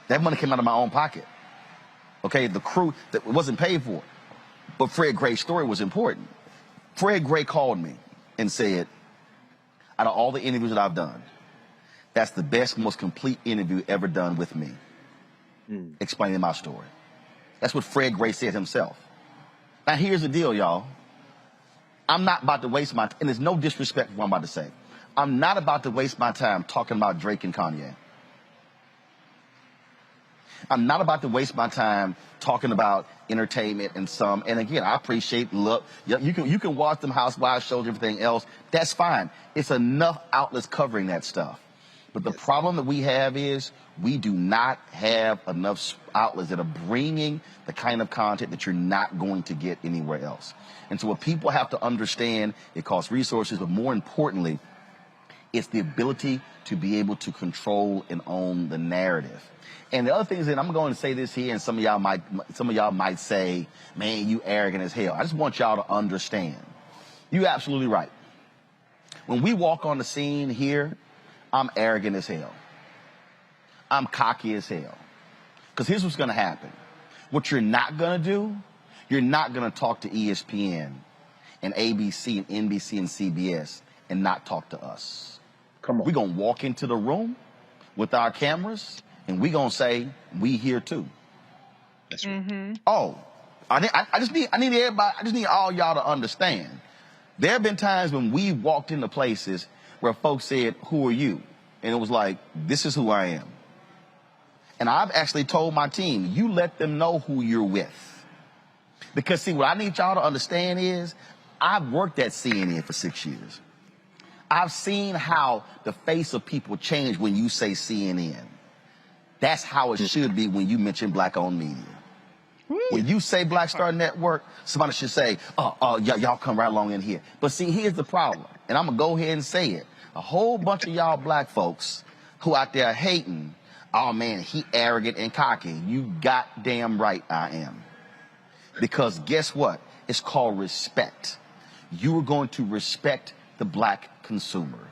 That money came out of my own pocket. Okay? The crew that wasn't paid for. But Fred Gray's story was important. Fred Gray called me and said, out of all the interviews that I've done, that's the best, most complete interview ever done with me. Explaining my story. That's what Fred Gray said himself. Now, here's the deal, y'all. I'm not about to waste my time, and there's no disrespect for what I'm about to say. I'm not about to waste my time talking about Drake and Kanye. I'm not about to waste my time talking about entertainment and some. And again, I appreciate, look, you can watch them Housewives shows, everything else. That's fine. It's enough outlets covering that stuff. But the problem that we have is we do not have enough outlets that are bringing the kind of content that you're not going to get anywhere else. And so what people have to understand, it costs resources, but more importantly, it's the ability to be able to control and own the narrative. And the other thing is that I'm going to say this here, and some of y'all might say, man, you arrogant as hell. I just want y'all to understand. You're absolutely right. When we walk on the scene here, I'm arrogant as hell. I'm cocky as hell. Because here's what's going to happen. What you're not going to do, you're not going to talk to ESPN and ABC and NBC and CBS and not talk to us. Come on. We're going to walk into the room with our cameras and we're going to say, we here too. That's right. Oh, I just need everybody, I just need all y'all to understand. There have been times when we walked into places where folks said, who are you? And it was like, this is who I am. And I've actually told my team, you let them know who you're with. Because see, what I need y'all to understand is, I've worked at CNN for 6 years. I've seen how the face of people change when you say CNN. That's how it should be when you mention black-owned media. When you say Black Star Network, somebody should say, y'all come right along in here. But see, here's the problem, and I'm going to go ahead and say it. A whole bunch of y'all black folks who out there hating, oh man, he arrogant and cocky. You goddamn right I am. Because guess what? It's called respect. You are going to respect the black consumer.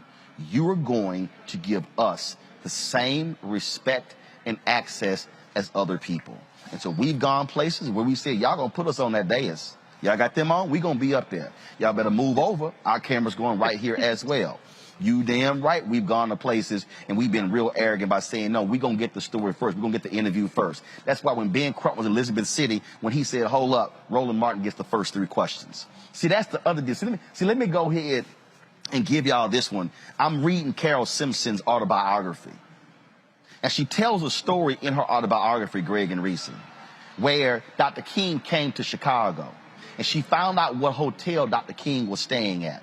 You are going to give us the same respect and access as other people. And so we've gone places where we said, y'all gonna put us on that dais. Y'all got them on, we gonna be up there. Y'all better move over. Our camera's going right here as well. You damn right we've gone to places and we've been real arrogant by saying, no, we're going to get the story first. We're going to get the interview first. That's why when Ben Crump was in Elizabeth City, when he said, hold up, Roland Martin gets the first 3 questions. See, that's the other deal. Let me go ahead and give y'all this one. I'm reading Carol Simpson's autobiography. And she tells a story in her autobiography, Greg and Reese, where Dr. King came to Chicago. And she found out what hotel Dr. King was staying at.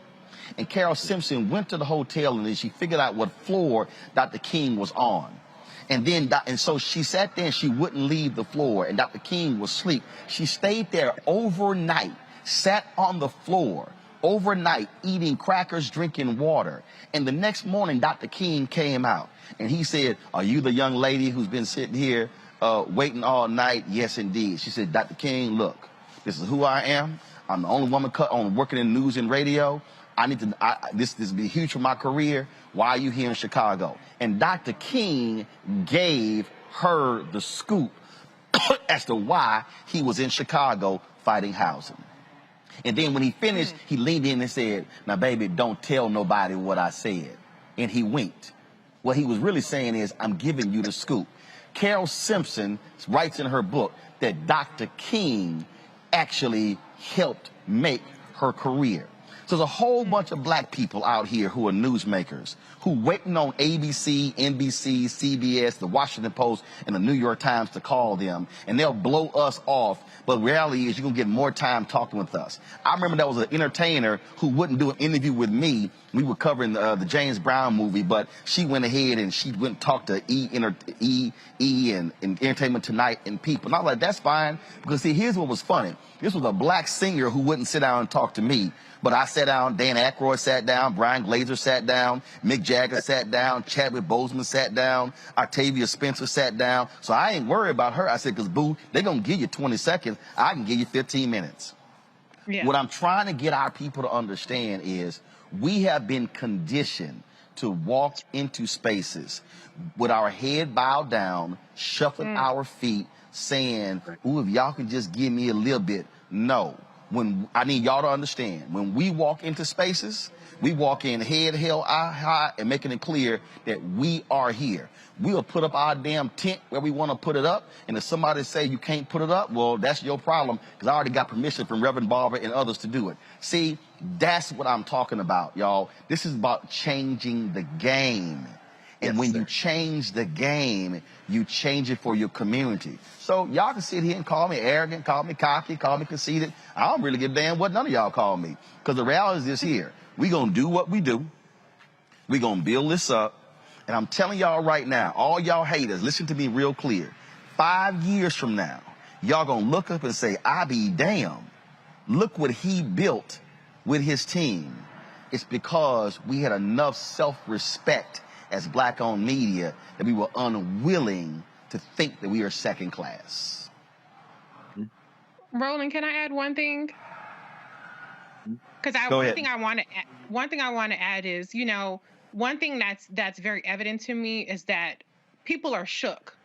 And Carol Simpson went to the hotel and then she figured out what floor Dr. King was on. And so she sat there and she wouldn't leave the floor and Dr. King was asleep. She stayed there overnight, sat on the floor overnight, eating crackers, drinking water. And the next morning, Dr. King came out and he said, are you the young lady who's been sitting here waiting all night? Yes, indeed. She said, Dr. King, look, this is who I am. I'm the only woman working in news and radio. This will be huge for my career. Why are you here in Chicago? And Dr. King gave her the scoop as to why he was in Chicago fighting housing. And then when he finished, he leaned in and said, now, baby, don't tell nobody what I said. And he winked. What he was really saying is, I'm giving you the scoop. Carol Simpson writes in her book that Dr. King actually helped make her career. So there's a whole bunch of black people out here who are newsmakers, who waiting on ABC, NBC, CBS, the Washington Post, and the New York Times to call them, and they'll blow us off. But the reality is you're going to get more time talking with us. I remember there was an entertainer who wouldn't do an interview with me. We were covering the James Brown movie, but she went ahead and she went and talked to E! and Entertainment Tonight and People. And I was like, that's fine, because see, here's what was funny. This was a black singer who wouldn't sit down and talk to me. But I sat down, Dan Aykroyd sat down, Brian Glazer sat down, Mick Jagger sat down, Chadwick Boseman sat down, Octavia Spencer sat down. So I ain't worried about her. I said, because, boo, they're going to give you 20 seconds. I can give you 15 minutes. Yeah. What I'm trying to get our people to understand is we have been conditioned to walk into spaces with our head bowed down, shuffling our feet, saying, ooh, if y'all can just give me a little bit. No. When I need y'all to understand, when we walk into spaces, we walk in head held high and making it clear that we are here. We'll put up our damn tent where we want to put it up, and if somebody say you can't put it up, well, that's your problem, because I already got permission from Reverend Barber and others to do it. See, that's what I'm talking about, y'all. This is about changing the game. And when you change the game, you change it for your community. So y'all can sit here and call me arrogant, call me cocky, call me conceited. I don't really give a damn what none of y'all call me. Because the reality is this here. We're going to do what we do. We're going to build this up. And I'm telling y'all right now, all y'all haters, listen to me real clear. 5 years from now, y'all going to look up and say, I be damn. Look what he built with his team. It's because we had enough self-respect as black-owned media that we were unwilling to think that we are second class. Roland, can I add one thing? Because Go one ahead. thing I want to add is, you know, one thing that's very evident to me is that people are shook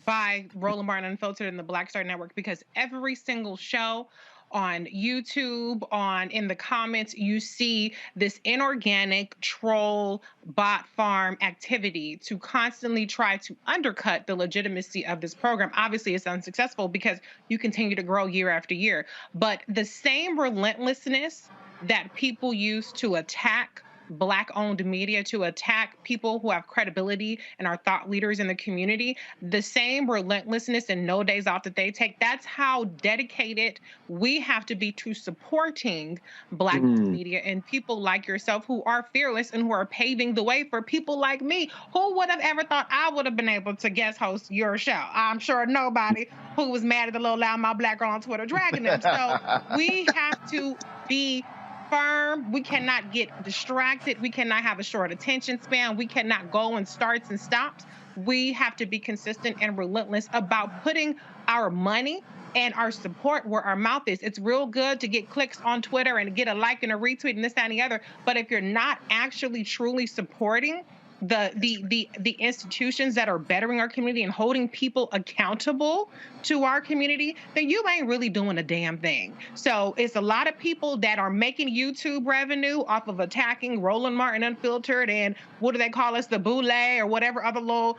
by Roland Martin Unfiltered and the Black Star Network, because every single show on YouTube, in the comments, you see this inorganic troll bot farm activity to constantly try to undercut the legitimacy of this program. Obviously, it's unsuccessful because you continue to grow year after year. But the same relentlessness that people use to attack Black-owned media, to attack people who have credibility and are thought leaders in the community, the same relentlessness and no days off that they take, that's how dedicated we have to be to supporting Black media and people like yourself who are fearless and who are paving the way for people like me. Who would have ever thought I would have been able to guest host your show? I'm sure nobody who was mad at the little loud my Black girl on Twitter dragging them. So we have to be firm. We cannot get distracted. We cannot have a short attention span. We cannot go in starts and stops. We have to be consistent and relentless about putting our money and our support where our mouth is. It's real good to get clicks on Twitter and get a like and a retweet and this, that, and the other. But if you're not actually truly supporting the institutions that are bettering our community and holding people accountable to our community, then you ain't really doing a damn thing. So it's a lot of people that are making YouTube revenue off of attacking Roland Martin Unfiltered and what do they call us, the boule or whatever other little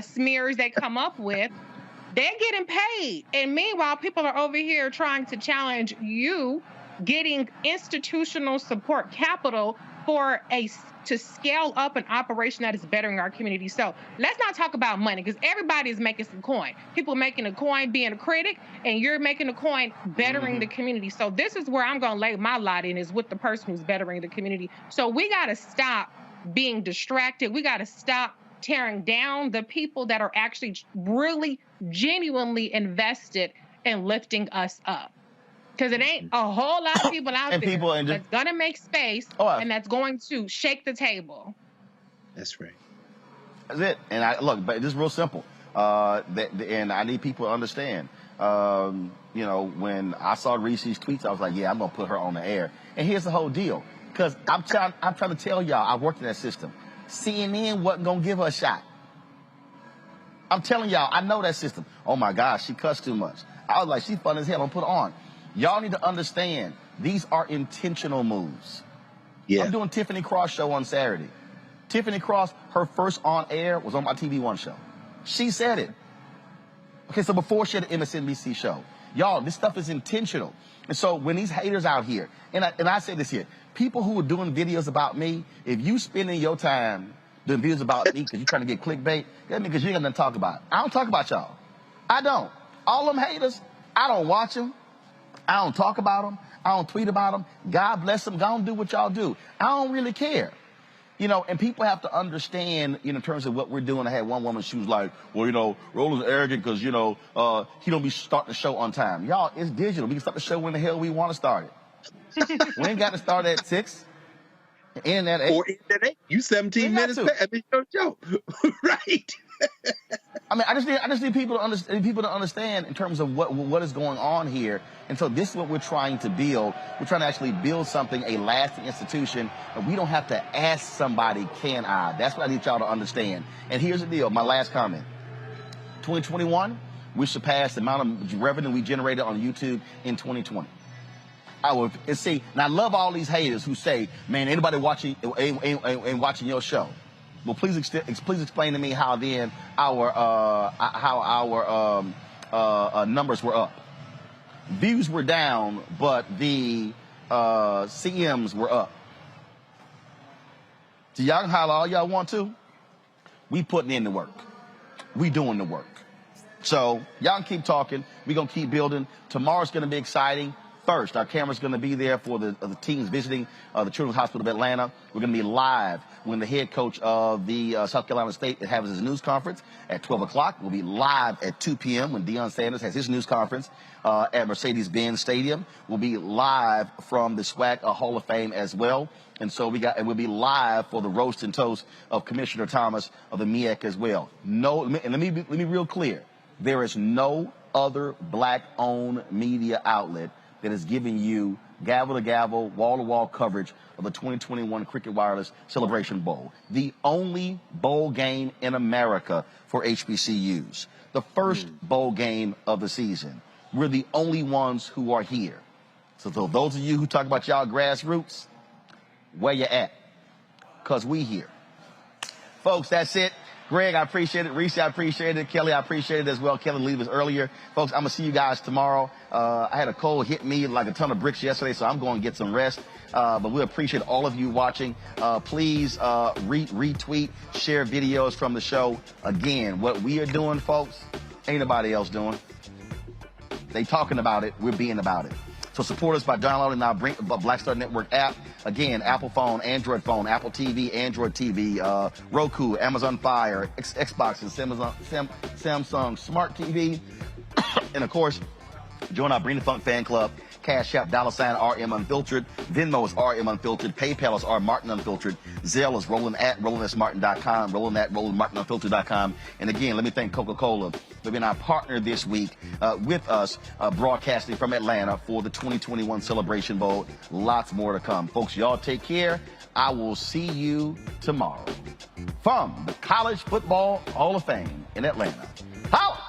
smears they come up with. They're getting paid. And meanwhile, people are over here trying to challenge you getting institutional support capital to scale up an operation that is bettering our community. So let's not talk about money, because everybody is making some coin. People making a coin being a critic, and you're making a coin bettering the community. So this is where I'm going to lay my lot in, is with the person who's bettering the community. So we got to stop being distracted. We got to stop tearing down the people that are actually really genuinely invested in lifting us up. Because it ain't a whole lot of people out there that's going to make space and that's going to shake the table. That's right. That's it. And look, but this is real simple. And I need people to understand. You know, when I saw Reese's tweets, I was like, yeah, I'm going to put her on the air. And here's the whole deal. Because I'm trying to tell y'all, I worked in that system. CNN wasn't going to give her a shot. I'm telling y'all, I know that system. Oh, my gosh, she cussed too much. I was like, she's fun as hell. I'm going to put her on. Y'all need to understand, these are intentional moves. Yeah. I'm doing Tiffany Cross show on Saturday. Tiffany Cross, her first on air was on my TV One show. She said it. Okay, so before she had an MSNBC show. Y'all, this stuff is intentional. And so when these haters out here, and I say this here, people who are doing videos about me, if you spending your time doing videos about me because you're trying to get clickbait, that means because you ain't got nothing to talk about. I don't talk about y'all. I don't. All them haters, I don't watch them. I don't talk about them. I don't tweet about them. God bless them. Go on, do what y'all do. I don't really care. You know, and people have to understand, you know, in terms of what we're doing. I had one woman, she was like, well, you know, Roland's arrogant because, you know, he don't be starting the show on time. Y'all, it's digital. We can start the show when the hell we want to start it. We ain't got to start at 6. In at 8. Or in at 8. You 17 minutes back. I mean, your show. Right. I mean, I just need people to understand in terms of what is going on here. And so this is what we're trying to build. We're trying to actually build something, a lasting institution. And we don't have to ask somebody, can I? That's what I need y'all to understand. And here's the deal, my last comment. 2021, we surpassed the amount of revenue we generated on YouTube in 2020. And see, and I love all these haters who say, man, anybody watching ain't watching your show. Well, please explain to me how then our numbers were up. Views were down, but the CMs were up. So y'all can holler all y'all want to. We putting in the work. We doing the work. So y'all can keep talking. We're going to keep building. Tomorrow's going to be exciting. First, our camera's going to be there for the teams visiting the Children's Hospital of Atlanta. We're going to be live when the head coach of the South Carolina State has his news conference at 12 o'clock. We'll be live at 2 p.m. when DeSantis has his news conference at Mercedes-Benz Stadium. We'll be live from the SWAC Hall of Fame as well. And so we'll be live for the roast and toast of Commissioner Thomas of the MEAC as well. No, and let me be real clear. There is no other black-owned media outlet that is giving you gavel-to-gavel, wall-to-wall coverage of the 2021 Cricket Wireless Celebration Bowl. The only bowl game in America for HBCUs. The first bowl game of the season. We're the only ones who are here. So those of you who talk about y'all grassroots, where you at? Because we here. Folks, that's it. Greg, I appreciate it. Reese, I appreciate it. Kelly, I appreciate it as well. Kelly leave us earlier. Folks, I'm going to see you guys tomorrow. I had a cold hit me like a ton of bricks yesterday, so I'm going to get some rest. But we appreciate all of you watching. Please retweet, share videos from the show. Again, what we are doing, folks, ain't nobody else doing. They talking about it. We're being about it. So support us by downloading our Black Star Network app. Again, Apple phone, Android phone, Apple TV, Android TV, Roku, Amazon Fire, Xbox, and Samsung Smart TV. And of course, join our Bring the Funk fan club. Cash App, $RM Unfiltered. Venmo is RM Unfiltered. PayPal is R Martin Unfiltered. Zelle is Roland@RolandSMartin.com. Roland@RolandMartinUnfiltered.com. And again, let me thank Coca-Cola for being our partner this week with us, broadcasting from Atlanta for the 2021 Celebration Bowl. Lots more to come. Folks, y'all take care. I will see you tomorrow from the College Football Hall of Fame in Atlanta. Holla!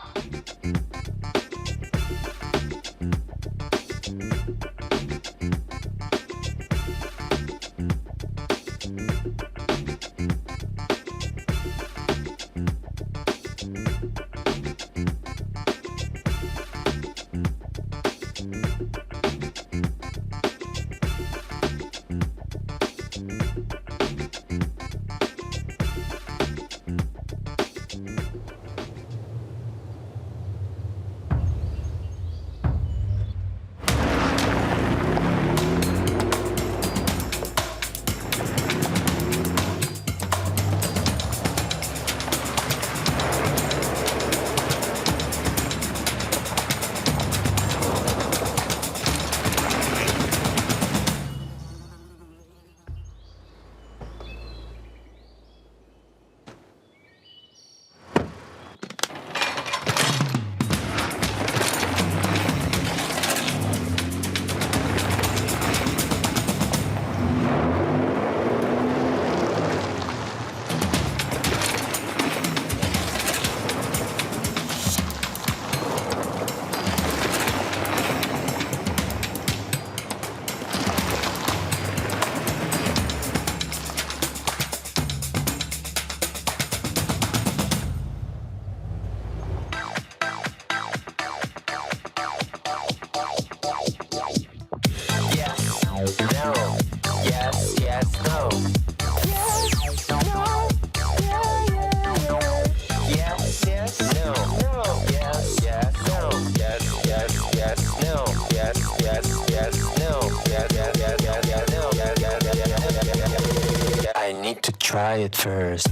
I need to try it first.